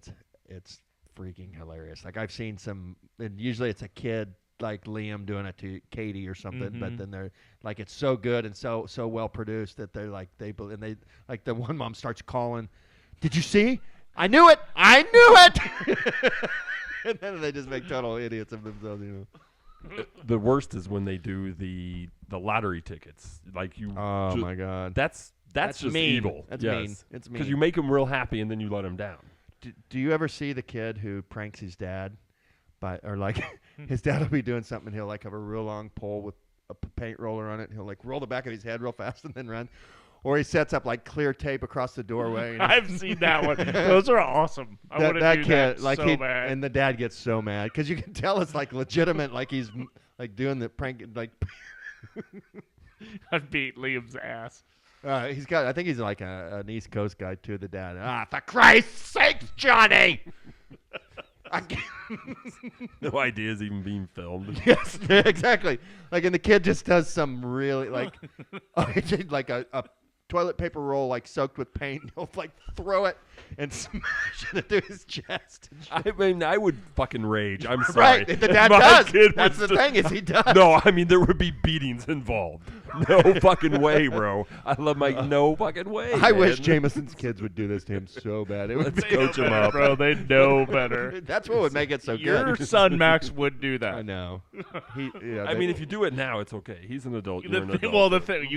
It's freaking hilarious. Like I've seen some, and usually it's a kid like Liam doing it to Katie or something, but then they're like, it's so good and so well produced that they're like they like the one mom starts calling, "Did you see? I knew it. I knew it." And then they just make total idiots of themselves, The worst is when they do the lottery tickets. Like you. Oh my God. That's just mean. evil. That's yes. mean. It's mean. Because you make them real happy and then you let them down. Do you ever see the kid who pranks his dad, or like his dad will be doing something and he'll like have a real long pole with a paint roller on it. And he'll like roll the back of his head real fast and then run. Or he sets up like clear tape across the doorway. And I've seen that one. Those are awesome. I want to do kid, that like so bad. and the dad gets so mad because you can tell it's like legitimate, like he's like doing the prank, like I'd beat Liam's ass. he's got. I think he's like an East Coast guy too. The dad. For Christ's sake, Johnny! No idea is even being filmed. Yes, exactly. Like, and the kid just does some really like, like a toilet paper roll like soaked with paint. He'll like throw it and smash it into his chest. I mean, I would fucking rage. I'm sorry. Right, the dad My does. kid That's was the thing is he does. No, I mean there would be beatings involved. No fucking way, bro. I love my no fucking way. I man. wish Jameson's kids would do this to him so bad. It would Let's be, coach him up. Bro, they know better. that's what would make it so Your good. son Max would do that. I know. I mean, if you do it now, it's okay. He's an adult. You're an adult. Well, the thing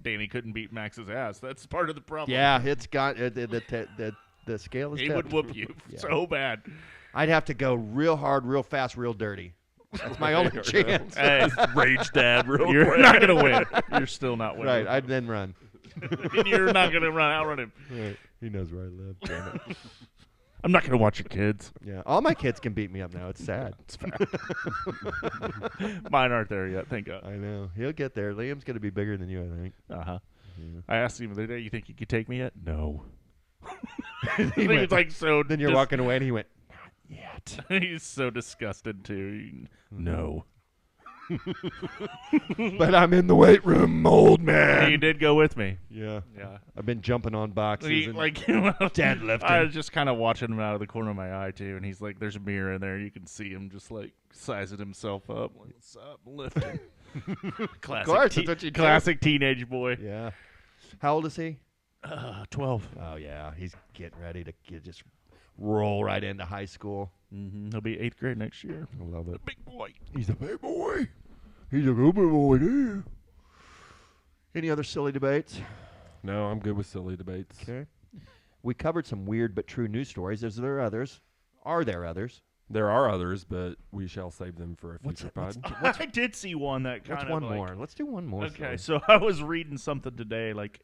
Danny couldn't beat Max's ass. That's part of the problem. yeah, it's got the scale is he tipped. would whoop you Yeah. so bad. I'd have to go real hard, real fast, real dirty. That's my only chance. Hey, Rage dad, real you're quick. not gonna win. You're still not winning. Right, I'd then run. And you're not gonna outrun him. Right. He knows where I live. Damn it. I'm not gonna watch your kids. Yeah, all my kids can beat me up now. It's sad. Mine aren't there yet. Thank God. I know. He'll get there. Liam's going to be bigger than you, I think. Uh huh. Yeah. I asked him the other day, "You think you could take me yet?" No. He I think went- it's like so. Then you're walking away, and he went, yet. He's so disgusted too. No. but I'm in the weight room, old He man. did go with me. Yeah. Yeah. I've been jumping on boxes and deadlifting. I was just kind of watching him out of the corner of my eye too, and he's like, "There's a mirror in there. You can see him just like sizing himself up. Like, what's up, lifting?" Classic. course, that's what you do. classic teenage boy. Yeah. How old is he? 12. Oh, yeah. He's getting ready to just roll right into high school. Mm-hmm. He'll be 8th grade next year. I love it. Big boy. He's a big boy. He's a good boy, dude. Any other silly debates? No, I'm good with silly debates. Okay. We covered some weird but true news stories. Is there others? Are there others? There are others, but we shall save them for a What's future it- pod. I did see one that kind What's of one like, more? Let's do one more. Okay, silly. so I was reading something today. Like,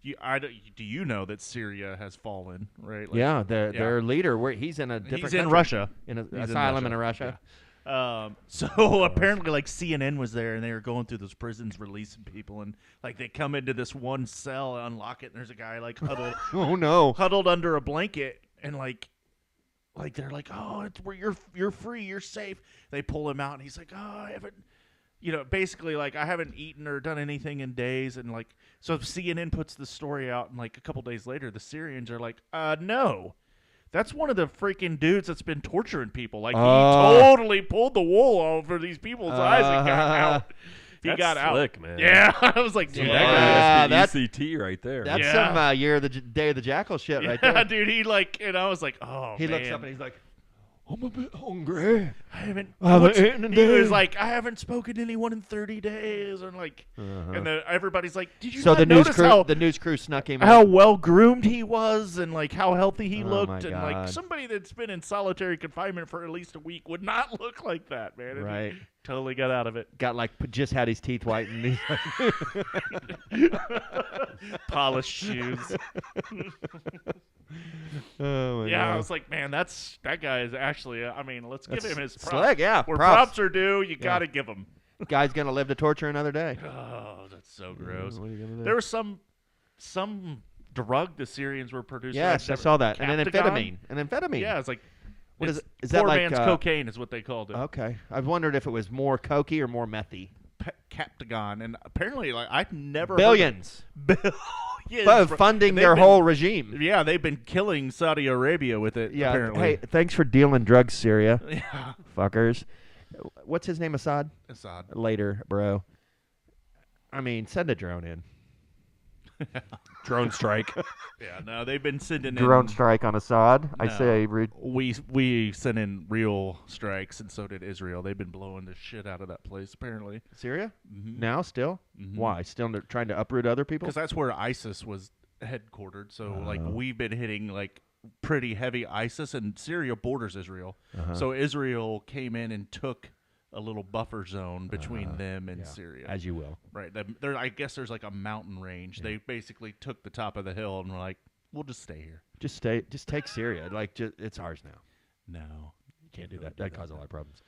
do you know that Syria has fallen? Right? Like, Yeah, their leader. He's in a different. he's in country. Russia. In an He's asylum in in Russia. So apparently, like CNN was there, and they were going through those prisons, releasing people, and like they come into this one cell, unlock it, and there's a guy like huddled, Oh no! huddled under a blanket, and like they're like, "Oh, it's where you're free, you're safe." They pull him out, and he's like, "Oh, I haven't." Basically, like, I haven't eaten or done anything in days. And, like, so CNN puts the story out, and, like, a couple days later, the Syrians are like, no. That's one of the freaking dudes that's been torturing people. Like, he totally pulled the wool over these people's eyes and got out. He That's got out. slick, man. Yeah. I was like, dude, That that guy guy. has the that's- ECT right there. That's Yeah. some year of the day of the jackal shit right Yeah, there. dude, he, like, and I was like, oh, He man. looks up and he's like, "I'm a bit hungry." I haven't. haven't eaten in He was days. like, I haven't spoken to anyone in 30 days, and like, and everybody's like, did you So not the news notice crew, the news crew snuck him. how out. well groomed he was, and like how healthy he Oh, looked, my and like God. somebody that's been in solitary confinement for at least a week would not look like that, man. And he Right. totally got out of it. Got like just had his teeth whitened. He's Polished shoes. oh my Yeah, I God. was like, man, that guy is actually. I mean, let's give him his props. Slick, yeah. Where props. props are due, you got to give him. Guy's gonna live to torture another day. Oh, that's so gross. What are you gonna do? There was some drug the Syrians were producing. Yes, I saw that. And an Captagon? amphetamine. Yeah, it's like What is it's it? Is that poor like man's cocaine is what they called it. Okay, I've wondered if it was more cokey or more methy. Captagon, and apparently, like I've never Billions, billions funding They've their been- whole regime. Yeah, they've been killing Saudi Arabia with it. Yeah. apparently. Hey, thanks for dealing drugs, Syria, Yeah, fuckers. What's his name? Assad. Assad. Later, bro. I mean, send a drone in. Drone strike. Yeah, no, they've been sending Drone in. strike on Assad. I No. say, We sent in real strikes, and so did Israel. They've been blowing the shit out of that place, apparently. Syria? Mm-hmm. Now, still? Why? Still trying to uproot other people? Because that's where ISIS was headquartered. So, like, Oh. we've been hitting, like, pretty heavy ISIS, and Syria borders Israel. Uh-huh. So Israel came in and took a little buffer zone between them and Yeah. Syria. As you will. Right. I guess there's, like, a mountain range. Yeah. They basically took the top of the hill and were like, we'll just stay here. Just take Syria. Like, it's ours now. No. You can't do really that. do That that, causes a no. lot of problems.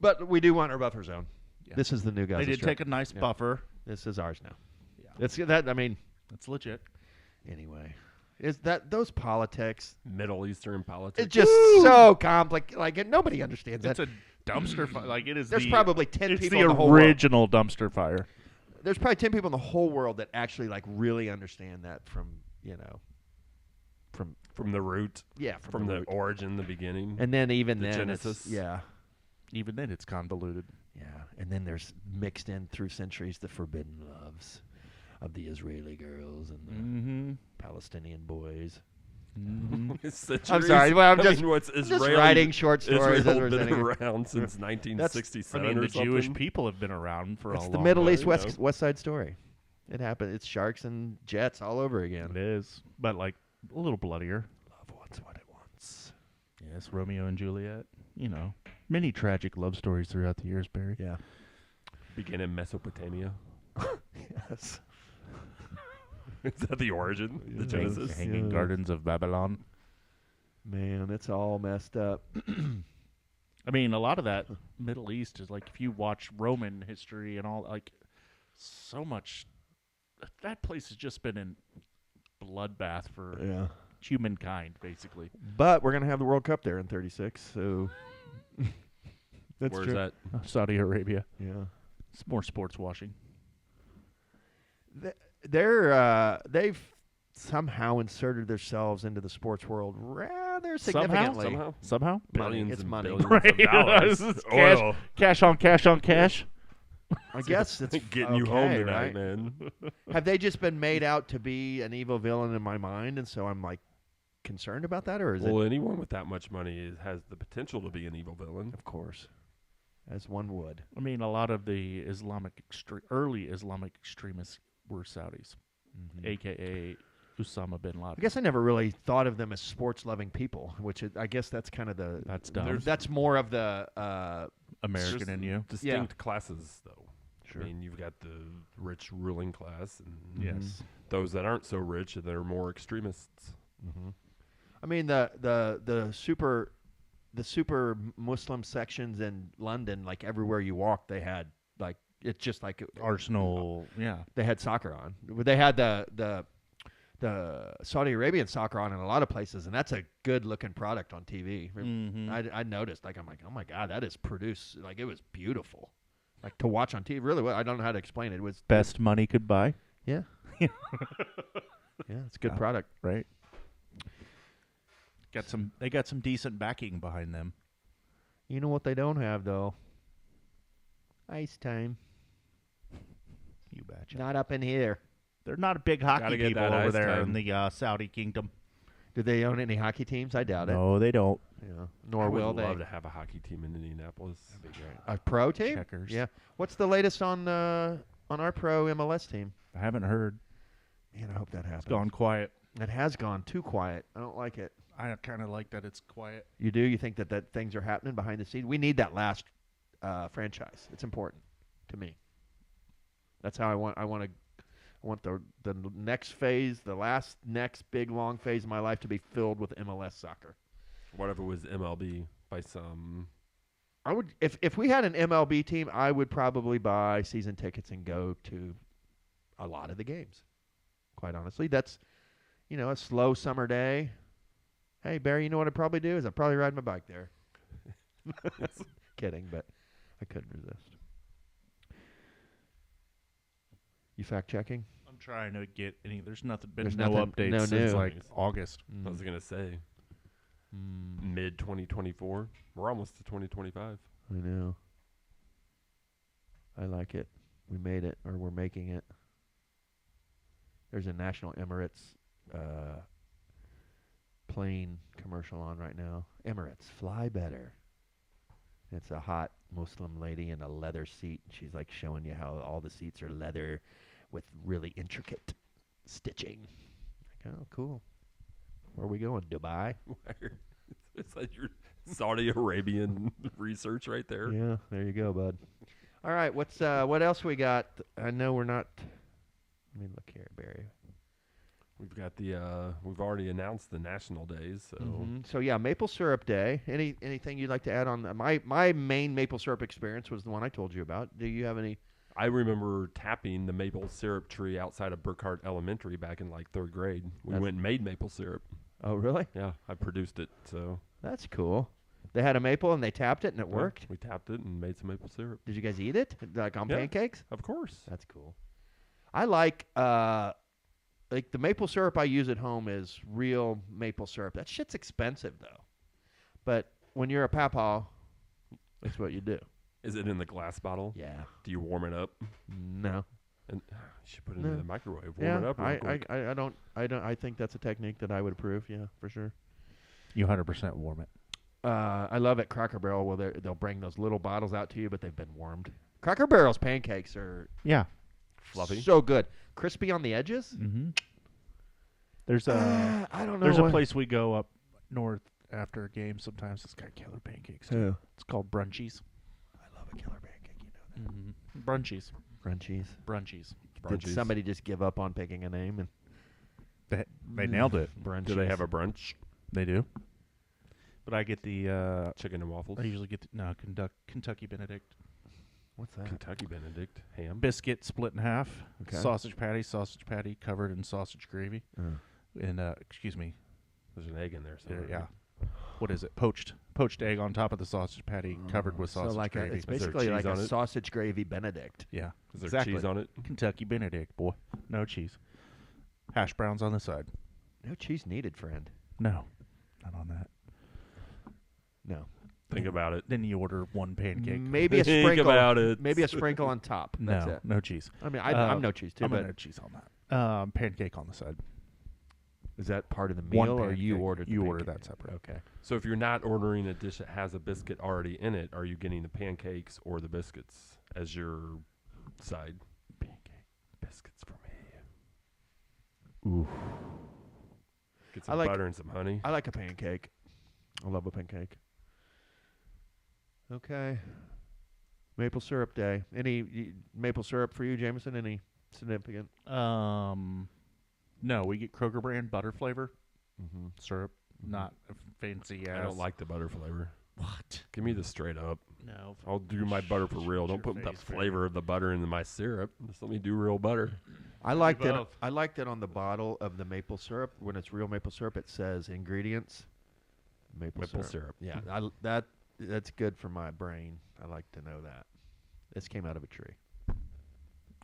But we do want our buffer zone. Yeah. This is the new Gaza They did Strip. take a nice Yeah. buffer. This is ours now. Yeah. It's that. I mean, That's legit. anyway, is that those politics? Middle Eastern politics. It's just so complicated. Like nobody understands It's that. a dumpster fire. Like, it is There's the, probably 10 it's people the in the whole world. original dumpster fire. There's probably 10 people in the whole world that actually like really understand that from from the root, from the root. origin, the beginning. And then even the then, Genesis. Even then, it's convoluted. yeah. And then there's mixed in through centuries the forbidden loves of the Israeli girls and the Mm-hmm. Palestinian boys. Mm-hmm. Centuries? I'm sorry. Well, I'm I just, mean, what's just Israeli, writing short stories. Israel as we're been sitting here. around since 1967 I mean, or the Jewish something? people have been around for a It's long the Middle time. East you know. West Side Story. It happened. It's sharks and jets all over again. It is, but like a little bloodier. Love wants what it wants. Yes, Romeo and Juliet. You know, many tragic love stories throughout the years, Barry. Yeah. Begin in Mesopotamia. Yes. Is that the origin? The Yeah. Genesis? Hanging Yeah. Gardens of Babylon. Man, it's all messed up. I mean, a lot of that Middle East is like if you watch Roman history and all, like so much. That place has just been in bloodbath for Yeah. humankind, basically. But we're gonna have the World Cup there in 36, so that's Where's true. that? Saudi Arabia. Yeah. It's more sports washing. They've somehow inserted themselves into the sports world rather significantly. Somehow? Billions It's and money. billions Right. of dollars. This is Oil. Cash on cash on cash. I guess it's Getting you home okay, tonight, right? man. Have they just been made out to be an evil villain in my mind, and so I'm like concerned about that, or is Well, it? anyone with that much money has the potential to be an evil villain. Of course, as one would. I mean, a lot of the early Islamic extremists were Saudis, a.k.a. Osama bin Laden. I guess I never really thought of them as sports-loving people, which I guess that's kind of That's dumb. that's more of the American Just in you. Distinct classes, though. Sure. I mean, you've got the rich ruling class and Yes. those that aren't so rich that are more extremists. Mm-hmm. I mean the super Muslim sections in London, like everywhere you walk, they had like it's just like Arsenal, yeah. they had soccer on. They had the Saudi Arabian soccer on in a lot of places, and that's a good looking product on TV. Mm-hmm. I noticed, like I'm like, oh my god, that is produced like it was beautiful, like to watch on TV. Really, I don't know how to explain it. It was Best money could buy, yeah, yeah, it's a good product. right? They got some decent backing behind them. You know what they don't have though? Ice time. You betcha. Not up in here. They're not a big hockey Gotta get people that over ice there time. in the Saudi kingdom. Do they own any hockey teams? I doubt it. No, they don't. Yeah. I Nor would will they. love to have a hockey team in Indianapolis. A pro team? Checkers. Yeah. What's the latest on our pro MLS team? I haven't heard. Man, I hope that happens. It's gone quiet. It has gone too quiet. I don't like it. I kind of like that it's quiet. You do? You think that things are happening behind the scenes? We need that last franchise. It's important to me. That's how I want the next phase, the next big long phase of my life to be filled with MLS soccer. What if it was MLB by some? I would if we had an MLB team, I would probably buy season tickets and go to a lot of the games. Quite honestly, that's a slow summer day. Hey Barry, you know what I'd probably do is I'd probably ride my bike there. Kidding, but I couldn't resist. You fact checking? I'm trying to get any. There's no There's updates no since news. like August. I was gonna say mid 2024. We're almost to 2025. I know. I like it. We made it, or we're making it. There's a National Emirates plane commercial on right now. Emirates, fly better. It's a hot Muslim lady in a leather seat. She's like showing you how all the seats are leather with really intricate stitching. Like, oh, cool. Where are we going? Dubai? It's like your Saudi Arabian research right there. Yeah, there you go, bud. All right, what else we got? I know we're not. Let me look here, Barry. We've got we've already announced the national days. So So yeah, maple syrup day. Anything you'd like to add on? My main maple syrup experience was the one I told you about. Do you have any? I remember tapping the maple syrup tree outside of Burkhart Elementary back in like 3rd grade. We went and made maple syrup. Oh, really? Yeah, I produced it. So That's cool. They had a maple and they tapped it and it worked. We tapped it and made some maple syrup. Did you guys eat it like on pancakes? Of course. That's cool. I like the maple syrup I use at home is real maple syrup. That shit's expensive though. But when you're a papaw, that's what you do. Is it in the glass bottle? Yeah. Do you warm it up? No. And you should put it in the microwave. Warm Yeah, it up. Real quick. I don't. I think that's a technique that I would approve. Yeah, for sure. You 100% warm it. I love at Cracker Barrel where they'll bring those little bottles out to you, but they've been warmed. Cracker Barrel's pancakes are Yeah. Fluffy. so good, crispy on the edges. Mm-hmm. There's a I don't know. there's a place we go up north after a game sometimes. It's got killer pancakes. Too. It's called Brunchies. I love a killer pancake. You know Mm-hmm. Brunchies. Crunchies. Brunchies. Did somebody just give up on picking a name and They nailed it. Brunchies? Do they have a brunch? They do. But I get the Chicken and waffles? I usually get Kentucky Benedict What's that? Kentucky Benedict. Ham. biscuit split in half. Okay. Sausage patty covered in sausage gravy. And excuse me, There's an egg in there. there, somewhere. yeah. What is it? Poached egg on top of the sausage patty covered with sausage So like gravy. it's there basically cheese like a on it? sausage gravy Benedict. Yeah. Is there exactly. cheese on it? Kentucky Benedict, boy. No cheese. Hash browns on the side. No cheese needed, friend. No. Not on that. No. Think about it. Then you order one pancake. Maybe a Think sprinkle. about it. Maybe a sprinkle on top. That's No, it. no cheese. I mean, I'm no cheese too, I'm but no cheese on that. Pancake on the side. is that part of the One meal, or you pancake. ordered? The You order pancake? that separate. Okay. So if you're not ordering a dish that has a biscuit already in it, are you getting the pancakes or the biscuits as your side? Pancake. Biscuits for me. Ooh. Get I some like- butter and some honey. I like a pancake. I love a pancake. Okay. Maple syrup day. Any maple syrup for you, Jameson? Any significant? No, we get Kroger brand butter flavor Mm-hmm. syrup, not a fancy ass. I don't like the butter flavor. What? Give me the straight up. No. I'll do my butter for real. Don't put the flavor of the butter into my syrup. Just let me do real butter. I like that. both. I like that on the bottle of the maple syrup. When it's real maple syrup, it says ingredients. Maple syrup. Yeah, that's good for my brain. I like to know that. This came out of a tree.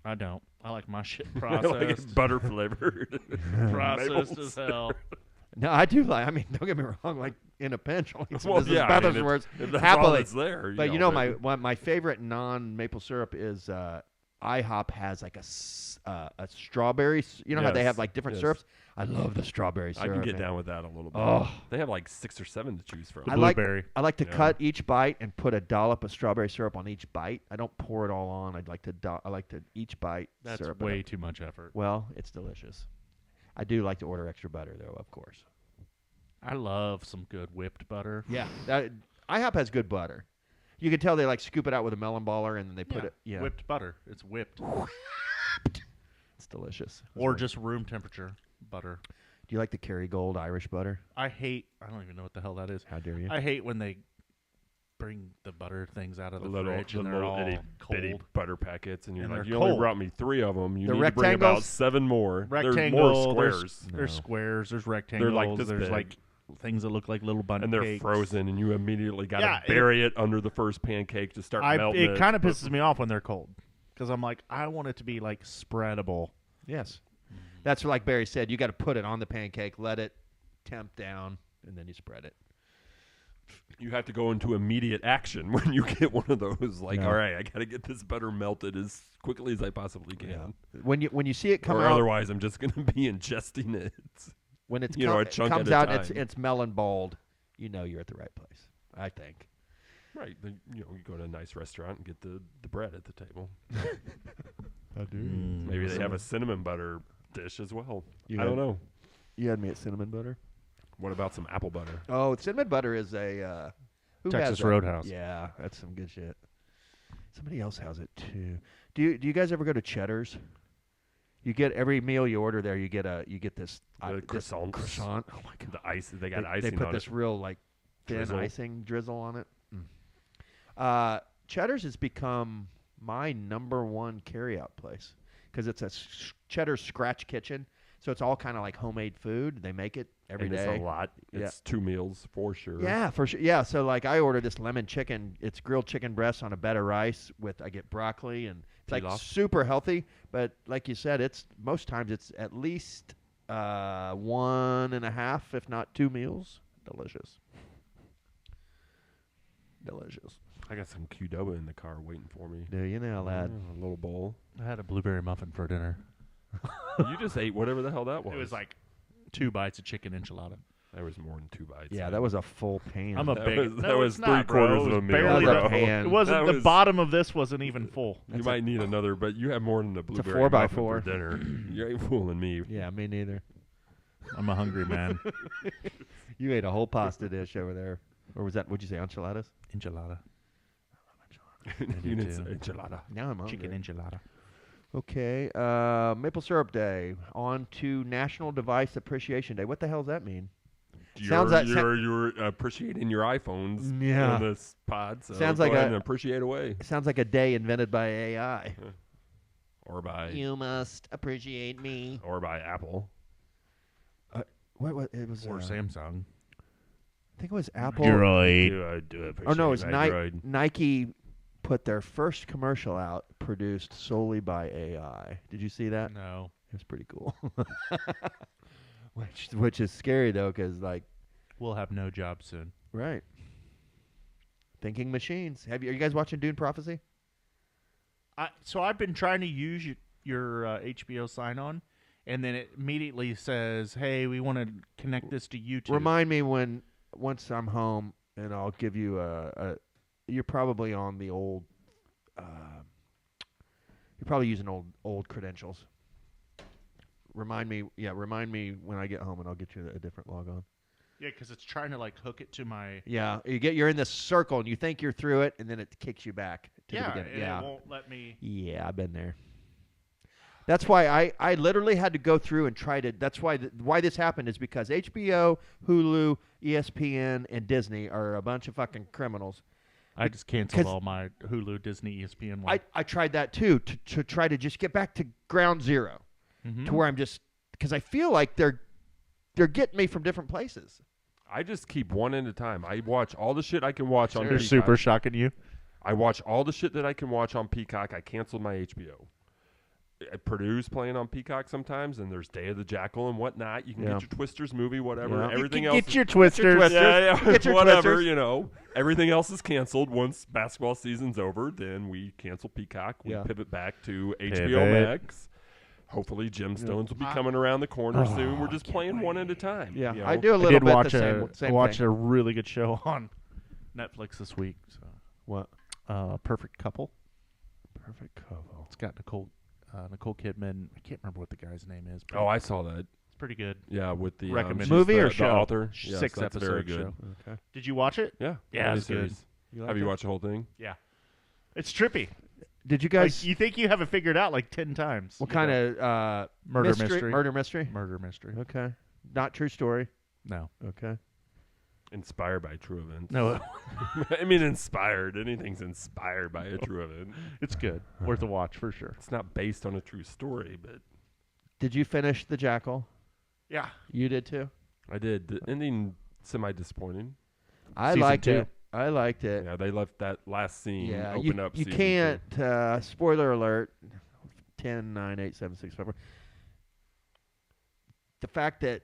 I don't. I like my shit Like it's processed. butter flavored. processed maple as hell. No, I do like. I mean, don't get me wrong. Like in a pinch, I'll eat some Well, Mrs. yeah, I Bethers mean, words If that's all happily. that's there. But you know, my favorite non-maple syrup is IHOP has like a strawberry. You know how they have Yes, like different yes. syrups. I love the strawberry syrup. I can get man. down with that a little bit. Oh. They have like 6 or 7 to choose from. The I like blueberry. I like to Yeah. cut each bite and put a dollop of strawberry syrup on each bite. I don't pour it all on. I like to each bite That's syrup. it way up. too much effort. Well, it's delicious. I do like to order extra butter though, of course. I love some good whipped butter. Yeah, IHOP has good butter. You can tell they like scoop it out with a melon baller and then they put it. Yeah, Whipped butter. It's whipped. it's delicious. Or just room temperature butter. Do you like the Kerrygold Irish butter? I don't even know what the hell that is. How dare you? I hate when they bring the butter things out of the fridge the and they're little all itty bitty cold. butter packets, and you're And like, they're you only cold. brought me 3 of them. You The need to bring about rectangles? 7 more. There's Rectangle. more squares, There's No. squares. There's rectangles. this there's big. like things that look like little bunny and they're cakes. frozen, and you immediately got to Yeah, bury it under the first pancake to start melting it. It kind of pisses me off when they're cold because I'm like, I want it to be like spreadable. Yes. That's like Barry said. You got to put it on the pancake, let it temp down, and then you spread it. You have to go into immediate action when you get one of those. Like, Yeah. all right, I got to get this butter melted as quickly as I possibly can. When you see it come Or out, otherwise, I'm just going to be ingesting it. when it's you know, a chunk comes at a out, time. it's melon balled. You know you're at the right place. I think. Right. Then, you go to a nice restaurant and get the bread at the table. I do. Maybe they have a cinnamon butter dish as well. You I don't had- know. You had me at cinnamon butter. What about some apple butter? Oh, cinnamon butter is a who has Texas that? Roadhouse. Yeah, that's some good shit. Somebody else has it too. Do you guys ever go to Cheddar's? You get every meal you order there. You get this The this croissants. croissant. Oh my god! The ice. They got They icing put on this it. real like thin Drizzle. icing drizzle on it. Cheddar's has become my number one carryout place because it's a Cheddar's scratch kitchen. So it's all kind of like homemade food. They make it every and day. It's a lot. Yeah. It's 2 meals for sure. Yeah, for sure. Yeah, so like I order this lemon chicken. It's grilled chicken breasts on a bed of rice with I get broccoli and it's like Pilaf. super healthy. But like you said, it's most times it's at least 1.5, if not 2 meals. Delicious. Delicious. I got some Qdoba in the car waiting for me. Do you know, lad? A little bowl. I had a blueberry muffin for dinner. You just ate whatever the hell that was. It was like 2 bites of chicken enchilada. There was more than 2 bites. Yeah, that was a full pan. I'm a That big. was- no, that was it's not, 3/4 bro. of It a was meal, barely bro. a Pan. It wasn't. That The was- bottom of this wasn't even full. You might need another, but you have more than the blueberry 4x4. muffin for dinner. You ain't fooling me. Yeah, me neither. I'm a hungry man. You ate a whole pasta dish over there. Or was that, what'd you say, enchiladas? Enchilada. You didn't too. say enchilada. Now I'm hungry. Chicken enchilada. Okay, Maple Syrup Day. On to National Device Appreciation Day. What the hell does that mean? Sounds like- You're appreciating your iPhones Yeah. in this pod. So Sounds go like ahead a- and appreciate away. Sounds like a day invented by AI. Or by You must appreciate me. Apple. What it was? Or I Samsung. think it was Apple. Droid. I do appreciate Oh no, it was my droid. Nike put their first commercial out produced solely by AI. Did you see that? No. It was pretty cool. Which is scary though, because like We'll have no job soon. right, thinking machines. Are you guys watching Dune Prophecy? So I've been trying to use your HBO sign-on, and then it immediately says, "Hey, we want to connect this to YouTube." Remind me once I'm home, and I'll give you a. You're probably on the old. You're probably using old credentials. Remind me when I get home, and I'll get you a different logon. Yeah, because it's trying to like hook it to my. Yeah, you're in this circle, and you think you're through it, and then it kicks you back to the beginning. and Yeah, it won't let me. yeah, I've been there. That's why I literally had to go through and try to. That's why why this happened is because HBO, Hulu, ESPN, and Disney are a bunch of fucking criminals. I just canceled 'Cause all my Hulu, Disney, ESPN one. I tried that too to try to just get back to ground zero, Mhm. to where I'm just because I feel like they're getting me from different places. I just keep one at a time. I watch all the shit I can watch on They're Peacock. super shocking you. I watch all the shit that I can watch on Peacock. I canceled my HBO. Purdue's playing on Peacock sometimes, and there's Day of the Jackal and whatnot. You can Yeah. get your Twisters movie, whatever. Yeah. Everything else. Get your twisters. Twisters. Yeah, Get your whatever, Twisters. you know. Everything else is canceled. Once basketball season's over, then we cancel Peacock. We Yeah. pivot back to HBO Pivot. Max. Hopefully, Gemstones will be coming around the corner soon. We're just playing one at a time. Yeah, you I know? do a I little did bit watch the same I watched thing. a really good show on Netflix this week. So, What? Perfect Couple. Perfect cover. It's got Nicole Kidman. I can't remember what the guy's name is. But Oh, I saw that. it's pretty good. Yeah, with the Recommend. she's Movie the, or the show? author. Yes, 6 that's very episode good. show. Okay. Did you watch it? Yeah, Yeah, it's good. miniseries. You Have you watched the whole thing? Yeah. It's trippy. Did you Like, guys? you think you have it figured out like 10 times. What You kind don't. of Murder mystery. Murder mystery. Murder mystery? Okay. Not true story. No. Okay. Inspired by true events. No, I mean inspired. Anything's inspired by a true event. it's good. Worth a watch for sure. It's not based on a true story, but Did you finish The Jackal? Yeah. You did too. I did. The ending semi-disappointing. I Season liked 2. it. I liked it. Yeah, they left that last scene Yeah, open up. you season can't. Spoiler alert: 10, 9, 8, 7, 6, 5, 4. The fact that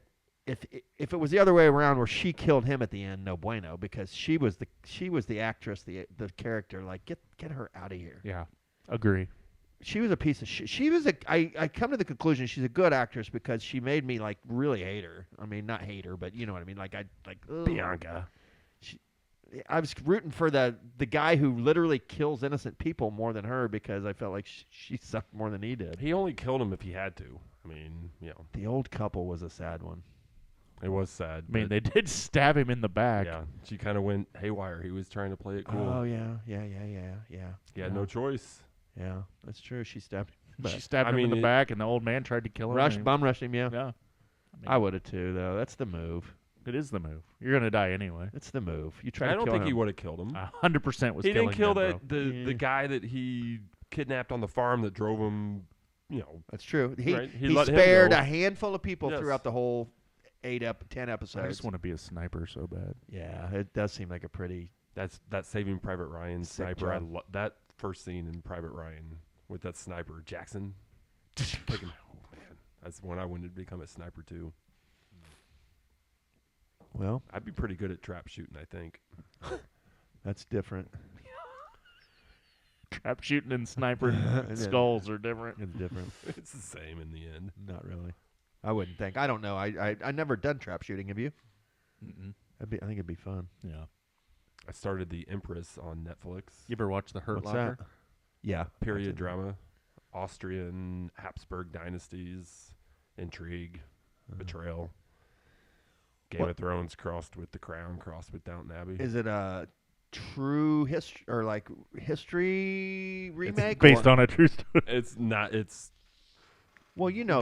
if it was the other way around where she killed him at the end, no bueno, because she was the actress, the character. Like get her out of here. Yeah, agree. She was a piece of shit. I come to the conclusion she's a good actress because she made me like really hate her. I mean, not hate her, but you know what I mean. Like ugh. Bianca. I was rooting for the guy who literally kills innocent people more than her because I felt like she sucked more than he did. He only killed him if he had to. I mean, The old couple was a sad one. it was sad. I mean, but they did stab him in the back. yeah, she kind of went haywire. He was trying to play it cool. Oh yeah. He had no choice. Yeah, that's true. She stabbed him. She stabbed him in the back, and the old man tried to kill him. Bum rushed him. Yeah, Yeah, I would have too. Though that's the move. it is the move. You're gonna die anyway. That's the move. You try. I to don't kill think him. he would have killed him. 100% was. He didn't kill killing them, the guy that he kidnapped on the farm that drove him. That's true. He Right? He he let him spared go. a handful of people Yes. throughout the whole 10 bro. episodes. I just want to be a sniper so bad. Yeah, it does seem like a pretty. That Saving Private Ryan Sick sniper. job. That first scene in Private Ryan with that sniper Jackson. Taking, man, that's when I wanted to become a sniper too. Well, I'd be pretty good at trap shooting, I think. that's different. Trap shooting and sniper skulls are different. It's different. It's the same in the end. Not really. I wouldn't think. I don't know. I never done trap shooting. Have you? Mm-mm. I think it'd be fun. Yeah. I started The Empress on Netflix. You ever watch The Hurt What's Locker? that? Yeah. Period I've seen drama. Austrian Habsburg dynasties. Intrigue. that. Betrayal. Game of Thrones crossed with The Crown, crossed with Downton Abbey. Is it a true history or like history remake? Based or? on a true story. It's not. It's Well, you know,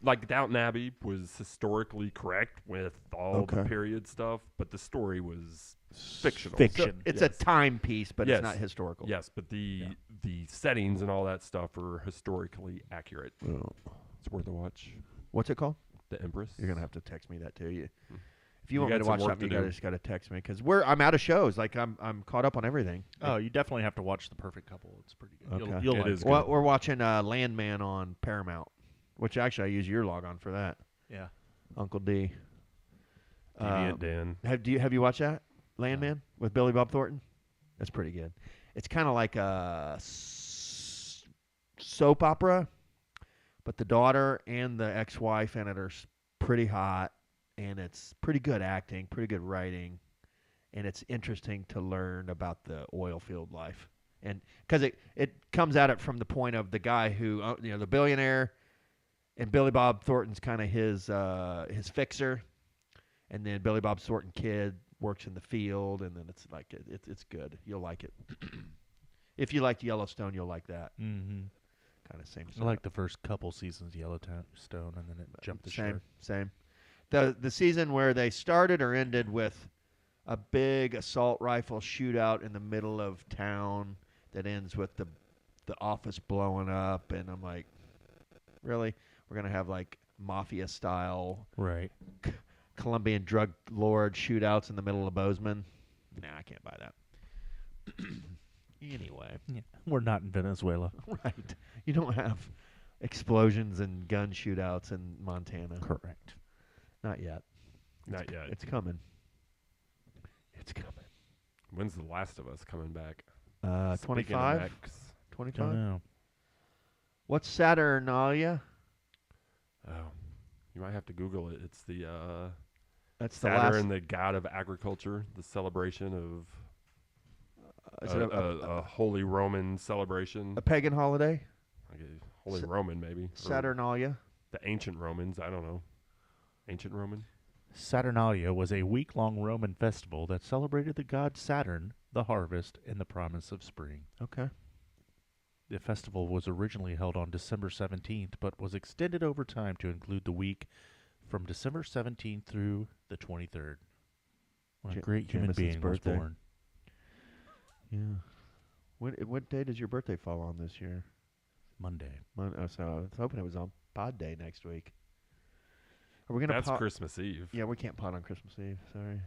like Downton Abbey was historically correct with all the Okay. period stuff, but the story was fictional. Fiction. so it's Yes. a timepiece, but Yes. it's not historical. Yes, but the settings and all that stuff are historically accurate. Oh. It's worth a watch. What's it called? The Empress. You're gonna have to text me that too. If You you want me got to watch some work something, to you do. just gotta text me because I'm out of shows. Like I'm caught up on everything. Oh, you definitely have to watch The Perfect Couple. It's pretty good. Okay. You'll It like is it. good. Well, we're watching Landman on Paramount, which actually I use your log on for that. Yeah. Uncle D. Deviant Dan. Have you watched that Landman with Billy Bob Thornton? That's pretty good. It's kind of like a soap opera, but the daughter and the ex-wife in it are pretty hot, and it's pretty good acting, pretty good writing, and it's interesting to learn about the oil field life, and because it comes at it from the point of the guy who the billionaire, and Billy Bob Thornton's kind of his fixer, and then Billy Bob Thornton kid works in the field, and then it's like it's good. You'll like it. If you liked Yellowstone, you'll like that. Mm-hmm. Kind of same. I like the first couple seasons of Yellowstone, and then it jumped the shark. Same. The season where they started or ended with a big assault rifle shootout in the middle of town that ends with the office blowing up, and I'm like, really? We're gonna have like mafia style Right. Colombian drug lord shootouts in the middle of Bozeman? Nah, I can't buy that. Anyway, Yeah. We're not in Venezuela. right? You don't have explosions and gun shootouts in Montana. Correct. Not yet. Not yet. It's coming. It's coming. When's The Last of Us coming back? 25? Next. 25? know. What's Saturnalia? Oh, you might have to Google it. It's the That's the Saturn, the god of agriculture, the celebration of Is it a Holy Roman celebration. a pagan holiday? Like a Holy Sa- Roman, maybe. Or Saturnalia? the ancient Romans. I don't know. Ancient Roman. Saturnalia was a week-long Roman festival that celebrated the god Saturn, the harvest, and the promise of spring. Okay. The festival was originally held on December 17th, but was extended over time to include the week from December 17th through the 23rd. When a great human Jameson's being was birthday. born. Yeah. What day does your birthday fall on this year? Monday. So I was hoping it was on Pod Day next week. Are we gonna? That's pod? Christmas Eve. Yeah, we can't pod on Christmas Eve. Sorry.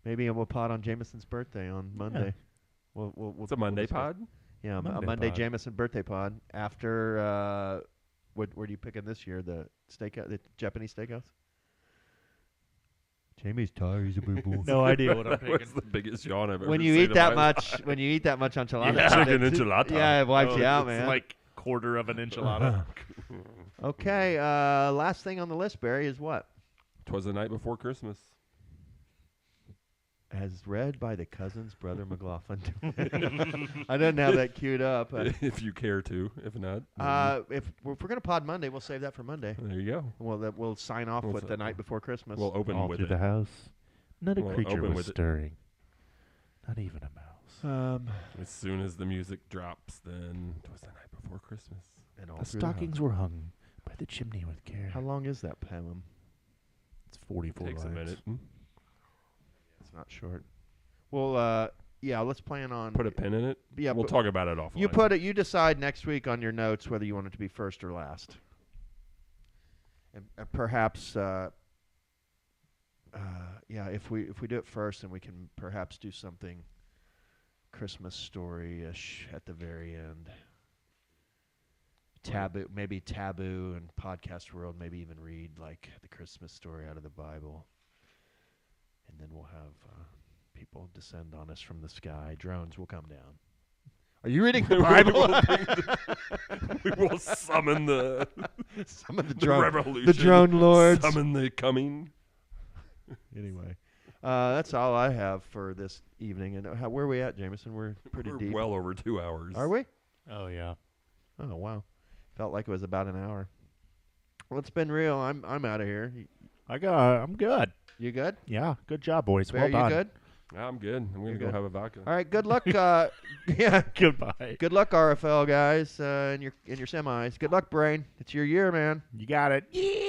Maybe we'll pod on Jameson's birthday on Monday. We'll It's a Monday discuss- pod. Yeah, a Monday Monday pod. Jameson birthday pod after. Where are you picking this year? The steakhouse, the Japanese steakhouse. Jamie's tired. He's a boo boo. No idea what I'm That was taking. the biggest yawn I've ever When you seen eat in that my much, life. when you eat that much enchilada, Yeah. Chicken enchilada. Yeah, it wipes you out, It's man. like quarter of an enchilada. Okay, last thing on the list, Barry, is what? 'Twas the night before Christmas. As read by the cousin's brother McLaughlin. I didn't have that queued up. If you care to. If not, If we're going to pod Monday, we'll save that for Monday. there you go. We'll sign off with the night before Christmas. We'll open All with through it. the house, not a Well, creature open was with it. stirring. Not even a mouse. As soon as the music drops, then 'twas the night before Christmas. And all The through the house. stockings were hung by the chimney with care. How long is that poem? It's 44 Takes a lines. minute. It's not short. Well, yeah, let's plan on Put a pin in it. Yeah, we'll but talk about it offline. you put it. You decide next week on your notes whether you want it to be first or last. And perhaps, yeah, if we do it first, then we can perhaps do something Christmas story-ish at the very end. Taboo, maybe taboo, and podcast world. Maybe even read like the Christmas story out of the Bible, and then we'll have people descend on us from the sky. Drones will come down. Are you reading the Bible? We will summon the Some of the the drone, revolution. the drone lords. Summon the coming. Anyway, that's all I have for this evening. And where are we at, Jameson? We're pretty We're deep. well over 2 hours. Are we? Oh yeah. Oh wow, felt like it was about an hour. Well, it's been real. I'm out of here. I'm good. You good? Yeah, good job, boys. Bear, Well done. you good? I'm good. I'm You're gonna go good. have a vodka. All right. Good luck. Yeah. Goodbye. Good luck, RFL guys, in your semis. Good luck, Brain. It's your year, man. You got it. Yeah.